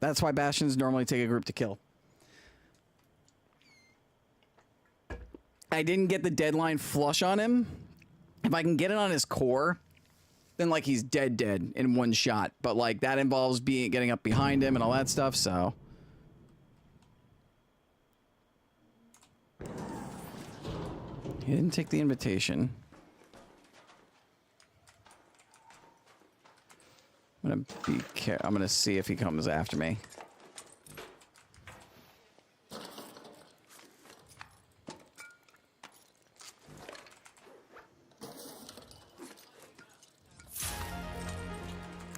A: That's why Bastions normally take a group to kill. I didn't get the deadline flush on him. If I can get it on his core, then like he's dead in one shot. But like that involves getting up behind him and all that stuff, so. He didn't take the invitation. I'm gonna see if he comes after me.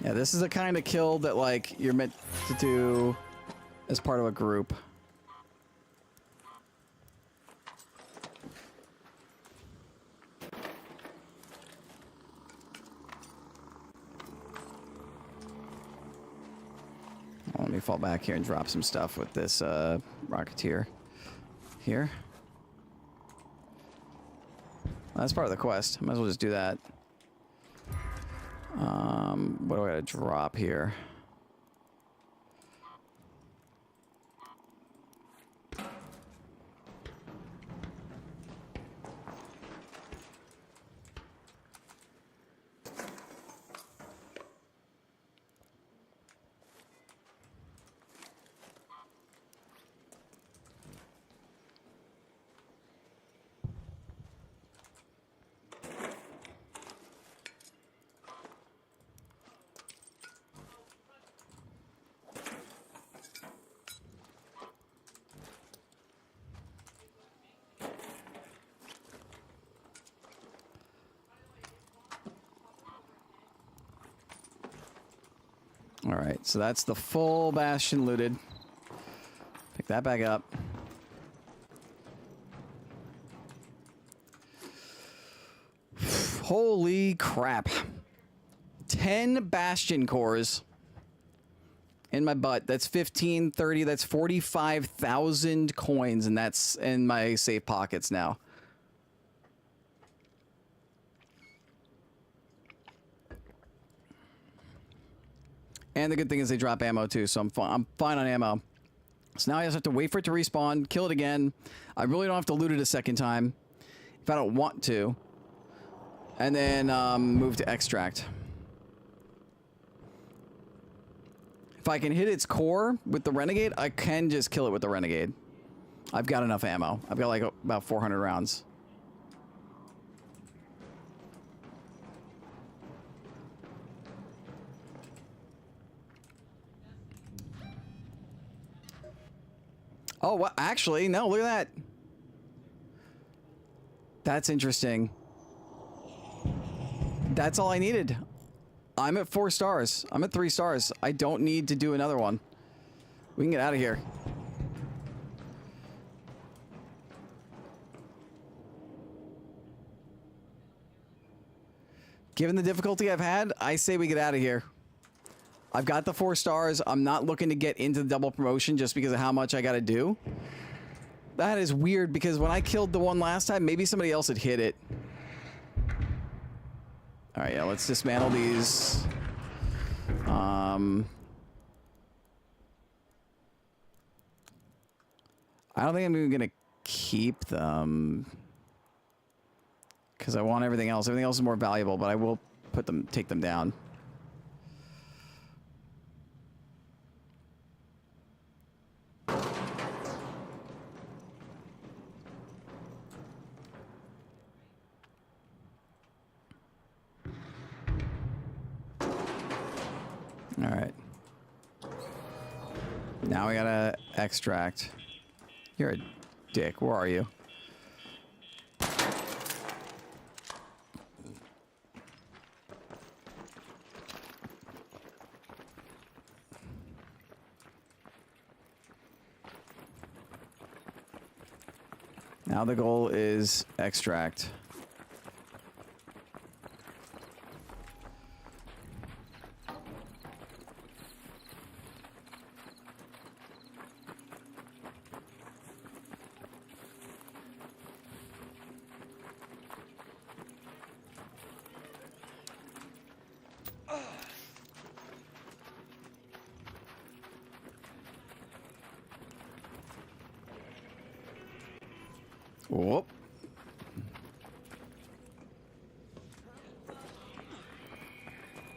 A: Yeah, this is the kind of kill that, like, you're meant to do as part of a group. Let me fall back here and drop some stuff with this Rocketeer here. Well, that's part of the quest. Might as well just do that. What do I gotta drop here? Alright, so that's the full bastion looted. Pick that back up. Holy crap. 10 bastion cores in my butt. That's 15, 30, that's 45,000 coins, and that's in my safe pockets now. And the good thing is they drop ammo too, so I'm fine on ammo. So now I just have to wait for it to respawn, kill it again. I really don't have to loot it a second time if I don't want to. And then move to extract. If I can hit its core with the Renegade, I can just kill it with the Renegade. I've got enough ammo. I've got like about 400 rounds. Oh, what? Actually, no, look at that. That's interesting. That's all I needed. I'm at 4 stars. I'm at 3 stars. I don't need to do another one. We can get out of here. Given the difficulty I've had, I say we get out of here. I've got the 4 stars. I'm not looking to get into the double promotion just because of how much I got to do. That is weird because when I killed the one last time, maybe somebody else had hit it. All right, yeah, let's dismantle these. I don't think I'm even going to keep them because I want everything else. Everything else is more valuable, but I will take them down. All right. Now we gotta extract. You're a dick. Where are you? Now the goal is extract. Whoop.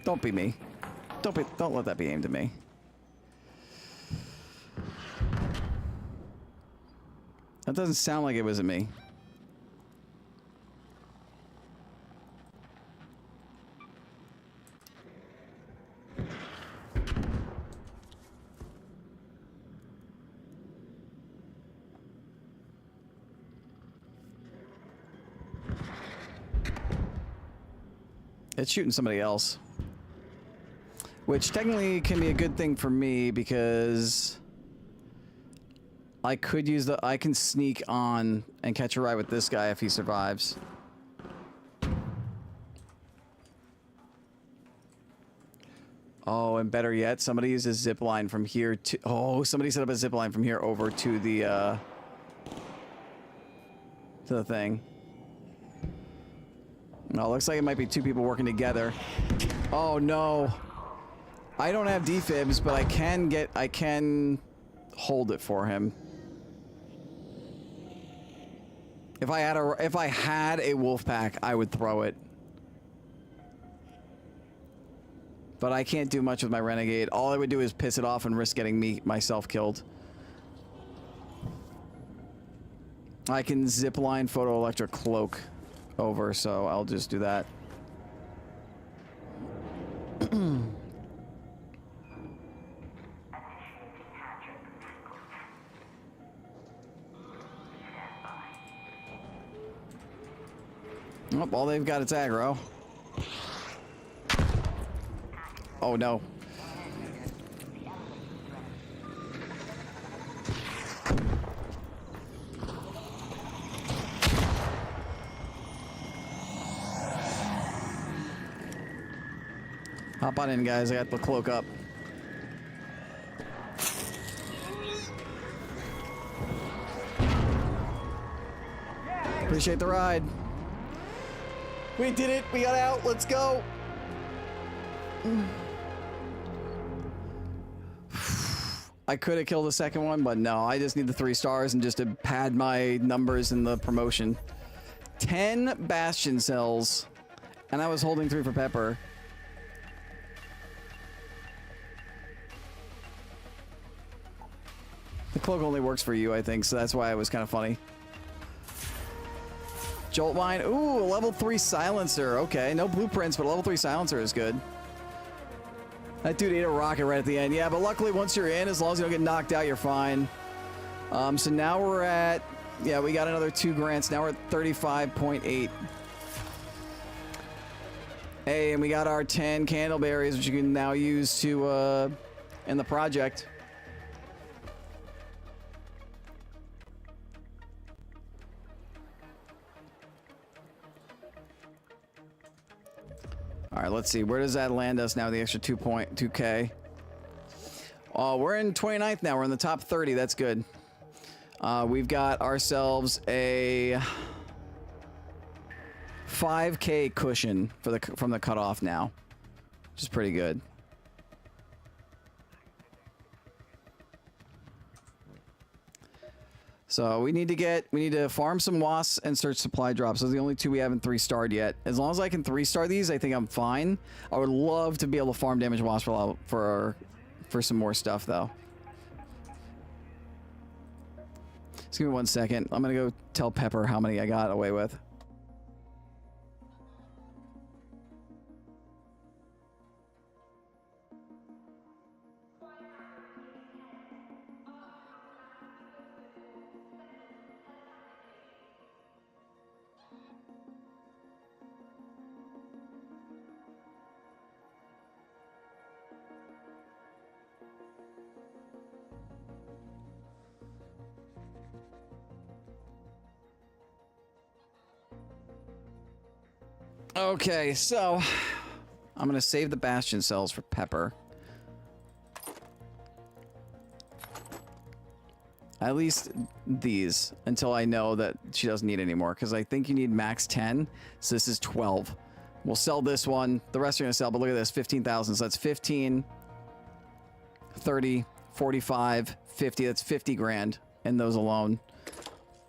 A: Don't be me. Don't let that be aimed at me. That doesn't sound like it was at me. It's shooting somebody else. Which technically can be a good thing for me because I could use the... I can sneak on and catch a ride with this guy if he survives. Oh, and better yet, somebody used a zip line from here to... Oh, somebody set up a zip line from here over to the thing. No, looks like it might be two people working together. Oh, no. I don't have defibs, but I can hold it for him. If I had a wolf pack, I would throw it. But I can't do much with my renegade. All I would do is piss it off and risk getting myself killed. I can zipline photoelectric cloak over, so I'll just do that. Oh, all they've got is aggro. Oh no. Hop on in, guys. I got the cloak up. Appreciate the ride. We did it. We got out. Let's go. I could have killed the second one, but no. I just need the 3 stars and just to pad my numbers in the promotion. 10 bastion cells. And I was holding 3 for Pepper. The cloak only works for you, I think, so that's why it was kind of funny. Jolt mine. Ooh, a level 3 silencer. Okay, no blueprints, but a level 3 silencer is good. That dude ate a rocket right at the end. Yeah, but luckily once you're in, as long as you don't get knocked out, you're fine. So now we're at... Yeah, we got another 2 grants. Now we're at 35.8. Hey, and we got our 10 candleberries, which you can now use to, in the project. All right, let's see. Where does that land us now, the extra 2K? Oh, we're in 29th now. We're in the top 30. That's good. We've got ourselves a 5K cushion for from the cutoff now, which is pretty good. So we need to farm some wasps and search supply drops. Those are the only 2 we haven't 3-starred yet. As long as I can 3-star these, I think I'm fine. I would love to be able to farm damage wasp for some more stuff though. Just give me 1 second. I'm gonna go tell Pepper how many I got away with. Okay, so I'm gonna save the bastion cells for Pepper. At least these, until I know that she doesn't need any more, because I think you need max 10, so this is 12. We'll sell this one. The rest are gonna sell, but look at this, 15,000. So that's 15, 30, 45, 50. That's 50 grand in those alone.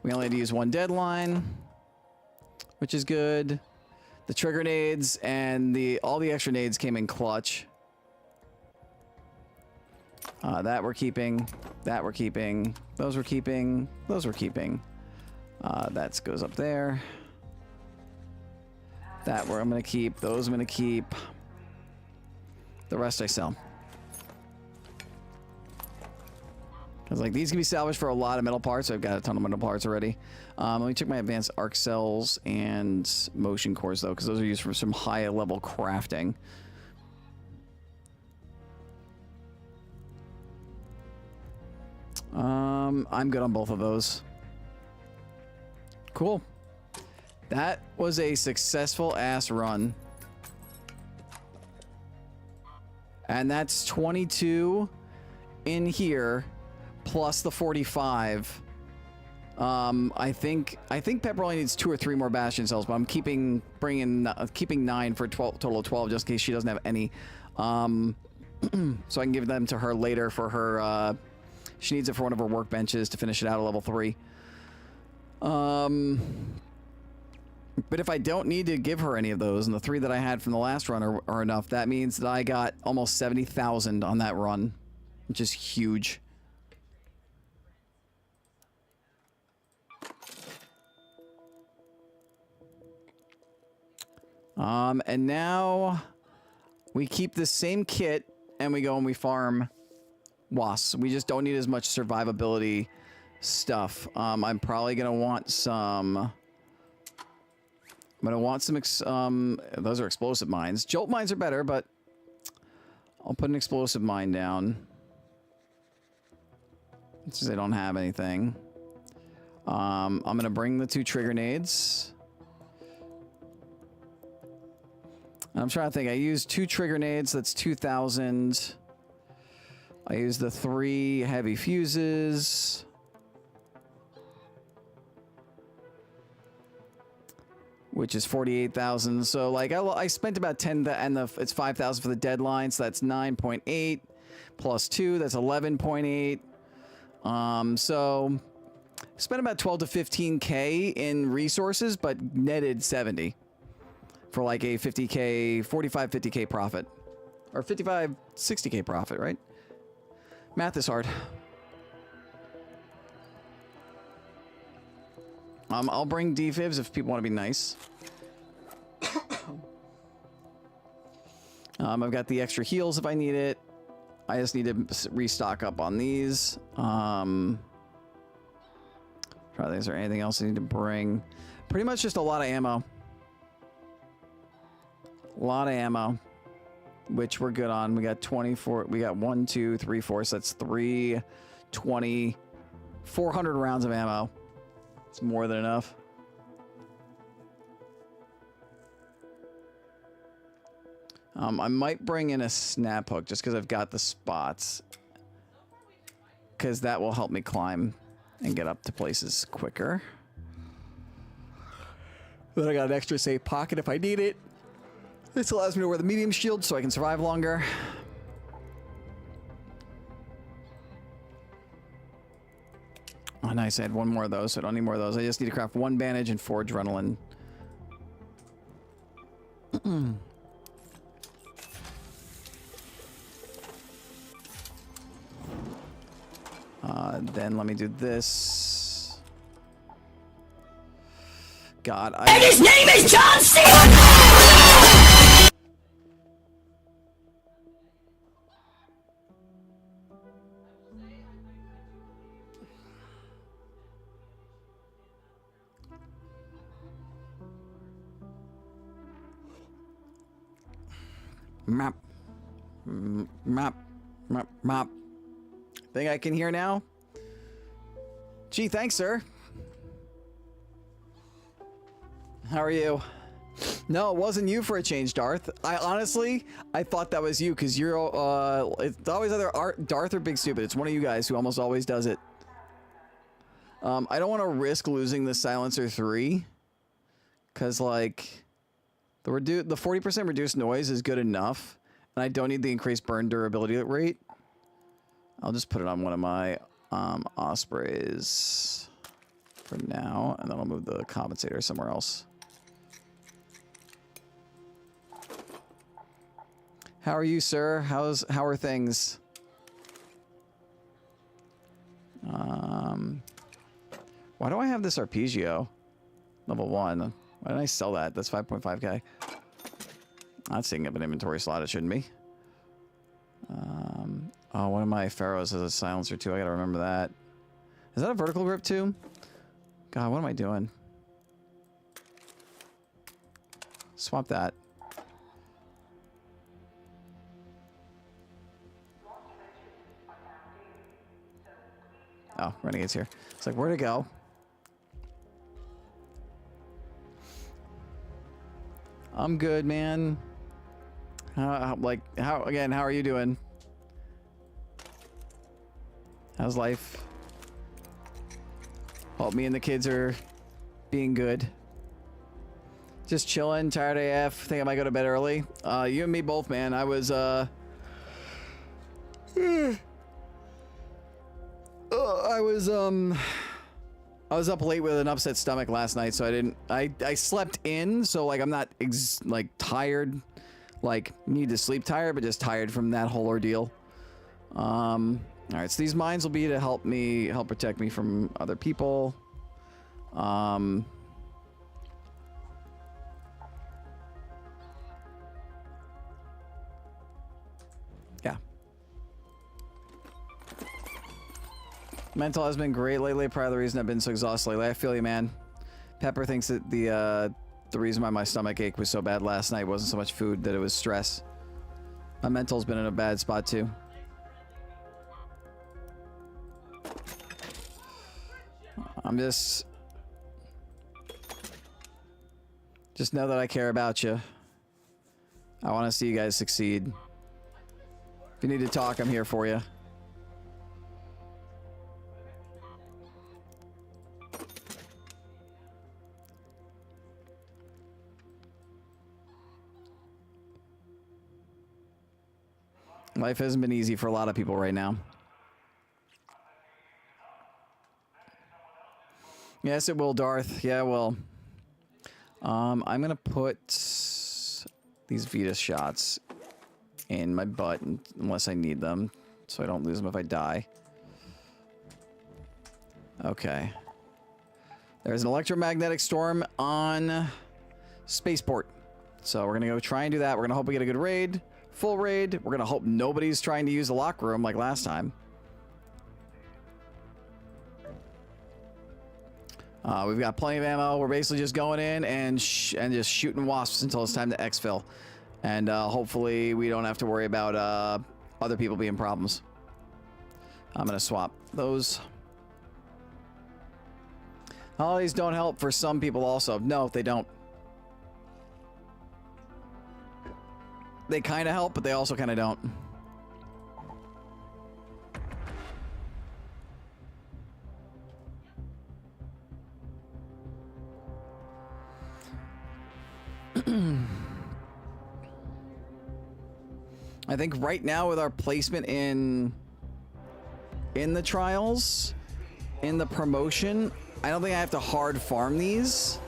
A: We only had to use 1 deadline, which is good. The trigger nades and all the extra nades came in clutch. That we're keeping. That we're keeping. Those we're keeping. Those we're keeping. That goes up there. That I'm gonna keep. Those I'm gonna keep. The rest I sell. Because like these can be salvaged for a lot of metal parts. So I've got a ton of metal parts already. Let me check my advanced arc cells and motion cores though, because those are used for some high level crafting. I'm good on both of those. Cool. That was a successful ass run. And that's 22 in here plus the 45. I think Pepper only needs 2 or 3 more Bastion cells, but I'm keeping 9 for 12, total of 12 just in case she doesn't have any. So I can give them to her later for her. She needs it for one of her workbenches to finish it out at level 3. But if I don't need to give her any of those, and the 3 that I had from the last run are enough, that means that I got almost 70,000 on that run, which is huge. And now we keep the same kit and we go and we farm wasps. We just don't need as much survivability stuff. I'm probably gonna want some. I'm gonna want some. Those are explosive mines. Jolt mines are better, but I'll put an explosive mine down since they don't have anything. I'm gonna bring the 2 trigger nades. I'm trying to think. I used 2 trigger nades. That's 2,000. I used the 3 heavy fuses. Which is 48,000. So like I spent about 10 and it's 5,000 for the deadline. So that's 9.8 plus 2. That's 11.8. So spent about 12 to 15K in resources, but netted 70 for like a 50K, 45, 50K profit, or 55, 60K profit, right? Math is hard. I'll bring defibs if people want to be nice. I've got the extra heals if I need it. I just need to restock up on these. Try this. Is there anything else I need to bring? Pretty much just a lot of ammo. A lot of ammo, which we're good on. We got 24. We got 1, 2, 3, 4. So that's 320, 400 rounds of ammo. It's more than enough. I might bring in a snap hook just because I've got the spots. Because that will help me climb and get up to places quicker. Then I got an extra safe pocket if I need it. This allows me to wear the medium shield so I can survive longer. Oh, nice. I had 1 more of those, so I don't need more of those. I just need to craft 1 bandage and 4 adrenaline. Then let me do this. God, and his name is John C. Map. Map. Map. Map. Think I can hear now? Gee, thanks, sir. How are you? No, it wasn't you for a change, Darth. I thought that was you, because you're, it's always either Darth or Big Stupid. It's one of you guys who almost always does it. I don't want to risk losing the Silencer 3, because, like, the 40% reduced noise is good enough, and I don't need the increased burn durability rate. I'll just put it on one of my Ospreys for now, and then I'll move the compensator somewhere else. How are you, sir? How are things? Why do I have this Arpeggio? Level 1. Why didn't I sell that? That's 5.5k. That's taking up an inventory slot. It shouldn't be. Oh, one of my Pharaohs has a silencer too. I gotta remember that. Is that a vertical grip too? God, what am I doing? Swap that. Oh, Renegade's here. It's like, where'd it go? I'm good, man. How are you doing? How's life? Hope me and the kids are being good. Just chilling, tired AF. Think I might go to bed early. You and me both, man. I was I was up late with an upset stomach last night, so I slept in, so like I'm not like tired, like need to sleep tired, but just tired from that whole ordeal. All right, so these mines will be to help protect me from other people. Yeah. Mental has been great lately. Probably the reason I've been so exhausted lately. I feel you, man. Pepper thinks that the reason why my stomach ache was so bad last night wasn't so much food, that it was stress. My mental's been in a bad spot too. I'm just know that I care about you. I want to see you guys succeed. If you need to talk, I'm here for you. Life hasn't been easy for a lot of people right now. Yes, it will, Darth. Yeah, well. I'm gonna put these Vita shots in my butt unless I need them, so I don't lose them if I die. Okay. There's an electromagnetic storm on Spaceport. So we're gonna go try and do that. We're gonna hope we get a good raid. Full raid. We're gonna hope nobody's trying to use the locker room like last time. We've got plenty of ammo. We're basically just going in and just shooting wasps until it's time to exfil. And hopefully we don't have to worry about other people being problems. I'm going to swap those. Holidays don't help for some people also. No, they don't. They kind of help, but they also kind of don't. I think right now with our placement in the trials, in the promotion, I don't think I have to hard farm these.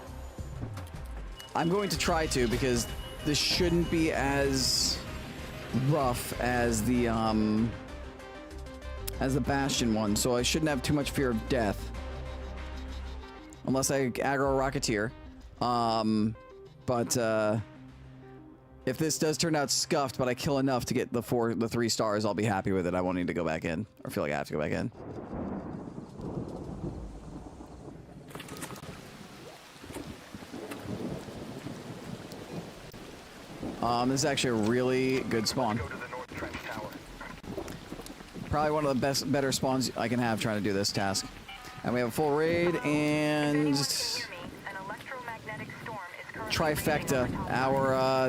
A: I'm going to try to, because this shouldn't be as rough as the Bastion one, so I shouldn't have too much fear of death. Unless I aggro a Rocketeer. If this does turn out scuffed, but I kill enough to get the 3 stars, I'll be happy with it. I won't need to go back in, or feel like I have to go back in. This is actually a really good spawn. Probably one of the better spawns I can have trying to do this task. And we have a full raid and trifecta.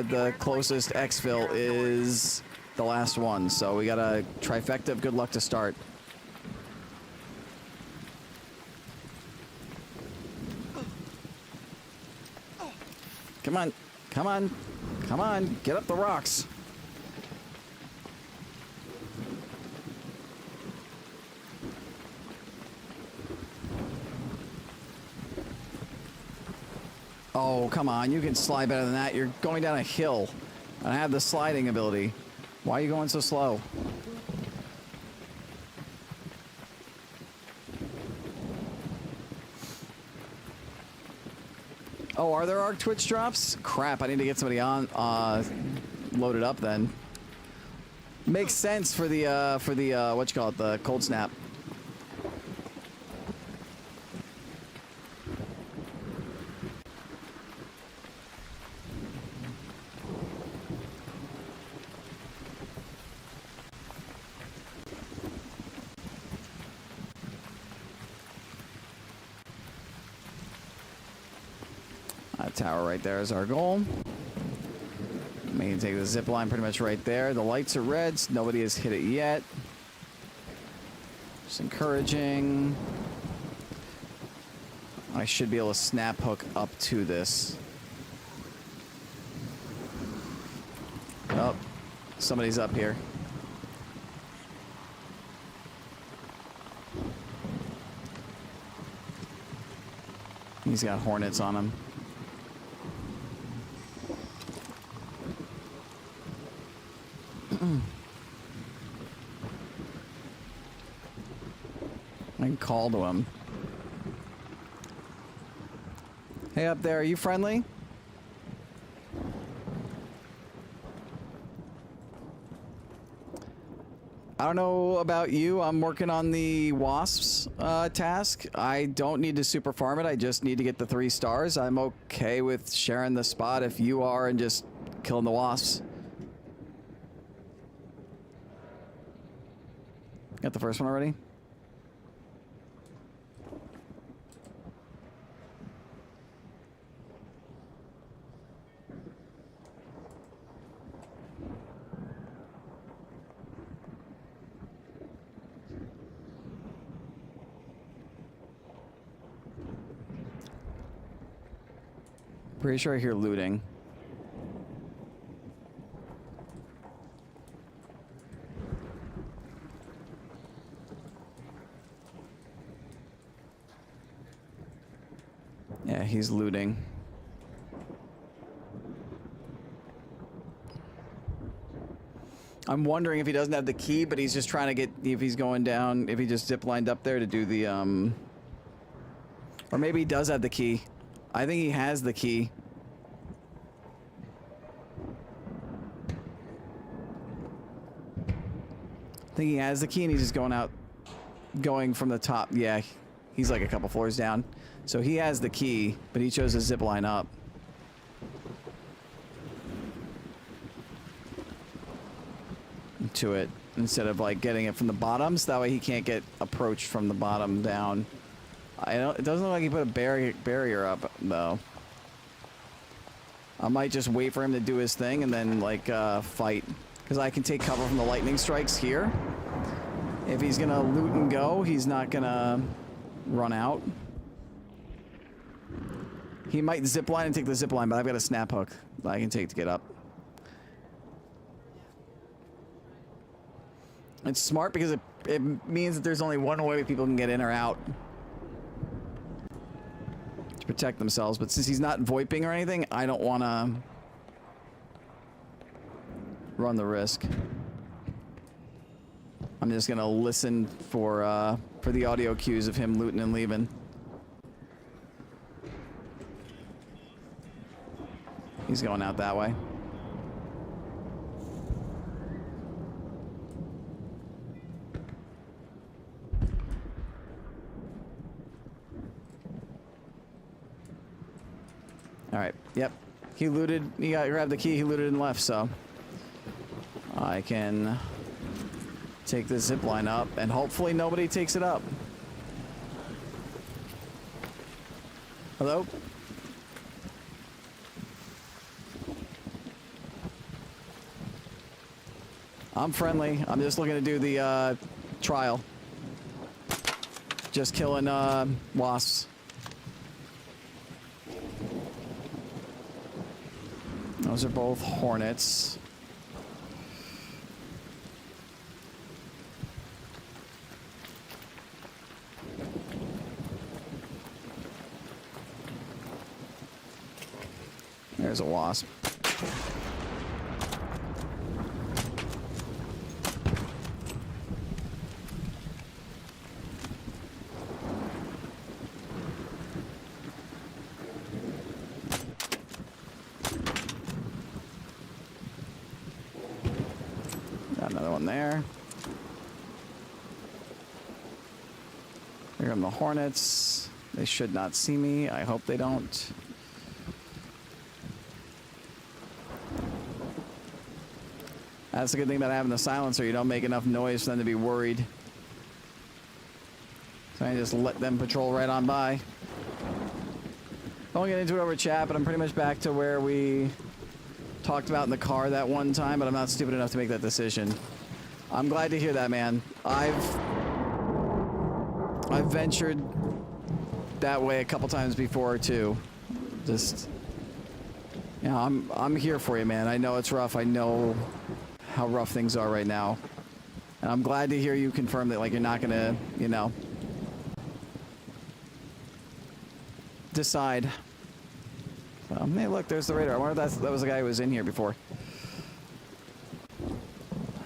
A: The closest exfil is the last one, so we got a trifecta of good luck to start. Come on, come on, come on, get up the rocks. Oh, come on. You can slide better than that. You're going down a hill. And I have the sliding ability. Why are you going so slow? Oh, are there ARC Twitch drops? Crap, I need to get somebody on loaded up then. Makes sense for the what you call it, the cold snap. That tower right there is our goal. We can take the zip line pretty much right there. The lights are red, so nobody has hit it yet. Just encouraging. I should be able to snap hook up to this. Oh, somebody's up here. He's got hornets on him. I can call to him. Hey, up there, are you friendly? I don't know about you. I'm working on the wasps task. I don't need to super farm it. I just need to get the 3 stars. I'm okay with sharing the spot if you are and just killing the wasps. Got the first one already? Pretty sure I hear looting. Yeah, he's looting. I'm wondering if he doesn't have the key, but he's just trying to get, if he's going down, if he just zip lined up there to do the, or maybe he does have the key. I think he has the key. I think he has the key and he's just going out, going from the top. Yeah, he's like a couple floors down. So he has the key, but he chose to zip line up. To it instead of like getting it from the bottom, so that way he can't get approached from the bottom down. It doesn't look like he put a barrier up though. I might just wait for him to do his thing and then like fight, because I can take cover from the lightning strikes here. If he's gonna loot and go, he's not gonna run out. He might zip line and take the zip line, but I've got a snap hook that I can take to get up. It's smart because it means that there's only one way people can get in or out to protect themselves. But since he's not VoIPing or anything, I don't want to run the risk. I'm just gonna listen for the audio cues of him looting and leaving. He's going out that way. All right. Yep. He looted. He grabbed the key. He looted and left. So I can take the zip line up, and hopefully nobody takes it up. Hello? I'm friendly. I'm just looking to do the trial. Just killing wasps. Those are both hornets. There's a wasp. Got another one there. Here come the hornets. They should not see me. I hope they don't. That's the good thing about having the silencer. You don't make enough noise for them to be worried. So I just let them patrol right on by. I won't get into it over chat, but I'm pretty much back to where we talked about in the car that one time, but I'm not stupid enough to make that decision. I'm glad to hear that, man. I've ventured that way a couple times before too. Just, you know, I'm here for you, man. I know it's rough. I know how rough things are right now, and I'm glad to hear you confirm that, like, you're not gonna, you know, decide. Hey, look, there's the radar. I wonder if that was the guy who was in here before.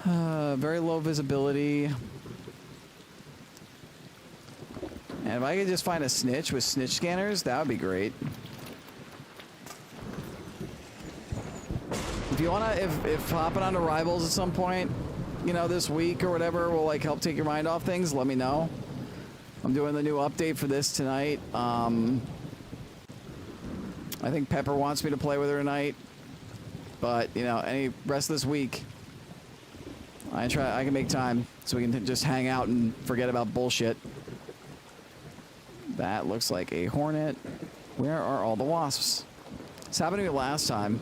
A: Very low visibility. And if I could just find a snitch with snitch scanners, that would be great. If you wanna, if hopping onto Rivals at some point, you know, this week or whatever will, like, help take your mind off things, let me know. I'm doing the new update for this tonight. I think Pepper wants me to play with her tonight, but, you know, any rest of this week, I can make time so we can just hang out and forget about bullshit. That looks like a hornet. Where are all the wasps? This happened to me last time.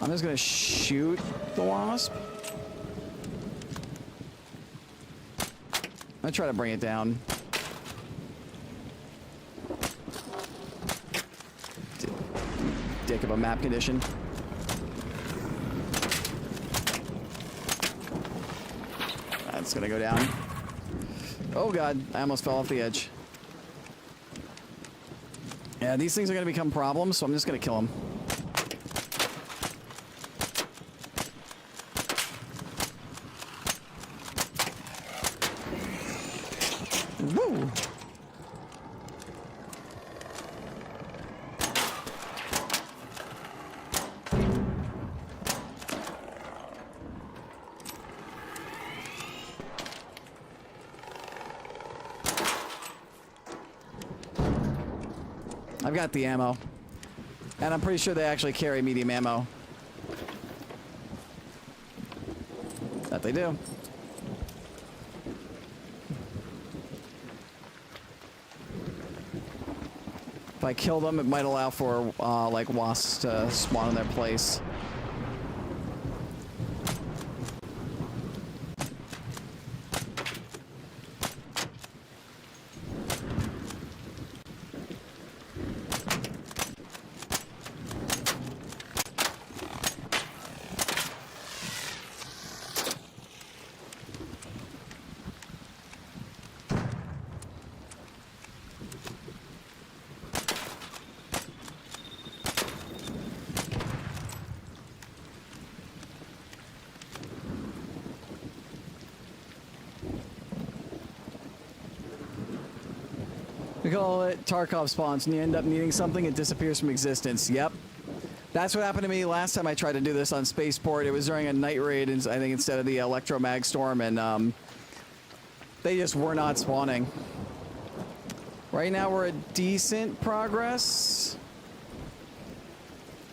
A: I'm just gonna shoot the wasp. I'm gonna try to bring it down. Dick of a map condition. That's gonna go down. Oh god, I almost fell off the edge. Yeah, these things are gonna become problems, so I'm just gonna kill them. Woo! I've got the ammo. And I'm pretty sure they actually carry medium ammo. That they do. If I kill them, it might allow for, like, wasps to spawn in their place. We call it Tarkov spawns, and you end up needing something, it disappears from existence. Yep. That's what happened to me last time I tried to do this on Spaceport. It was during a night raid, and I think instead of the Electromag Storm, and they just were not spawning. Right now we're at decent progress.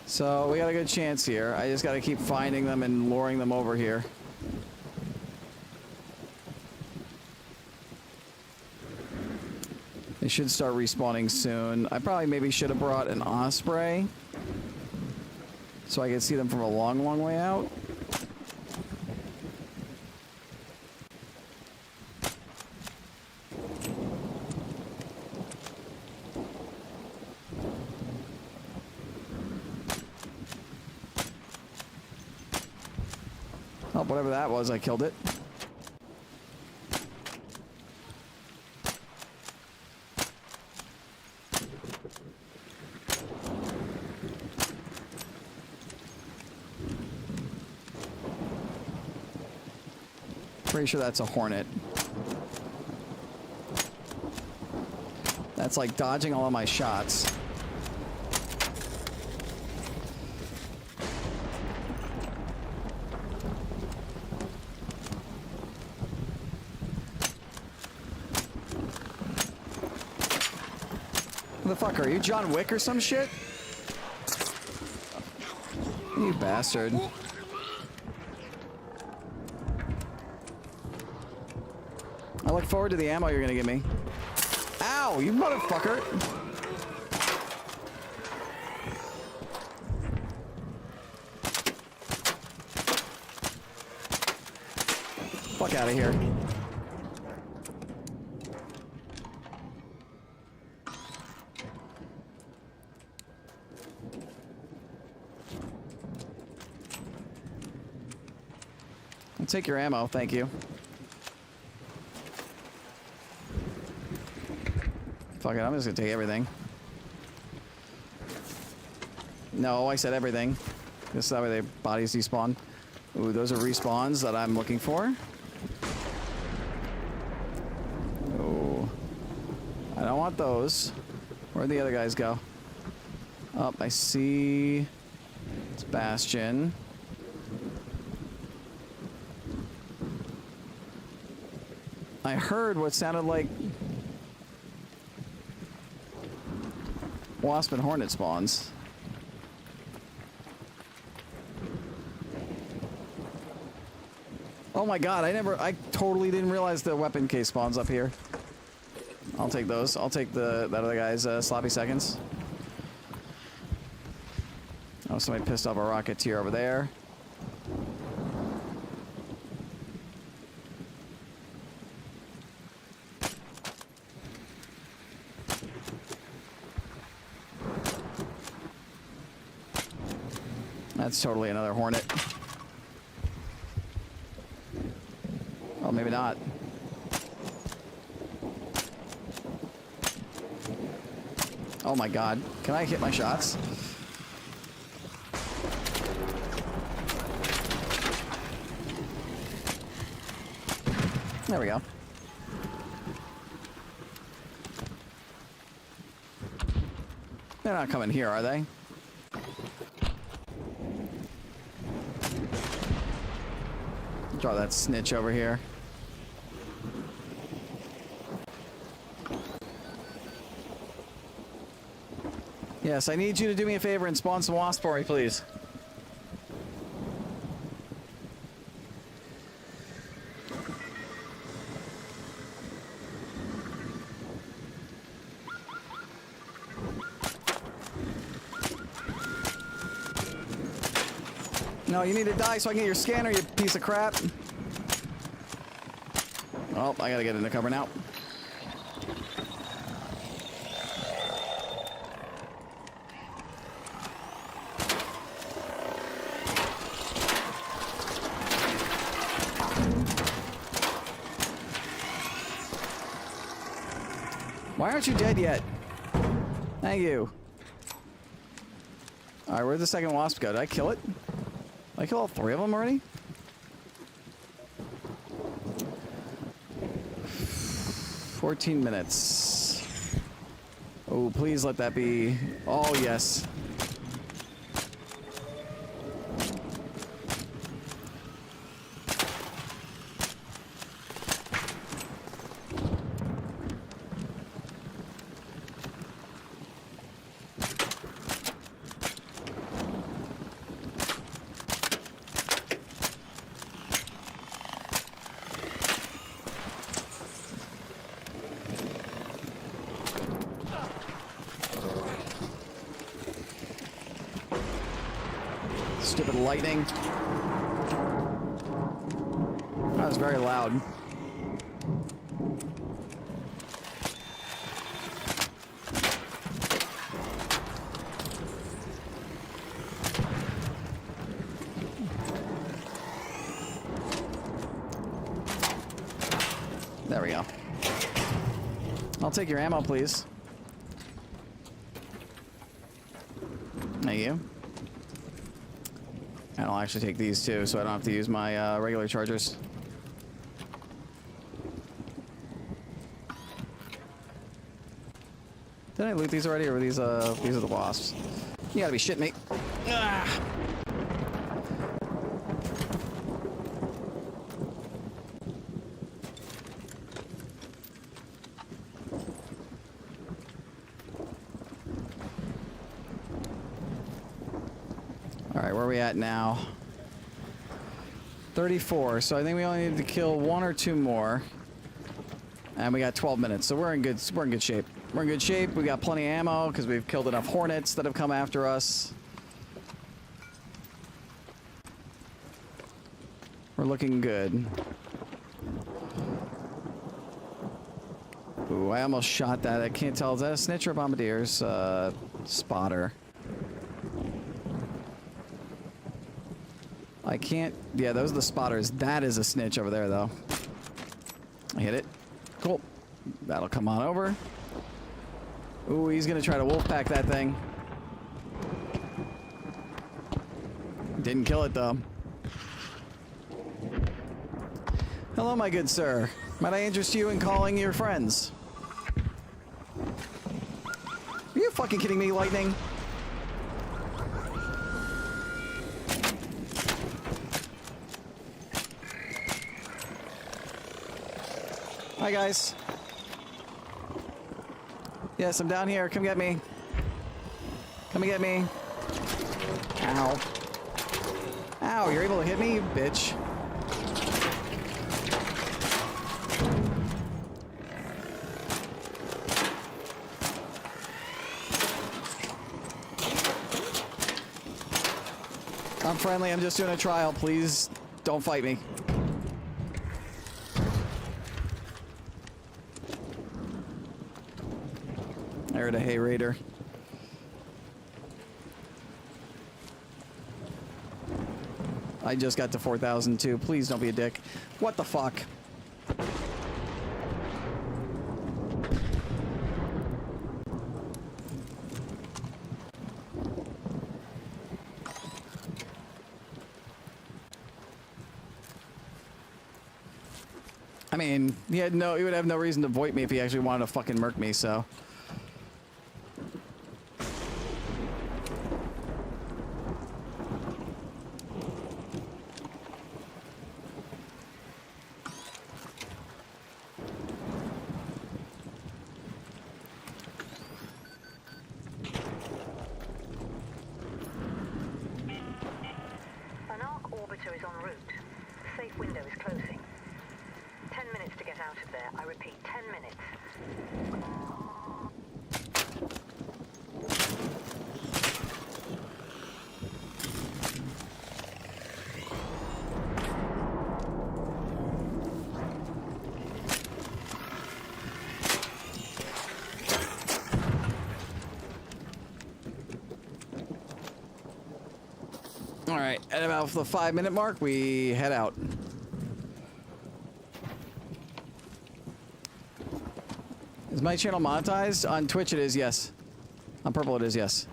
A: So we got a good chance here. I just got to keep finding them and luring them over here. They should start respawning soon. I probably maybe should have brought an Osprey so I could see them from a long, long way out. Oh, whatever that was, I killed it. Pretty sure that's a hornet. That's like dodging all of my shots. fuck are you, John Wick or some shit? You bastard. I look forward to the ammo you're gonna give me. Ow, you motherfucker! Fuck out of here. I'll take your ammo, thank you. Fuck it, I'm just gonna take everything. No, I said everything. This is how the bodies despawn. Ooh, those are respawns that I'm looking for. Ooh. I don't want those. Where'd the other guys go? Oh, I see... It's Bastion. I heard what sounded like Wasp and Hornet spawns. Oh my god, I totally didn't realize the weapon case spawns up here. I'll take those. I'll take that other guy's sloppy seconds. Oh, somebody pissed off a Rocketeer over there. That's totally another Hornet. Oh, maybe not. Oh my god. Can I hit my shots? There we go. They're not coming here, are they? Draw that snitch over here. Yes, I need you to do me a favor and spawn some wasps for me, please. No, you need to die so I can get your scanner, you piece of crap. Oh, I gotta get into cover now. Why aren't you dead yet? Thank you. Alright, where'd the second wasp go? Did I kill it? Did I kill all three of them already? 14 minutes. Oh, please let that be... Oh, yes. Stupid lightning. That was very loud. There we go. I'll take your ammo, please. Thank you. And I'll actually take these too, so I don't have to use my regular chargers. Did I loot these already, or were these are the wasps? You gotta be shitting me. Ah. Alright, where are we at now? 34, so I think we only need to kill 1 or 2 more. And we got 12 minutes, so we're in good shape. We're in good shape. We got plenty of ammo because we've killed enough hornets that have come after us. We're looking good. Ooh, I almost shot that. I can't tell. Is that a snitch or a bombardier's spotter? I can't. Yeah, those are the spotters. That is a snitch over there, though. I hit it. Cool. That'll come on over. Ooh, he's gonna try to wolfpack that thing. Didn't kill it, though. Hello, my good sir. Might I interest you in calling your friends? Are you fucking kidding me, Lightning? Hi, guys. Yes, I'm down here. Come get me. Come and get me. Ow. Ow, you're able to hit me, you bitch. I'm friendly. I'm just doing a trial. Please don't fight me. I heard a hay raider. I just got to 4,002. Please don't be a dick. What the fuck? I mean, he would have no reason to void me if he actually wanted to fucking murk me, so.
F: An arc orbiter is en route. The safe window is closing. 10 minutes to get out of there. I repeat, 10 minutes.
A: All right, at about the 5-minute mark, we head out. Is my channel monetized? On Twitch it is, yes. On Purple it is, yes.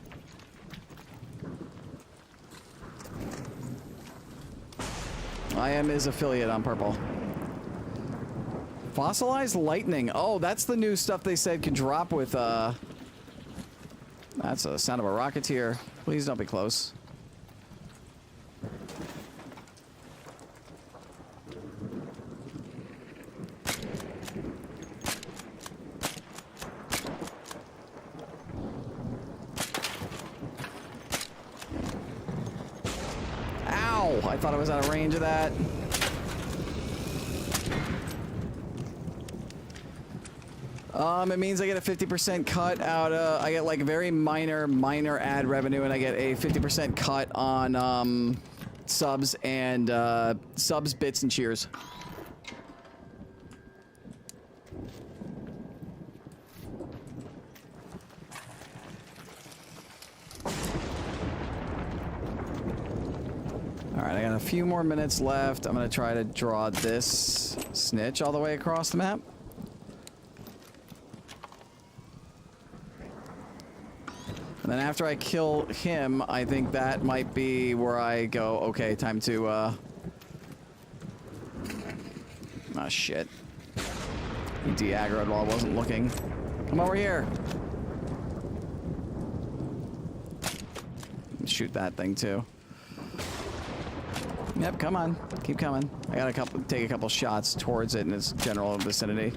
A: I am his affiliate on Purple. Fossilized lightning. Oh, that's the new stuff they said could drop with, That's the sound of a rocketeer. Please don't be close. I thought I was out of range of that. It means I get a 50% cut out I get like very minor ad revenue, and I get a 50% cut on subs and subs, bits, and cheers. Alright, I got a few more minutes left. I'm gonna try to draw this snitch all the way across the map. And then after I kill him, I think that might be where I go, okay, time to, oh shit. He de-aggroed while I wasn't looking. Come over here. Shoot that thing too. Yep, come on. Keep coming. I gotta take a couple shots towards it in its general vicinity.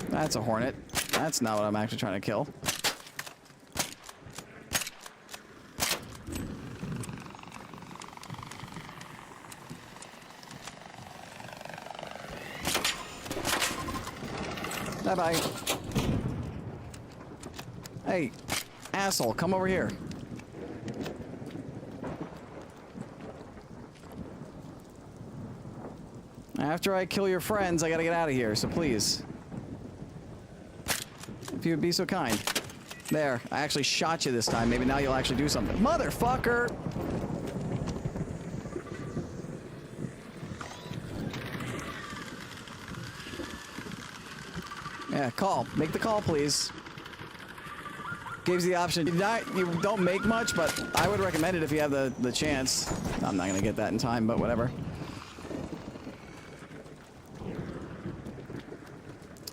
A: That's a hornet. That's not what I'm actually trying to kill. Bye-bye. Hey, asshole, come over here. After I kill your friends, I gotta get out of here, so please. If you would be so kind. There, I actually shot you this time. Maybe now you'll actually do something. Motherfucker! Yeah, call. Make the call, please. Gives you the option. You don't make much, but I would recommend it if you have the chance. I'm not gonna get that in time, but whatever.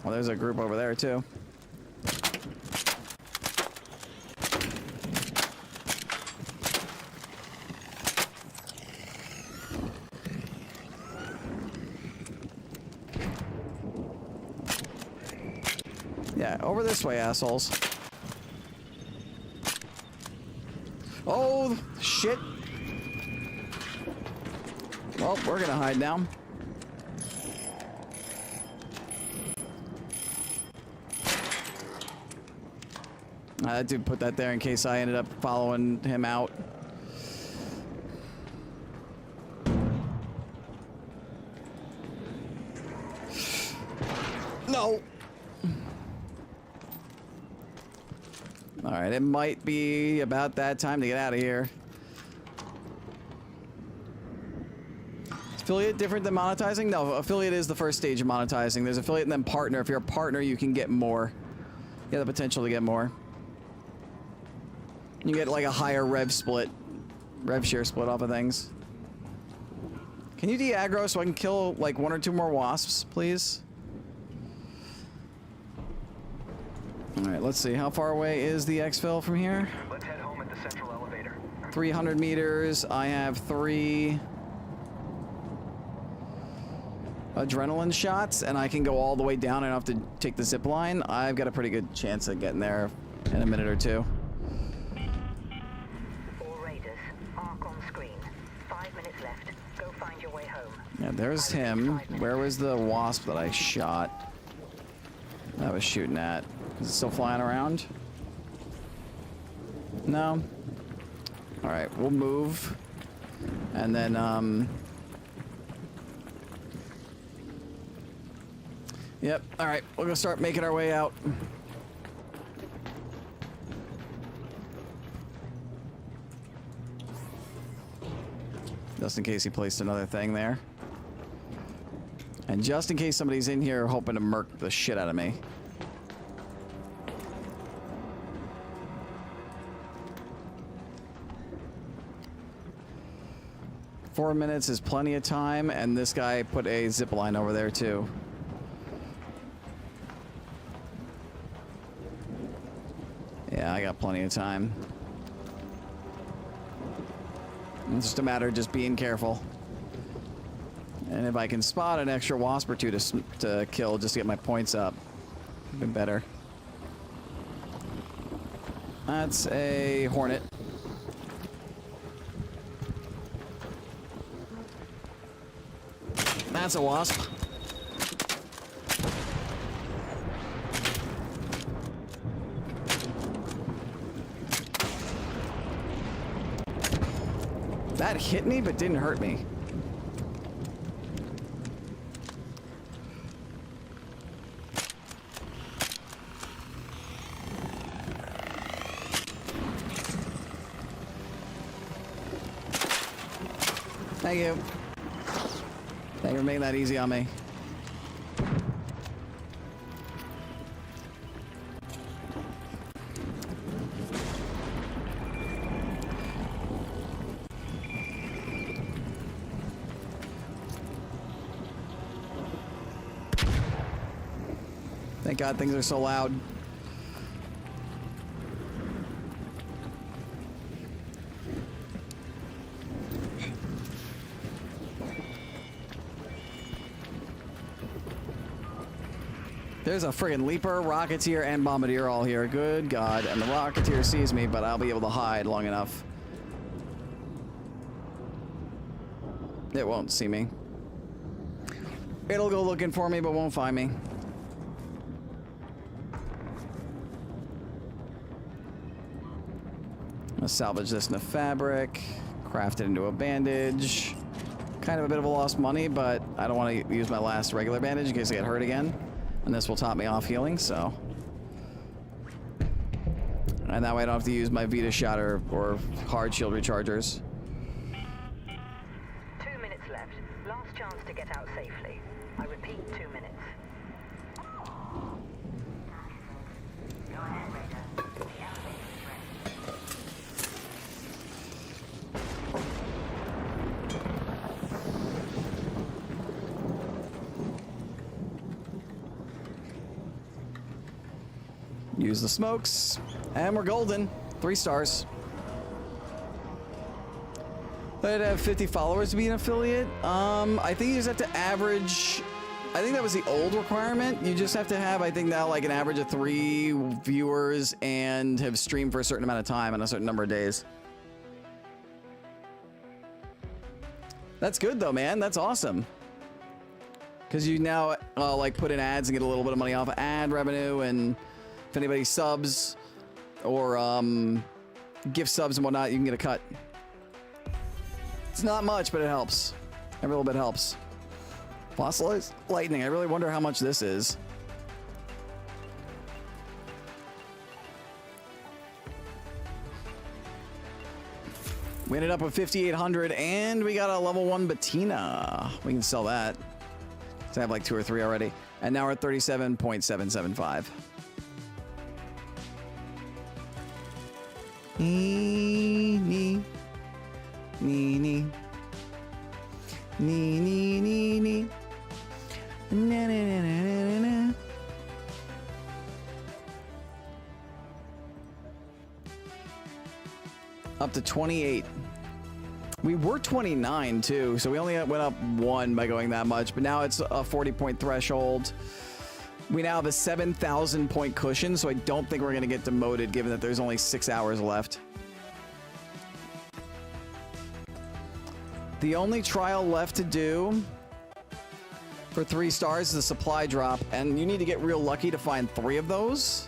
A: Well, there's a group over there, too. Yeah, over this way, assholes. Oh, shit. Well, we're gonna hide now. I had to put that there in case I ended up following him out. No! Alright, it might be about that time to get out of here. Is affiliate different than monetizing? No, affiliate is the first stage of monetizing. There's affiliate and then partner. If you're a partner, you can get more. You have the potential to get more. You get like a higher rev share split off of things. Can you de-aggro so I can kill like 1 or 2 more wasps, please? Alright, let's see. How far away is the exfil from here?
E: Let's head home at the central elevator.
A: 300 meters. I have 3 adrenaline shots, and I can go all the way down and I have to take the zip line. I've got a pretty good chance of getting there in a minute or 2. Yeah, there's him. Where was the wasp that I shot? That I was shooting at. Is it still flying around? No? Alright, we'll move. And then, Yep, alright, we're gonna start making our way out. Just in case he placed another thing there. And just in case somebody's in here hoping to murk the shit out of me. Four minutes is plenty of time, and this guy put a zip line over there too. Yeah, I got plenty of time. It's just a matter of just being careful. And if I can spot an extra wasp or 2 to kill just to get my points up, even better. That's a hornet. That's a wasp. That hit me but didn't hurt me. Thank you. Thank you for making that easy on me. Thank God things are so loud. There's a friggin' Leaper, Rocketeer, and Bombardier all here. Good God. And the Rocketeer sees me, but I'll be able to hide long enough. It won't see me. It'll go looking for me, but won't find me. I'm gonna salvage this into fabric, craft it into a bandage. Kind of a bit of a lost money, but I don't want to use my last regular bandage in case I get hurt again. And this will top me off healing, so. And that way I don't have to use my Vita shot or hard shield rechargers.
F: 2 minutes left. Last chance to get out safely. I repeat, 2 minutes.
A: Use the smokes, and we're golden. 3 stars. I'd have 50 followers to be an affiliate. I think you just have to average. I think that was the old requirement. You just have to have, I think now, like an average of 3 viewers and have streamed for a certain amount of time and a certain number of days. That's good though, man. That's awesome. Because you now like put in ads and get a little bit of money off of ad revenue, and if anybody subs or gift subs and whatnot, you can get a cut. It's not much, but it helps. Every little bit helps. Fossilized lightning. I really wonder how much this is. We ended up with 5,800, and we got a level 1 Bettina. We can sell that. So I have like 2 or 3 already. And now we're at 37.775. Nee, nee. Nee, nee. Nee, nee, nee, nee. Na, na, na, na, na, na. Up to 28. We were 29 too, so we only went up 1 by going that much, but now it's a 40-point threshold. We now have a 7,000 point cushion, so I don't think we're going to get demoted given that there's only 6 hours left. The only trial left to do for 3 stars is a supply drop, and you need to get real lucky to find 3 of those.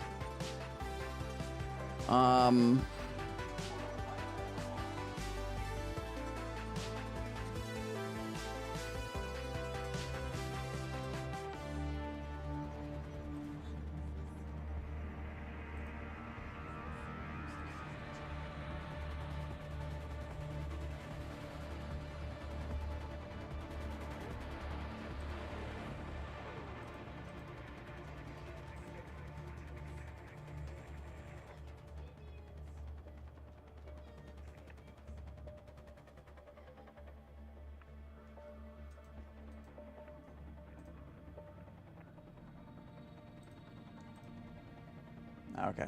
A: Okay.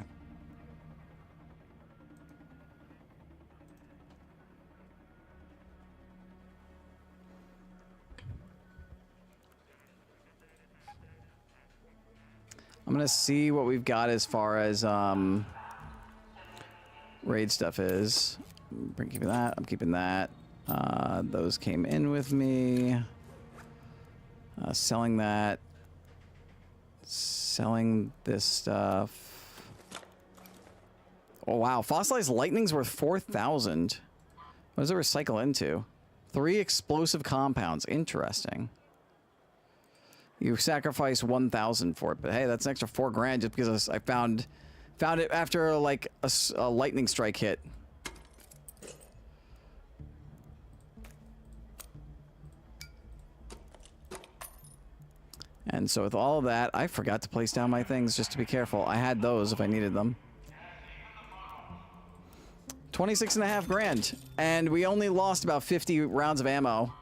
A: I'm gonna see what we've got as far as raid stuff is. I'm keeping that. I'm keeping that. Those came in with me. Selling that. Selling this stuff. Oh wow, fossilized lightning's worth 4,000. What does it recycle into? 3 explosive compounds. Interesting. You sacrifice 1,000 for it, but hey, that's an extra 4 grand just because I found it after like a lightning strike hit. And so with all of that, I forgot to place down my things just to be careful. I had those if I needed them. 26.5 grand, and we only lost about 50 rounds of ammo.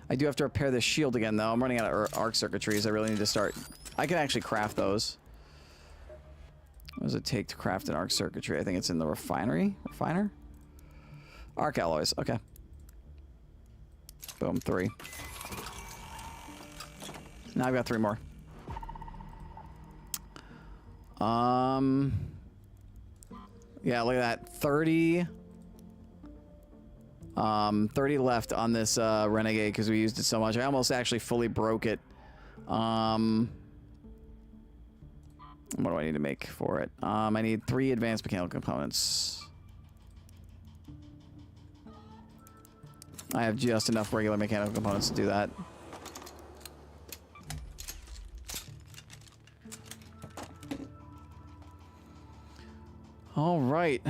A: I do have to repair this shield again, though. I'm running out of arc circuitries. I really need to start. I can actually craft those. What does it take to craft an arc circuitry? I think it's in the refiner? Arc alloys, okay. Boom, 3. Now I've got 3 more. Yeah, look at that. 30 left on this Renegade because we used it so much. I almost actually fully broke it. What do I need to make for it? I need 3 advanced mechanical components. I have just enough regular mechanical components to do that. All right.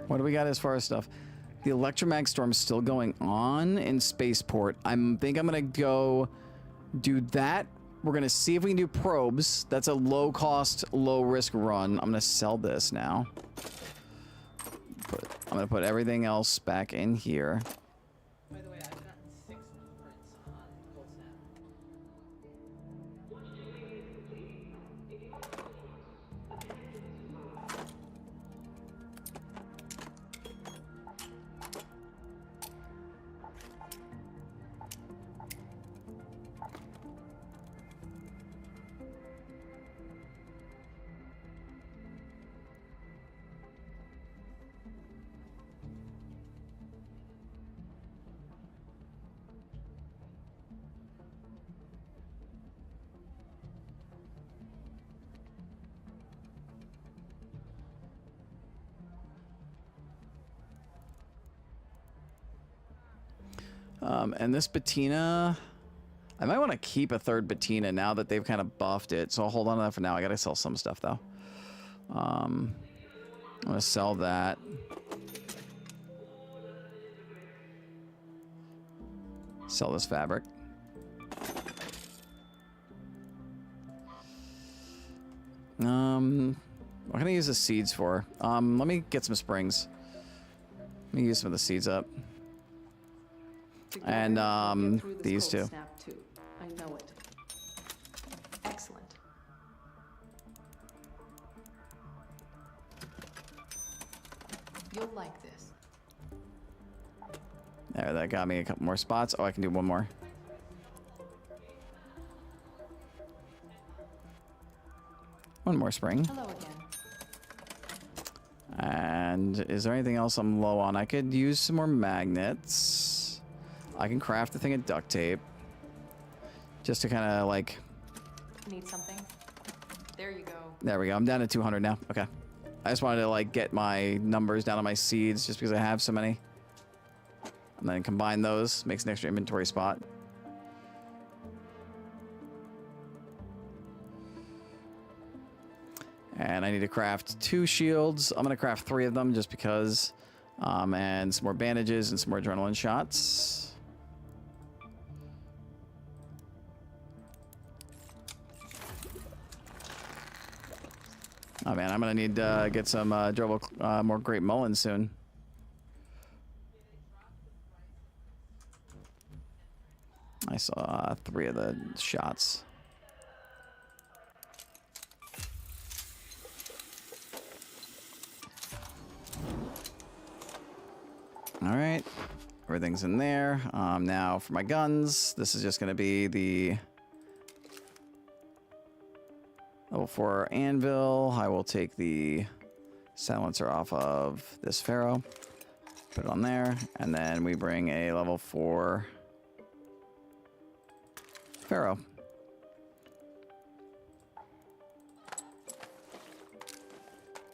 A: What do we got as far as stuff? The electromag storm is still going on in Spaceport. I think I'm going to go do that. We're going to see if we can do probes. That's a low cost, low risk run. I'm going to sell this now. I'm going to put everything else back in here.
H: By the way, I've gotten 6 blueprints on Cold Snap.
A: And this Patina, I might want to keep a 3rd Patina now that they've kind of buffed it. So I'll hold on to that for now. I got to sell some stuff though. I'm going to sell that. Sell this fabric. What can I use the seeds for? Let me get some springs. Let me use some of the seeds up. And these two.
B: Snap too. I know it. Excellent.
I: You'll like this.
A: There, that got me a couple more spots. Oh, I can do one more. One more spring.
I: Hello again.
A: And is there anything else I'm low on? I could use some more magnets. I can craft a thing of duct tape. Just to kind of like...
I: Need something? There you go.
A: There we go. I'm down to 200 now. Okay. I just wanted to like get my numbers down on my seeds just because I have so many. And then combine those. Makes an extra inventory spot. And I need to craft 2 shields. I'm going to craft 3 of them just because. And some more bandages and some more adrenaline shots. Oh man, I'm going to need to get some more Great Mullen soon. I saw 3 of the shots. All right, everything's in there. Now for my guns, this is just going to be the level 4 anvil. I will take the silencer off of this Pharaoh, put it on there, and then we bring a level 4 Pharaoh.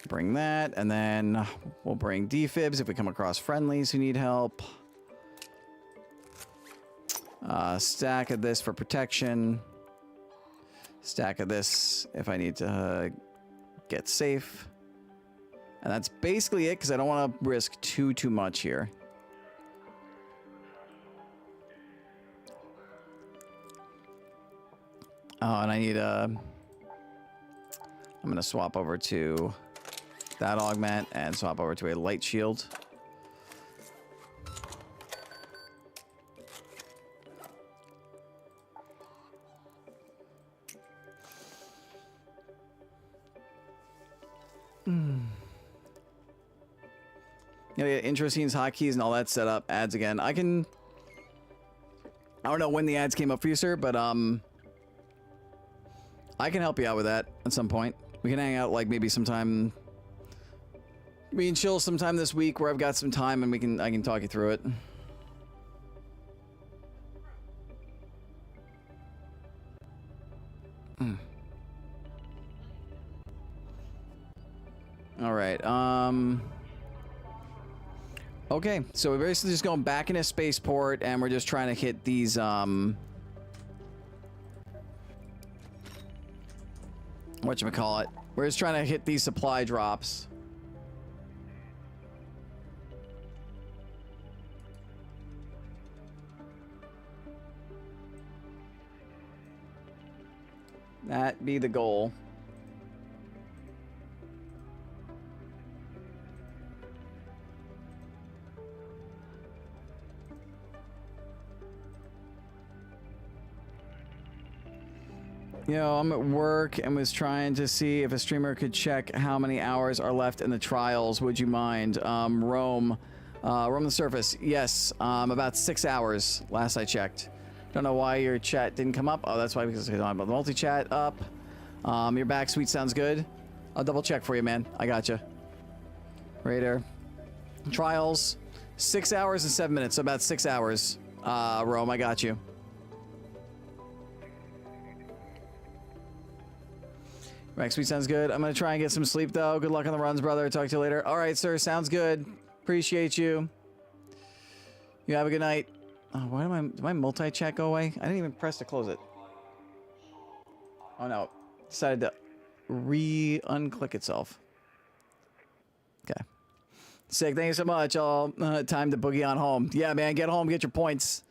A: Bring that, and then we'll bring defibs if we come across friendlies who need help. Stack of this for protection. Stack of this if I need to get safe. And that's basically it, because I don't want to risk too much here. Oh, and I need I'm going to swap over to that augment and swap over to a light shield. You know, intro scenes, hotkeys, and all that setup, ads again. I don't know when the ads came up for you, sir, but I can help you out with that at some point. We can hang out like maybe sometime. We can chill sometime this week where I've got some time and I can talk you through it. All right. Okay, so we're basically just going back into spaceport and we're just trying to hit these whatchamacallit. We're just trying to hit these supply drops. That be the goal. You know, I'm at work and was trying to see if a streamer could check how many hours are left in the trials. Would you mind? Roam the surface. Yes, about 6 hours last I checked. Don't know why your chat didn't come up. Oh, that's why, because I don't have the multi-chat up. You're back, sweet, sounds good. I'll double check for you, man. I gotcha. Raider. Trials. 6 hours and 7 minutes, so about 6 hours. Rome, I got you. Max, sweet, sounds good. I'm gonna try and get some sleep though. Good luck on the runs, brother. Talk to you later. All right, sir. Sounds good. Appreciate you. You have a good night. Oh, why did my multi-chat go away? I didn't even press to close it. Oh no. Decided to unclick itself. Okay. Sick. Thank you so much. All time to boogie on home. Yeah, man. Get home. Get your points.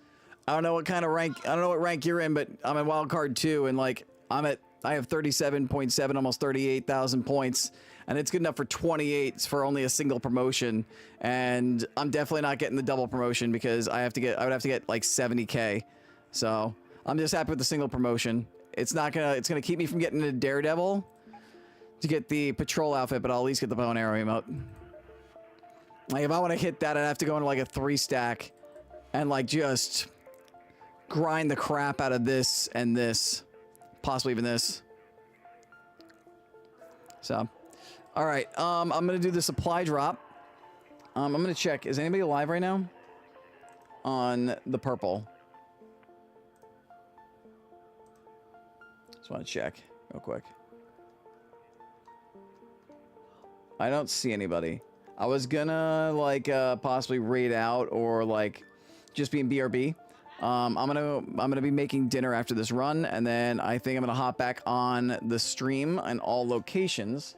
A: I don't know what kind of rank. I don't know what rank you're in, but I'm in wild card 2, and like I have 37.7, almost 38,000 points, and it's good enough for 28 for only a single promotion. And I'm definitely not getting the double promotion because I would have to get like 70k. So I'm just happy with the single promotion. It's gonna keep me from getting into Daredevil to get the patrol outfit, but I'll at least get the bow and arrow emote. Like if I want to hit that, I'd have to go into like a 3-stack and like just grind the crap out of this and this. Possibly even this. So, all right. I'm gonna do the supply drop. I'm gonna check. Is anybody alive right now? On the purple. Just want to check real quick. I don't see anybody. I was gonna like possibly raid out or like just be in BRB. I'm gonna be making dinner after this run, and then I think I'm gonna hop back on the stream and all locations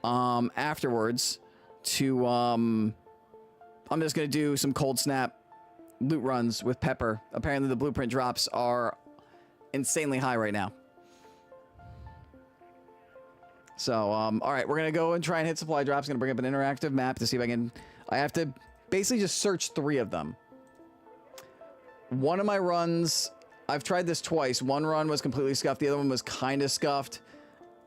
A: afterwards to I'm just gonna do some cold snap loot runs with Pepper. Apparently the blueprint drops are insanely high right now. So all right, we're gonna go and try and hit supply drops. Gonna bring up an interactive map to see if I have to basically just search 3 of them. One of my runs, I've tried this twice. One run was completely scuffed. The other one was kind of scuffed.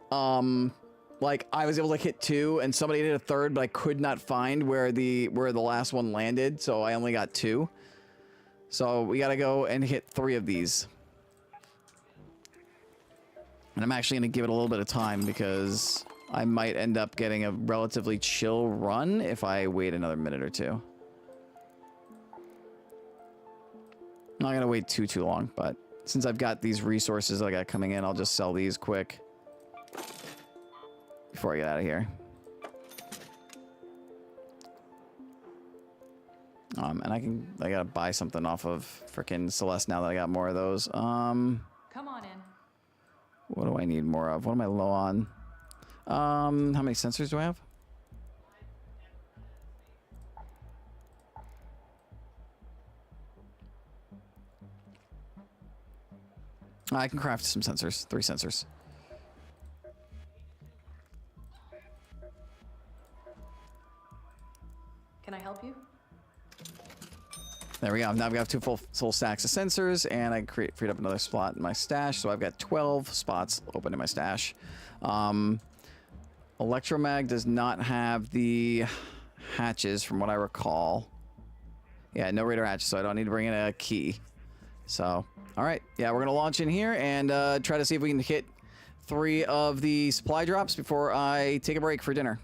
A: Like I was able to hit 2 and somebody did a 3rd, but I could not find where the last one landed. So I only got 2. So we got to go and hit 3 of these. And I'm actually going to give it a little bit of time because I might end up getting a relatively chill run if I wait another minute or 2. I'm not gonna wait too long, but since I've got these resources that I got coming in, I'll just sell these quick before I get out of here. And I gotta buy something off of frickin' Celeste now that I got more of those.
I: Come on in.
A: What do I need more of? What am I low on? How many sensors do I have? I can craft some sensors. 3 sensors.
I: Can I help you?
A: There we go. Now I've got 2 full stacks of sensors, and I freed up another slot in my stash, so I've got 12 spots open in my stash. Electromag does not have the hatches, from what I recall. Yeah, no radar hatches, so I don't need to bring in a key. So, all right. Yeah, we're going to launch in here and try to see if we can hit 3 of the supply drops before I take a break for dinner.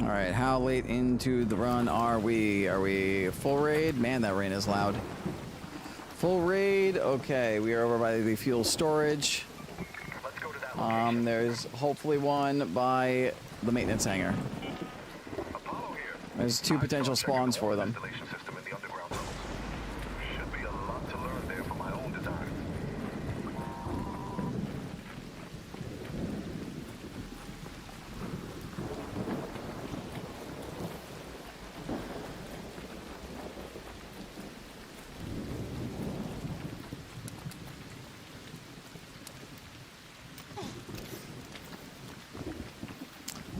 A: All right, how late into the run are we? Are we full raid? Man, that rain is loud. Full raid. Okay, we are over by the fuel storage.
E: Let's go to that location.
A: There's hopefully one by the maintenance hangar.
E: Apollo here.
A: There's 2 potential spawns for them.
E: Ventilation system in the underground tunnels. Should be a lot to learn there from my own design.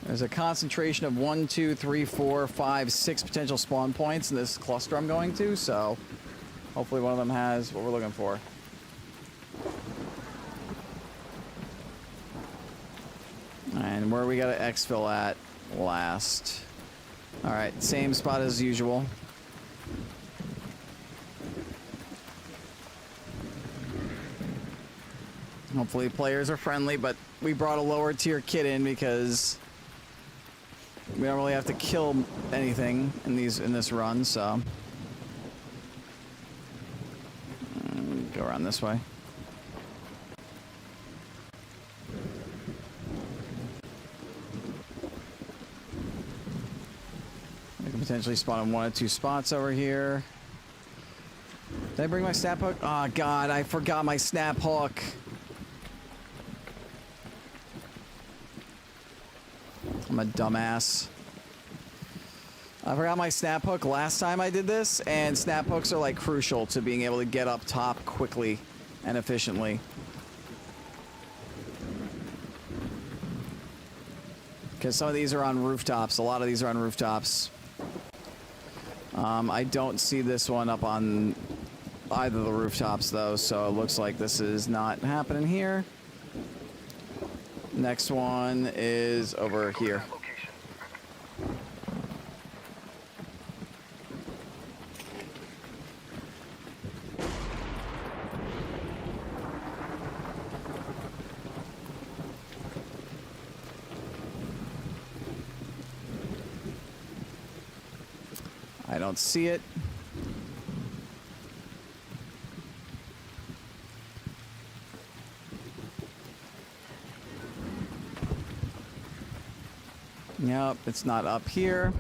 A: There's a concentration of 1, 2, 3, 4, 5, 6 potential spawn points in this cluster I'm going to, so hopefully one of them has what we're looking for. And where we got to exfil at last. Alright, same spot as usual. Hopefully players are friendly, but we brought a lower tier kit in because we don't really have to kill anything in this run, so go around this way. I can potentially spawn in 1 or 2 spots over here. Did I bring my snap hook? Oh god, I forgot my snap hook. I'm a dumbass. I forgot my snap hook last time I did this, and snap hooks are like crucial to being able to get up top quickly and efficiently. Because some of these are on rooftops. A lot of these are on rooftops. I don't see this one up on either of the rooftops though, so it looks like this is not happening here. Next one is over here. I don't see it. Yep, it's not up here.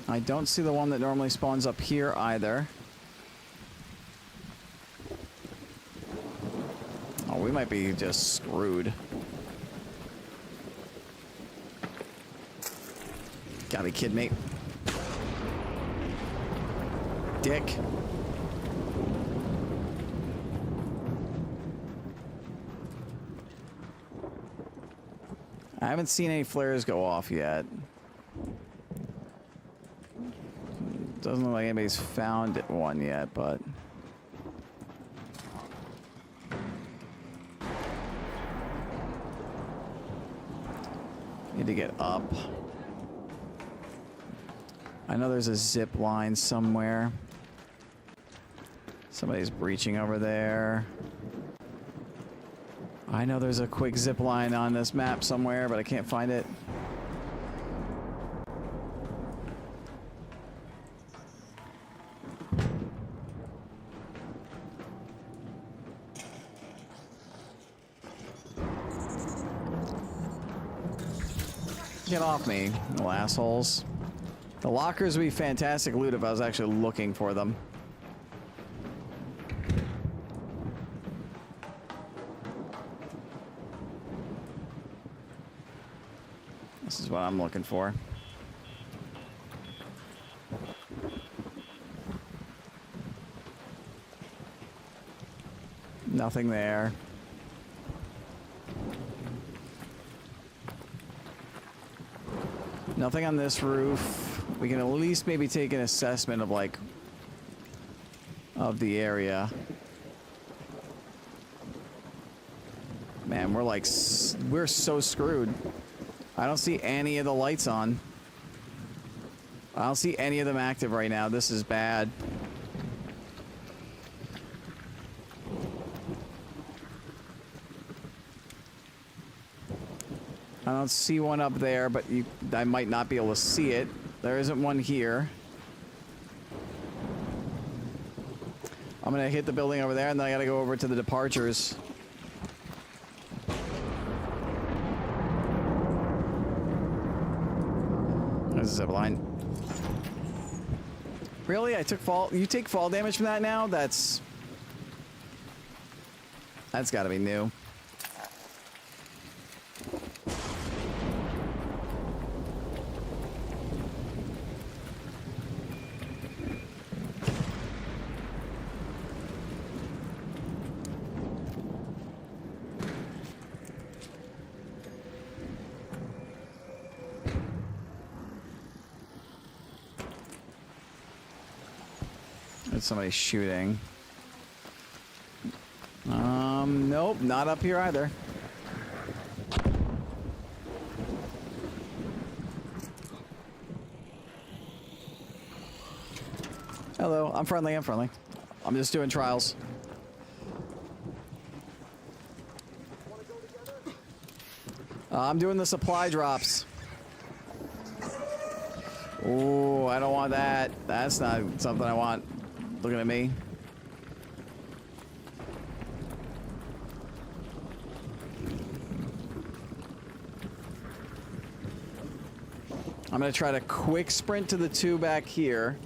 A: I don't see the one that normally spawns up here either. Oh, we might be just screwed. Gotta be kidding me. Dick. I haven't seen any flares go off yet. Doesn't look like anybody's found one yet, but... Need to get up. I know there's a zip line somewhere. Somebody's breaching over there. I know there's a quick zip line on this map somewhere, but I can't find it. Get off me, little assholes. The lockers would be fantastic loot if I was actually looking for them. This is what I'm looking for. Nothing there. Nothing on this roof. We can at least maybe take an assessment of like of the area. Man, we're so screwed. I don't see any of the lights on. I don't see any of them active right now. This is bad. I don't see one up there, but I might not be able to see it. There isn't one here. I'm gonna hit the building over there, and then I gotta go over to the departures. There's a zip line. Really? I took fall. You take fall damage from that now? That's gotta be new. There's somebody shooting. Nope, not up here either. Hello, I'm friendly, I'm friendly. I'm just doing trials. I'm doing the supply drops. Ooh, I don't want that. That's not something I want. Looking at me. I'm gonna try to quick sprint to the two back here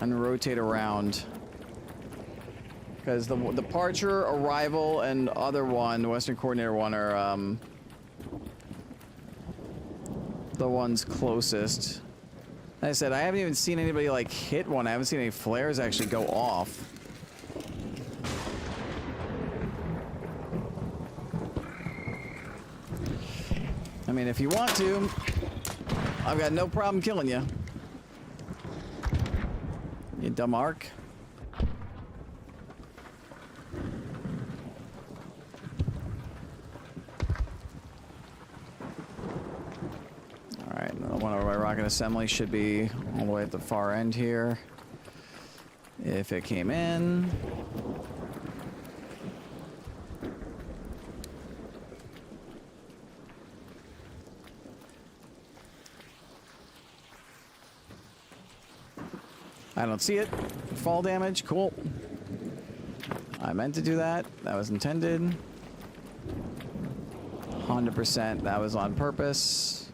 A: and rotate around. Because the departure, arrival, and other one, the Western Coordinator one, are the ones closest. Like I said, I haven't even seen anybody like hit one. I haven't seen any flares actually go off. I mean, if you want to, I've got no problem killing you. You dumb arc. Alright, another one over my rocket assembly should be all the way at the far end here. If it came in. I don't see it. Fall damage, cool. I meant to do that. That was intended. 100% that was on purpose.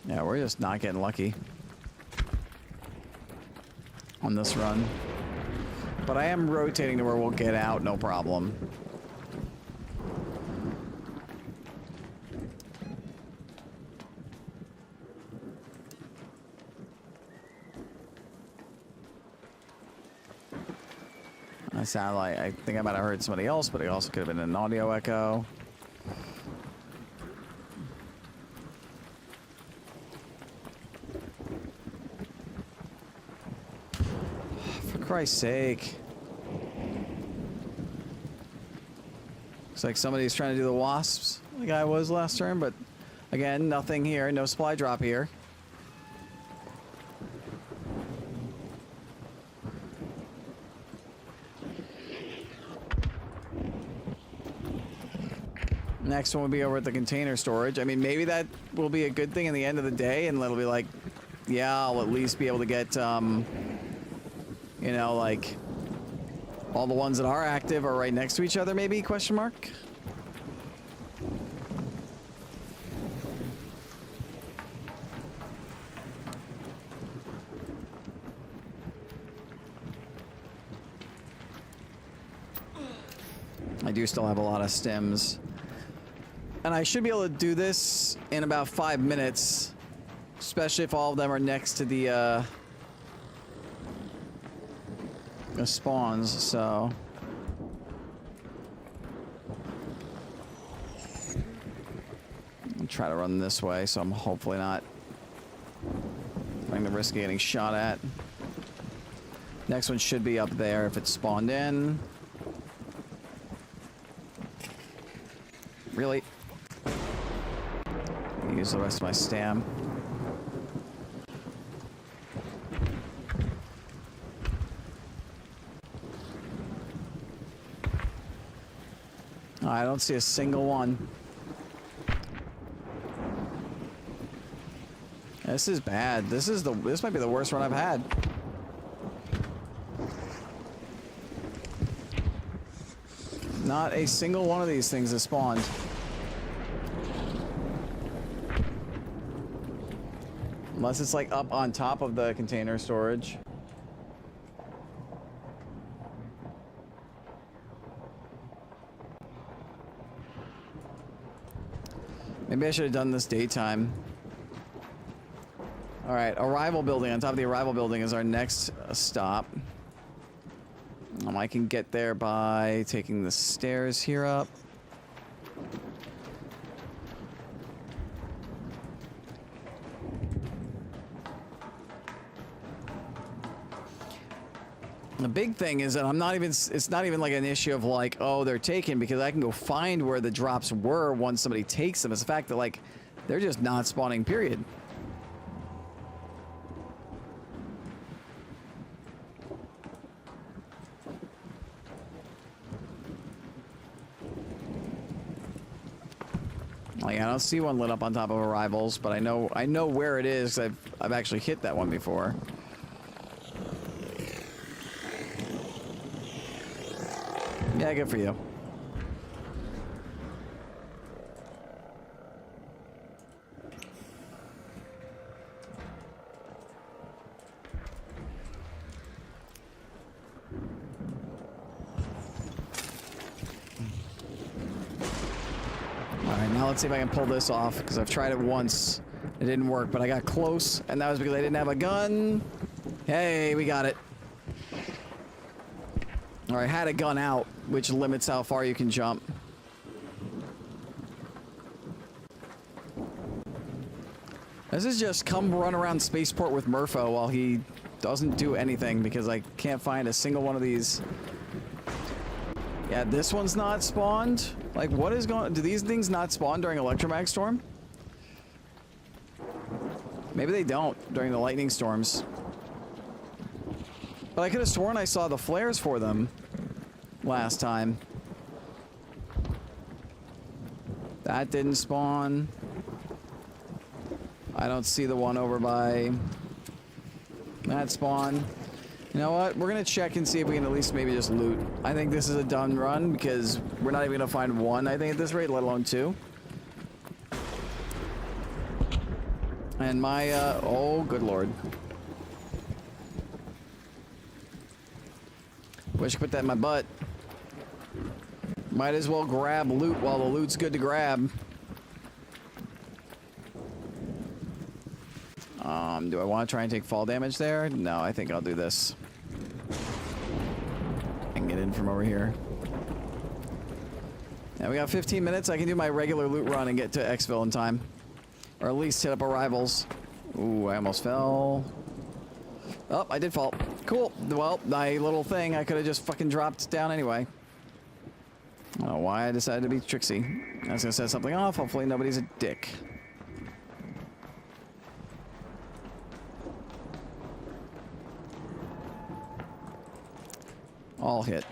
A: Yeah, we're just not getting lucky on this run. But I am rotating to where we'll get out, no problem. I sound like, I think I might have heard somebody else, but it also could have been an audio echo. Christ's sake. Looks like somebody's trying to do the wasps. The guy was last turn, but again, nothing here. No supply drop here. Next one will be over at the container storage. I mean, maybe that will be a good thing in the end of the day, and it'll be like, yeah, I'll at least be able to get, you know, like, all the ones that are active are right next to each other, maybe, question mark? I do still have a lot of stems. And I should be able to do this in about 5 minutes, especially if all of them are next to the spawns, so. I'll try to run this way, so I'm hopefully not running the risk of getting shot at. Next one should be up there if it's spawned in. Really? Use the rest of my stam. Oh, I don't see a single one. This is bad. This might be the worst run I've had. Not a single one of these things has spawned. Unless it's like up on top of the container storage. Maybe I should have done this daytime. Alright, arrival building. On top of the arrival building is our next stop. I can get there by taking the stairs here up. The big thing is that it's not even like an issue of like, oh, they're taken, because I can go find where the drops were once somebody takes them. It's the fact that like, they're just not spawning, period. Like, I don't see one lit up on top of arrivals, but I know where it is. I've actually hit that one before. Yeah, good for you. Alright, now let's see if I can pull this off, because I've tried it once. It didn't work, but I got close, and that was because I didn't have a gun. Hey, we got it. Or I had a gun out, which limits how far you can jump. This is just come run around Spaceport with Murpho while he doesn't do anything, because I can't find a single one of these. Yeah, this one's not spawned. Like, what is going on? Do these things not spawn during Electromag Storm? Maybe they don't during the lightning storms. But I could have sworn I saw the flares for them last time. That didn't spawn. I don't see the one over by that spawn. You know what? We're gonna check and see if we can at least maybe just loot. I think this is a done run, because we're not even gonna find one, I think, at this rate, let alone two. And my, oh, good lord. Wish I put that in my butt. Might as well grab loot while the loot's good to grab. Do I want to try and take fall damage there? No, I think I'll do this. And get in from over here. Now we got 15 minutes. I can do my regular loot run and get to Xville in time. Or at least hit up arrivals. Ooh, I almost fell. Oh, I did fall. Cool. Well, my little thing, I could have just fucking dropped down anyway. I don't know why I decided to be tricksy. I was gonna set something off. Hopefully nobody's a dick. All hit.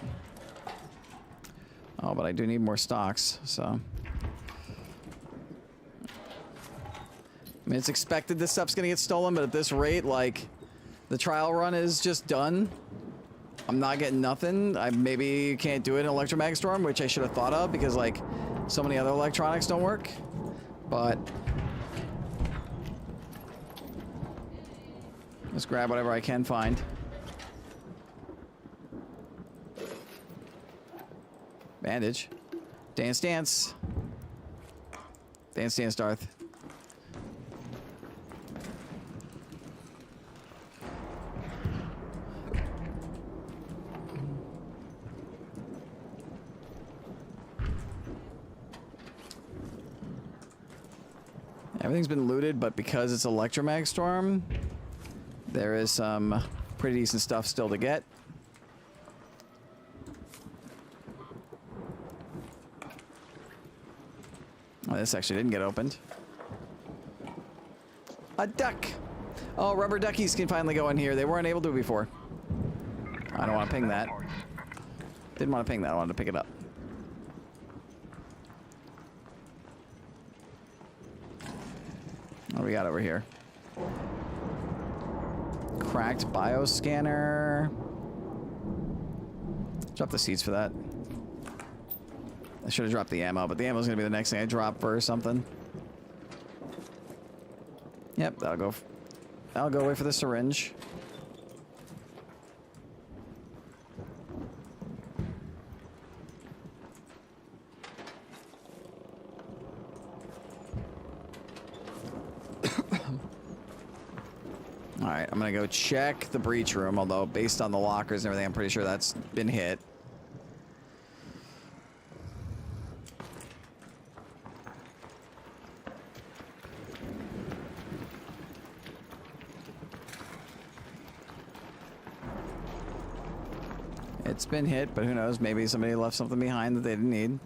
A: Oh, but I do need more stocks, so. I mean, it's expected this stuff's gonna get stolen, but at this rate, like, the trial run is just done. I'm not getting nothing. I maybe can't do it in Electromag Storm, which I should have thought of because, like, so many other electronics don't work. But let's grab whatever I can find. Bandage. Dance, dance. Dance, dance, Darth. Everything's been looted, but because it's Electromag Storm, there is some pretty decent stuff still to get. Oh, this actually didn't get opened. A duck! Oh, rubber duckies can finally go in here. They weren't able to before. I don't want to ping that. Didn't want to ping that. I wanted to pick it up. What do we got over here? Cracked bioscanner. Drop the seeds for that. I should have dropped the ammo, but the ammo's gonna be the next thing I drop for something. Yep, that'll go. I'll go wait for the syringe. Alright, I'm gonna go check the breach room, although based on the lockers and everything, I'm pretty sure that's been hit. It's been hit, but who knows, maybe somebody left something behind that they didn't need.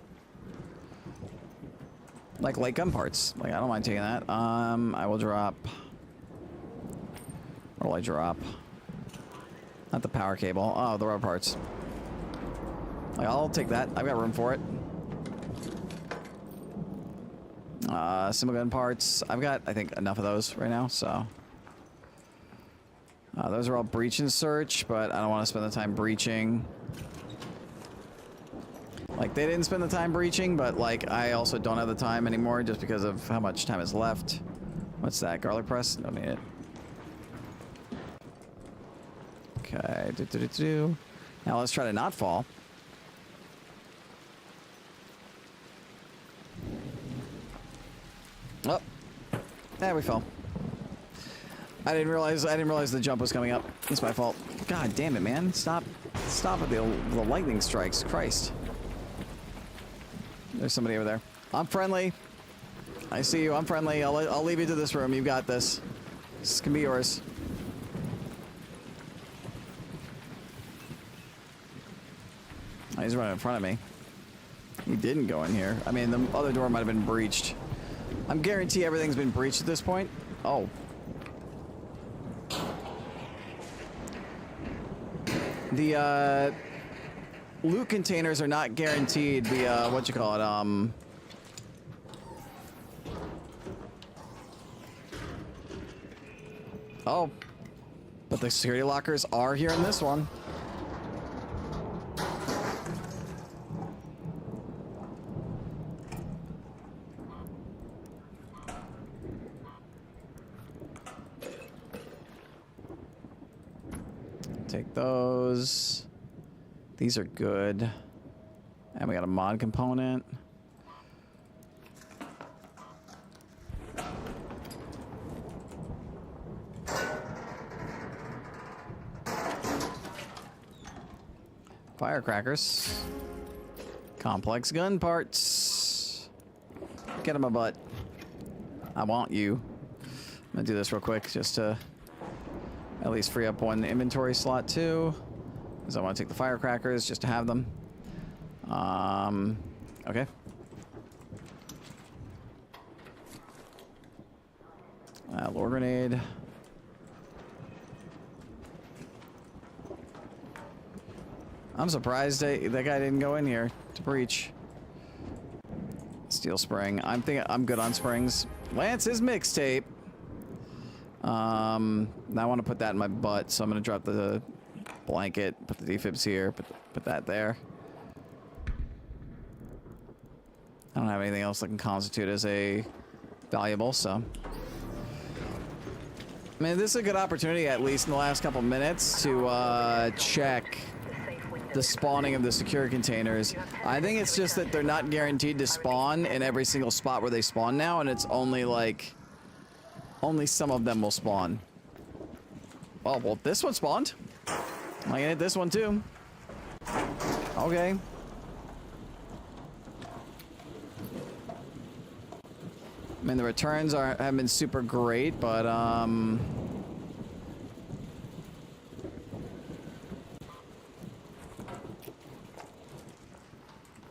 A: Like light gun parts. Like, I don't mind taking that. I will drop... What will I drop? Not the power cable. Oh, the rubber parts. Like, I'll take that. I've got room for it. Single gun parts. I've got, I think, enough of those right now, so... those are all breach and search, but I don't want to spend the time breaching. Like, they didn't spend the time breaching, but, like, I also don't have the time anymore just because of how much time is left. What's that? Garlic press? Don't need it. Okay. Now let's try to not fall. Oh. There we fell. I didn't realize the jump was coming up. It's my fault. God damn it, man. Stop with the lightning strikes. Christ. There's somebody over there. I'm friendly. I see you. I'm friendly. I'll leave you to this room. You've got this. This can be yours. Oh, he's running in front of me. He didn't go in here. I mean, the other door might have been breached. I'm guarantee everything's been breached at this point. Oh. The loot containers are not guaranteed the what you call it, oh, but the security lockers are here in this one. Take those. These are good. And we got a mod component. Firecrackers. Complex gun parts. Get him a butt. I want you. I'm gonna do this real quick just to At least free up one inventory slot too, because I want to take the firecrackers just to have them. Okay. Lure grenade. I'm surprised that guy didn't go in here to breach. Steel spring. I'm good on springs. Lance's mixtape. Now I want to put that in my butt, so I'm gonna drop the blanket, put the defibs here, put that there. I don't have anything else that can constitute as a valuable, so. I mean, this is a good opportunity, at least in the last couple minutes, to check the spawning of the secure containers. I think it's just that they're not guaranteed to spawn in every single spot where they spawn now, and it's only like, only some of them will spawn. Oh, well, this one spawned. I can hit this one too. Okay. I mean, the returns haven't been super great, but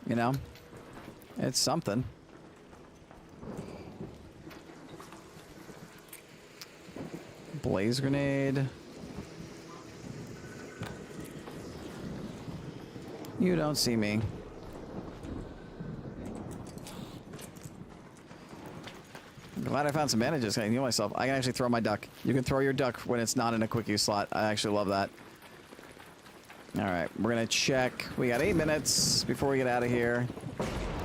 A: you know, it's something. Blaze grenade. You don't see me. I'm glad I found some bandages. I can heal myself. I can actually throw my duck. You can throw your duck when it's not in a quick use slot. I actually love that. Alright, we're gonna check. We got 8 minutes before we get out of here.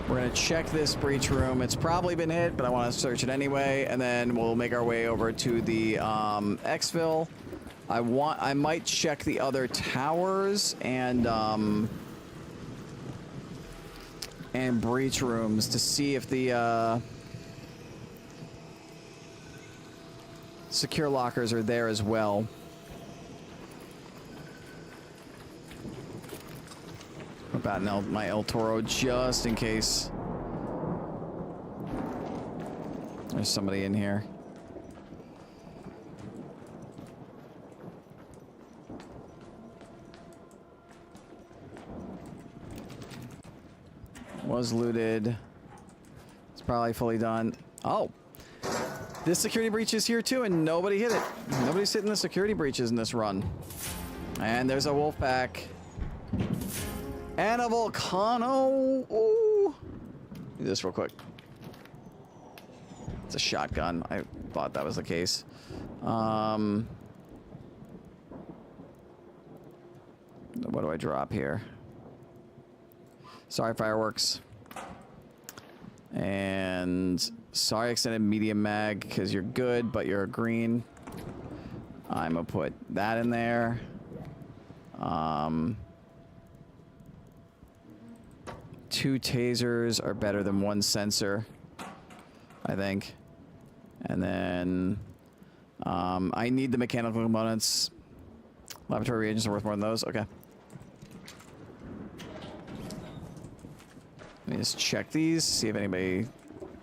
A: We're gonna check this breach room. It's probably been hit, but I want to search it anyway, and then we'll make our way over to the exfil. I might check the other towers and breach rooms to see if the secure lockers are there as well. About my El Toro just in case there's somebody in here. Was looted. It's probably fully done. Oh, this security breach is here too, and nobody hit it. Nobody's hitting the security breaches in this run. And there's a wolf pack. And a Volcano. Ooh. Do this real quick. It's a shotgun. I thought that was the case. What do I drop here? Sorry, fireworks. And sorry, extended medium mag, because you're good, but you're green. I'm gonna put that in there. 2 tasers are better than 1 sensor, I think. And then I need the mechanical components. Laboratory reagents are worth more than those. Okay. Let me just check these, see if anybody,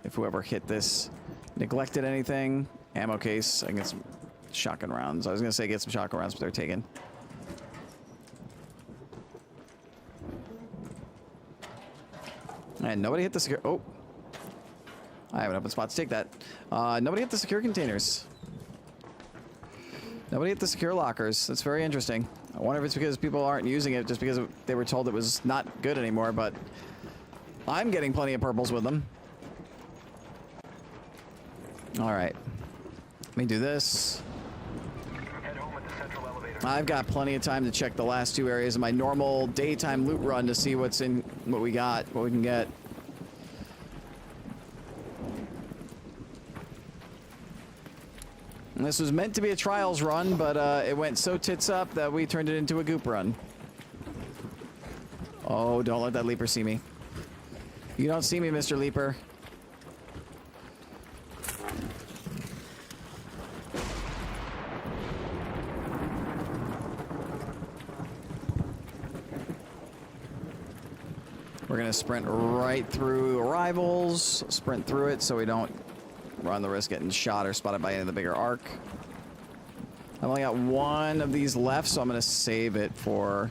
A: if whoever hit this neglected anything. Ammo case. I can get some shotgun rounds. I was gonna say get some shotgun rounds, but they're taken. And nobody hit the secure. Oh, I have an open spot to take that. Nobody hit the secure containers. Nobody hit the secure lockers. That's very interesting. I wonder if it's because people aren't using it just because they were told it was not good anymore, but I'm getting plenty of purples with them. All right. Let me do this.
E: Head home at the central elevator.
A: I've got plenty of time to check the last 2 areas of my normal daytime loot run to see what's in, what we got, what we can get. And this was meant to be a trials run, but it went so tits up that we turned it into a goop run. Oh, don't let that leaper see me. You don't see me, Mr. Leaper. We're gonna sprint right through arrivals, sprint through it so we don't run the risk of getting shot or spotted by any of the bigger arc. I've only got one of these left, so I'm going to save it for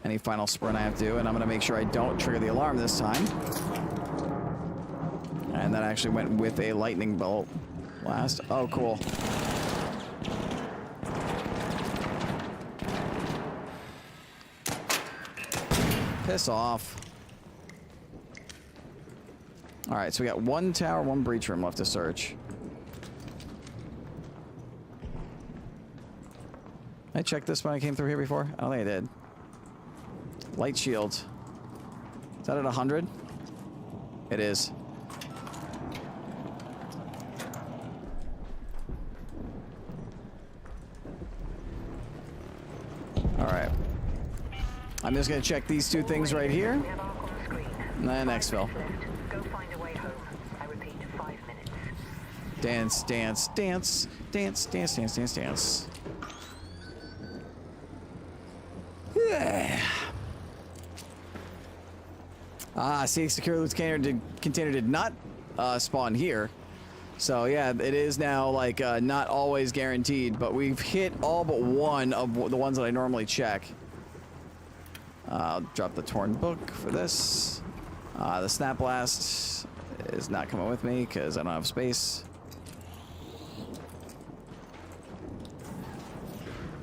A: any final sprint I have to do, and I'm going to make sure I don't trigger the alarm this time. And that actually went with a lightning bolt blast. Oh, cool. Piss off. Alright, so we got one tower, one breach room left to search. I checked this when I came through here before? I don't think I did. Light shield. Is that at 100? It is. Alright. I'm just gonna check these two things right here. And then exfil.
F: Go find a way home. I repeat, 5 minutes.
A: Dance, dance, dance, dance, dance, dance, dance, dance. Yeah. Ah, see, secure loot container did not spawn here. So yeah, it is now like not always guaranteed, but we've hit all but one of the ones that I normally check. I'll drop the torn book for this. The snap blast is not coming with me because I don't have space.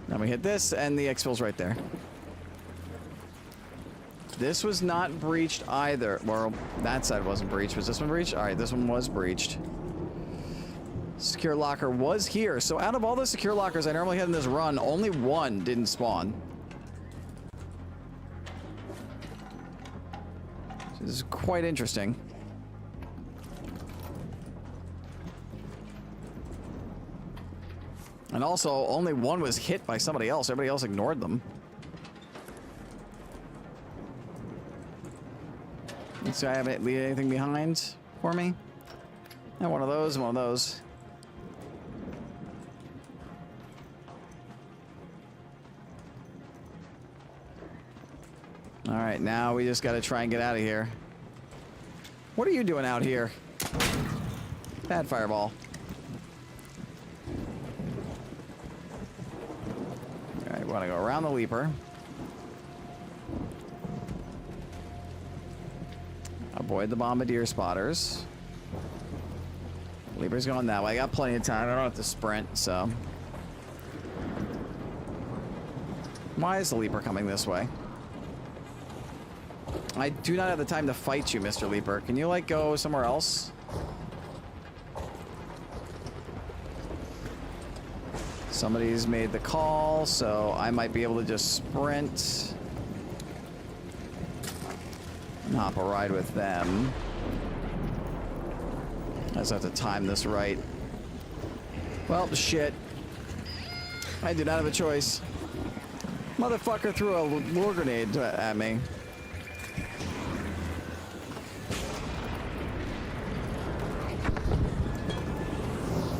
A: Then we hit this, and the exfil's right there. This was not breached either. Well, that side wasn't breached. Was this one breached? All right, this one was breached. Secure locker was here. So out of all the secure lockers I normally had in this run, only one didn't spawn. So this is quite interesting. And also, only one was hit by somebody else. Everybody else ignored them. So I haven't leave anything behind for me. And one of those, and one of those. All right, now we just got to try and get out of here. What are you doing out here? Bad fireball. All right, we want to go around the leaper. Avoid the bombardier spotters. Leaper's going that way. I got plenty of time. I don't have to sprint, so. Why is the leaper coming this way? I do not have the time to fight you, Mr. Leaper. Can you, like, go somewhere else? Somebody's made the call, so I might be able to just sprint. And hop a ride with them. I just have to time this right. Well, shit. I did not have a choice. Motherfucker threw a lure grenade at me.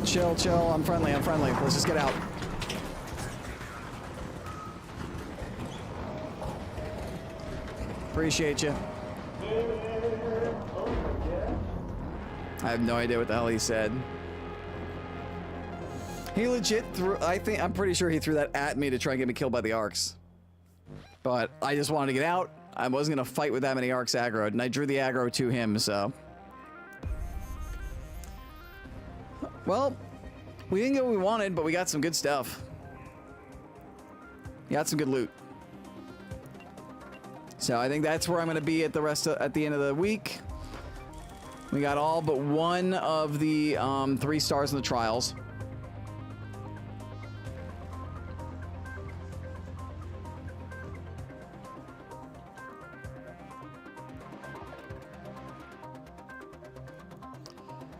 A: Chill, chill. I'm friendly, I'm friendly. Let's just get out. Appreciate you. I have no idea what the hell he said. He legit threw, I'm pretty sure he threw that at me to try and get me killed by the arcs. But I just wanted to get out. I wasn't going to fight with that many arcs aggroed, and I drew the aggro to him, so. Well, we didn't get what we wanted, but we got some good stuff. We got some good loot. So I think that's where I'm going to be at at the end of the week. We got all but one of the 3 stars in the trials.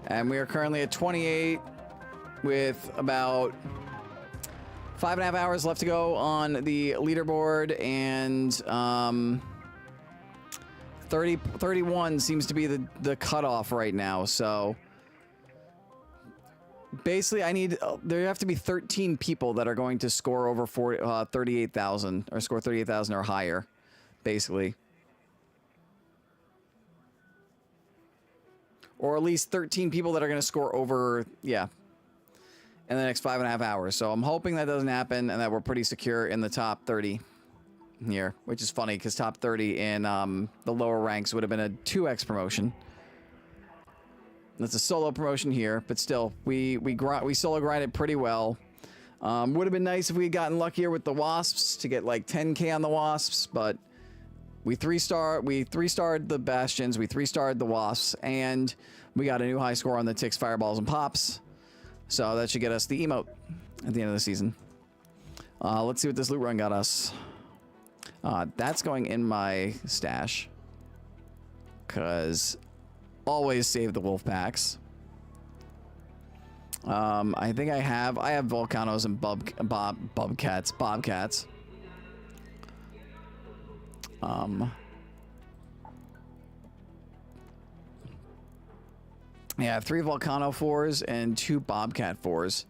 A: And we are currently at 28 with about 5.5 hours left to go on the leaderboard, and 31 seems to be the cutoff right now. So basically there have to be 13 people that are going to score over 38,000 or score 38,000 or higher, basically. Or at least 13 people that are going to score over, yeah. in the next 5.5 hours. So I'm hoping that doesn't happen and that we're pretty secure in the top 30 here, which is funny because top 30 in the lower ranks would have been a 2x promotion. That's a solo promotion here, but still, we solo grinded pretty well. Would have been nice if we had gotten luckier with the wasps to get like 10k on the wasps, but we 3-starred the bastions, we 3-starred the wasps, and we got a new high score on the ticks, fireballs, and pops. So that should get us the emote at the end of the season. Let's see what this loot run got us. That's going in my stash, cause always save the wolf packs. I think I have volcanoes and bobcats. Yeah, I have 3 volcano 4s and 2 bobcat 4s.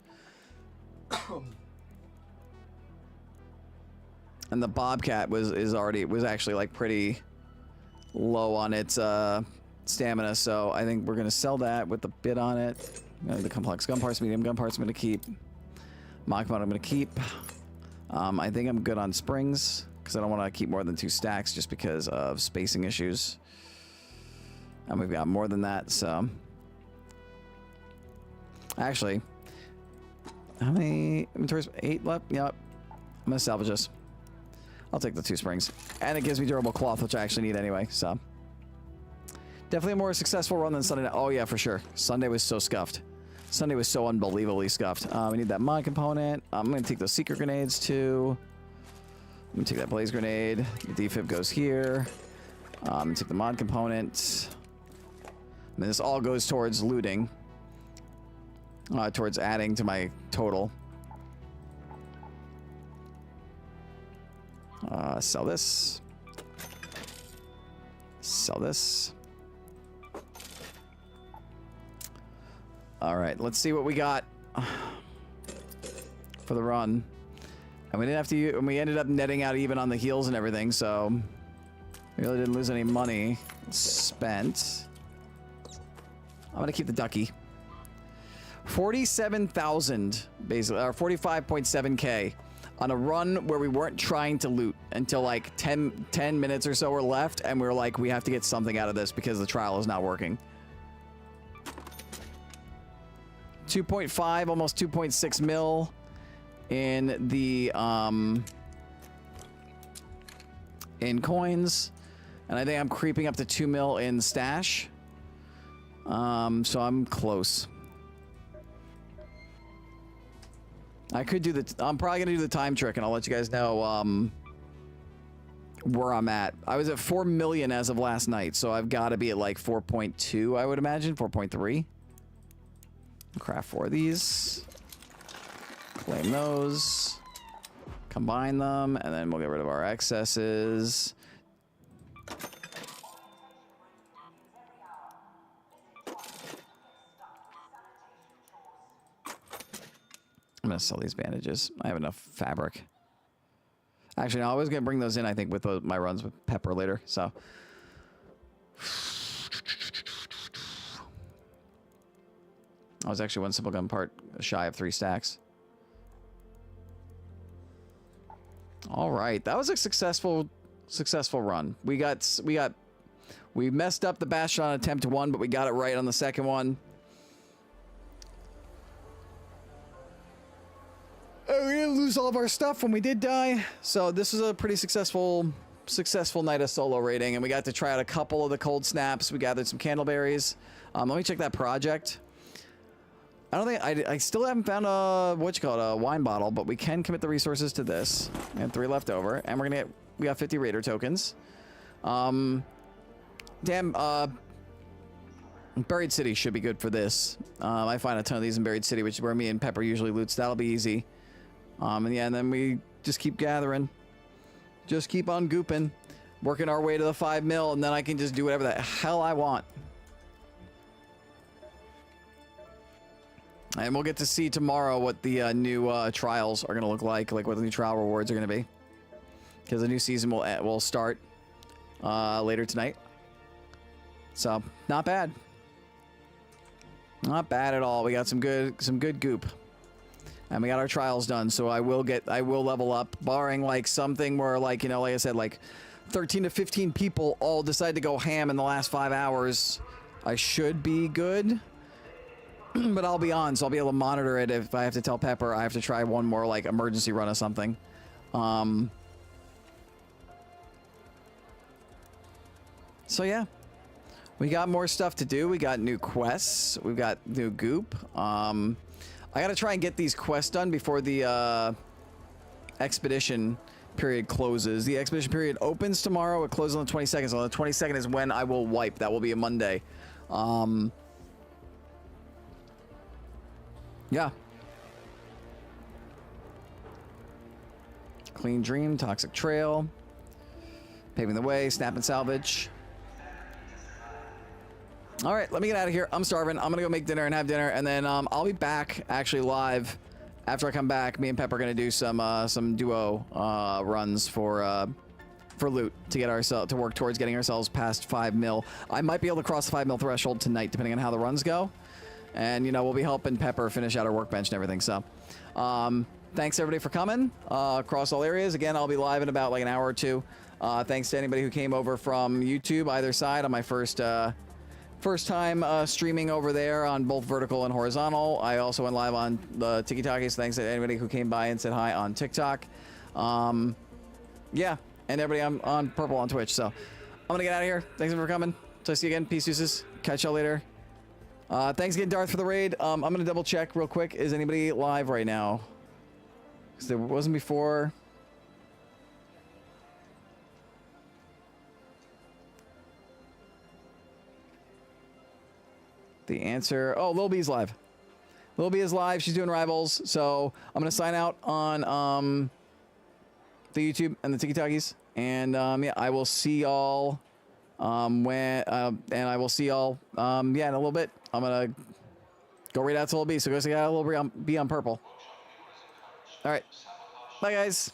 A: And the bobcat was actually like pretty low on its stamina, so I think we're gonna sell that with the bid on it. The complex gun parts, medium gun parts I'm gonna keep. Mock mode I'm gonna keep. I think I'm good on springs because I don't want to keep more than 2 stacks just because of spacing issues. And we've got more than that, so actually, how many inventories? 8 left. Yep, I'm gonna salvage this. I'll take the 2 springs, and it gives me durable cloth, which I actually need anyway. So definitely a more successful run than Sunday. Oh yeah, for sure. Sunday was so scuffed. Sunday was so unbelievably scuffed. We need that mod component. I'm gonna take those secret grenades too. I'm gonna take that blaze grenade. The defib goes here. I'm gonna take the mod component. And this all goes towards looting. Towards adding to my total. Sell this. Sell this. All right, let's see what we got for the run. And we didn't have to. And we ended up netting out even on the heals and everything, so we really didn't lose any money spent. I'm gonna keep the ducky. 47,000 basically, or 45.7k on a run where we weren't trying to loot until like 10 minutes or so were left, and we were like, we have to get something out of this because the trial is not working. 2.5, almost 2.6 mil in the in coins, and I think I'm creeping up to 2 mil in stash. So I'm close. I could do I'm probably gonna do the time trick, and I'll let you guys know where I'm at. I was at 4 million as of last night, so I've got to be at like 4.2, I would imagine, 4.3. Craft 4 of these. Claim those. Combine them, and then we'll get rid of our excesses. I'm gonna sell these bandages. I have enough fabric. Actually, no, I was gonna bring those in, I think, with my runs with Pepper later, so. I was actually 1 simple gun part shy of 3 stacks. All right, that was a successful run. We messed up the Bastion on attempt 1, but we got it right on the second one. We didn't lose all of our stuff when we did die, so this was a pretty successful night of solo raiding, and we got to try out a couple of the cold snaps. We gathered some candleberries. Let me check that project. I don't think I still haven't found a a wine bottle, but we can commit the resources to this. We have 3 left over, and we got 50 raider tokens. Buried City should be good for this. I find a ton of these in Buried City, which is where me and Pepper usually loots. That'll be easy. And yeah, and then we just keep gathering. Just keep on gooping. Working our way to the 5 mil, and then I can just do whatever the hell I want. And we'll get to see tomorrow what the new trials are going to look like what the new trial rewards are going to be. Because the new season will start later tonight. So, not bad. Not bad at all. We got some good goop. And we got our trials done, so I will level up, barring like something where like, you know, like I said, like 13 to 15 people all decide to go ham in the last 5 hours. I should be good. But I'll be on, so I'll be able to monitor it. If I have to tell Pepper I have to try one more like emergency run or something. So yeah, we got more stuff to do. We got new quests. We've got new goop. I gotta try and get these quests done before the expedition period closes. The expedition period opens tomorrow. It closes on the 22nd. So on the 22nd is when I will wipe. That will be a Monday. Yeah. Clean Dream, Toxic Trail, Paving the Way, Snap and Salvage. All right, let me get out of here. I'm starving. I'm gonna go make dinner and have dinner, and then I'll be back actually live after I come back. Me and Pep are gonna do some duo runs for loot to get ourselves to work towards getting ourselves past 5 mil. I might be able to cross the 5 mil threshold tonight, depending on how the runs go. And, you know, we'll be helping Pepper finish out her workbench and everything. So, thanks everybody for coming across all areas. Again, I'll be live in about like an hour or two. Thanks to anybody who came over from YouTube, either side, on my first time streaming over there on both vertical and horizontal. I also went live on the TikTok, so thanks to anybody who came by and said hi on TikTok. Yeah, and everybody on Purple on Twitch. So, I'm going to get out of here. Thanks for coming. So, see you again. Peace, deuces. Catch y'all later. Thanks again, Darth, for the raid. I'm going to double check real quick. Is anybody live right now? Because there wasn't before. The answer... Oh, Lil B's live. Lil B is live. She's doing Rivals. So I'm going to sign out on the YouTube and the TikTokies. And yeah, I will see y'all and I will see y'all yeah, in a little bit. I'm going to go raid out to Lil B. So go see Lil B on Purple. All right. Bye, guys.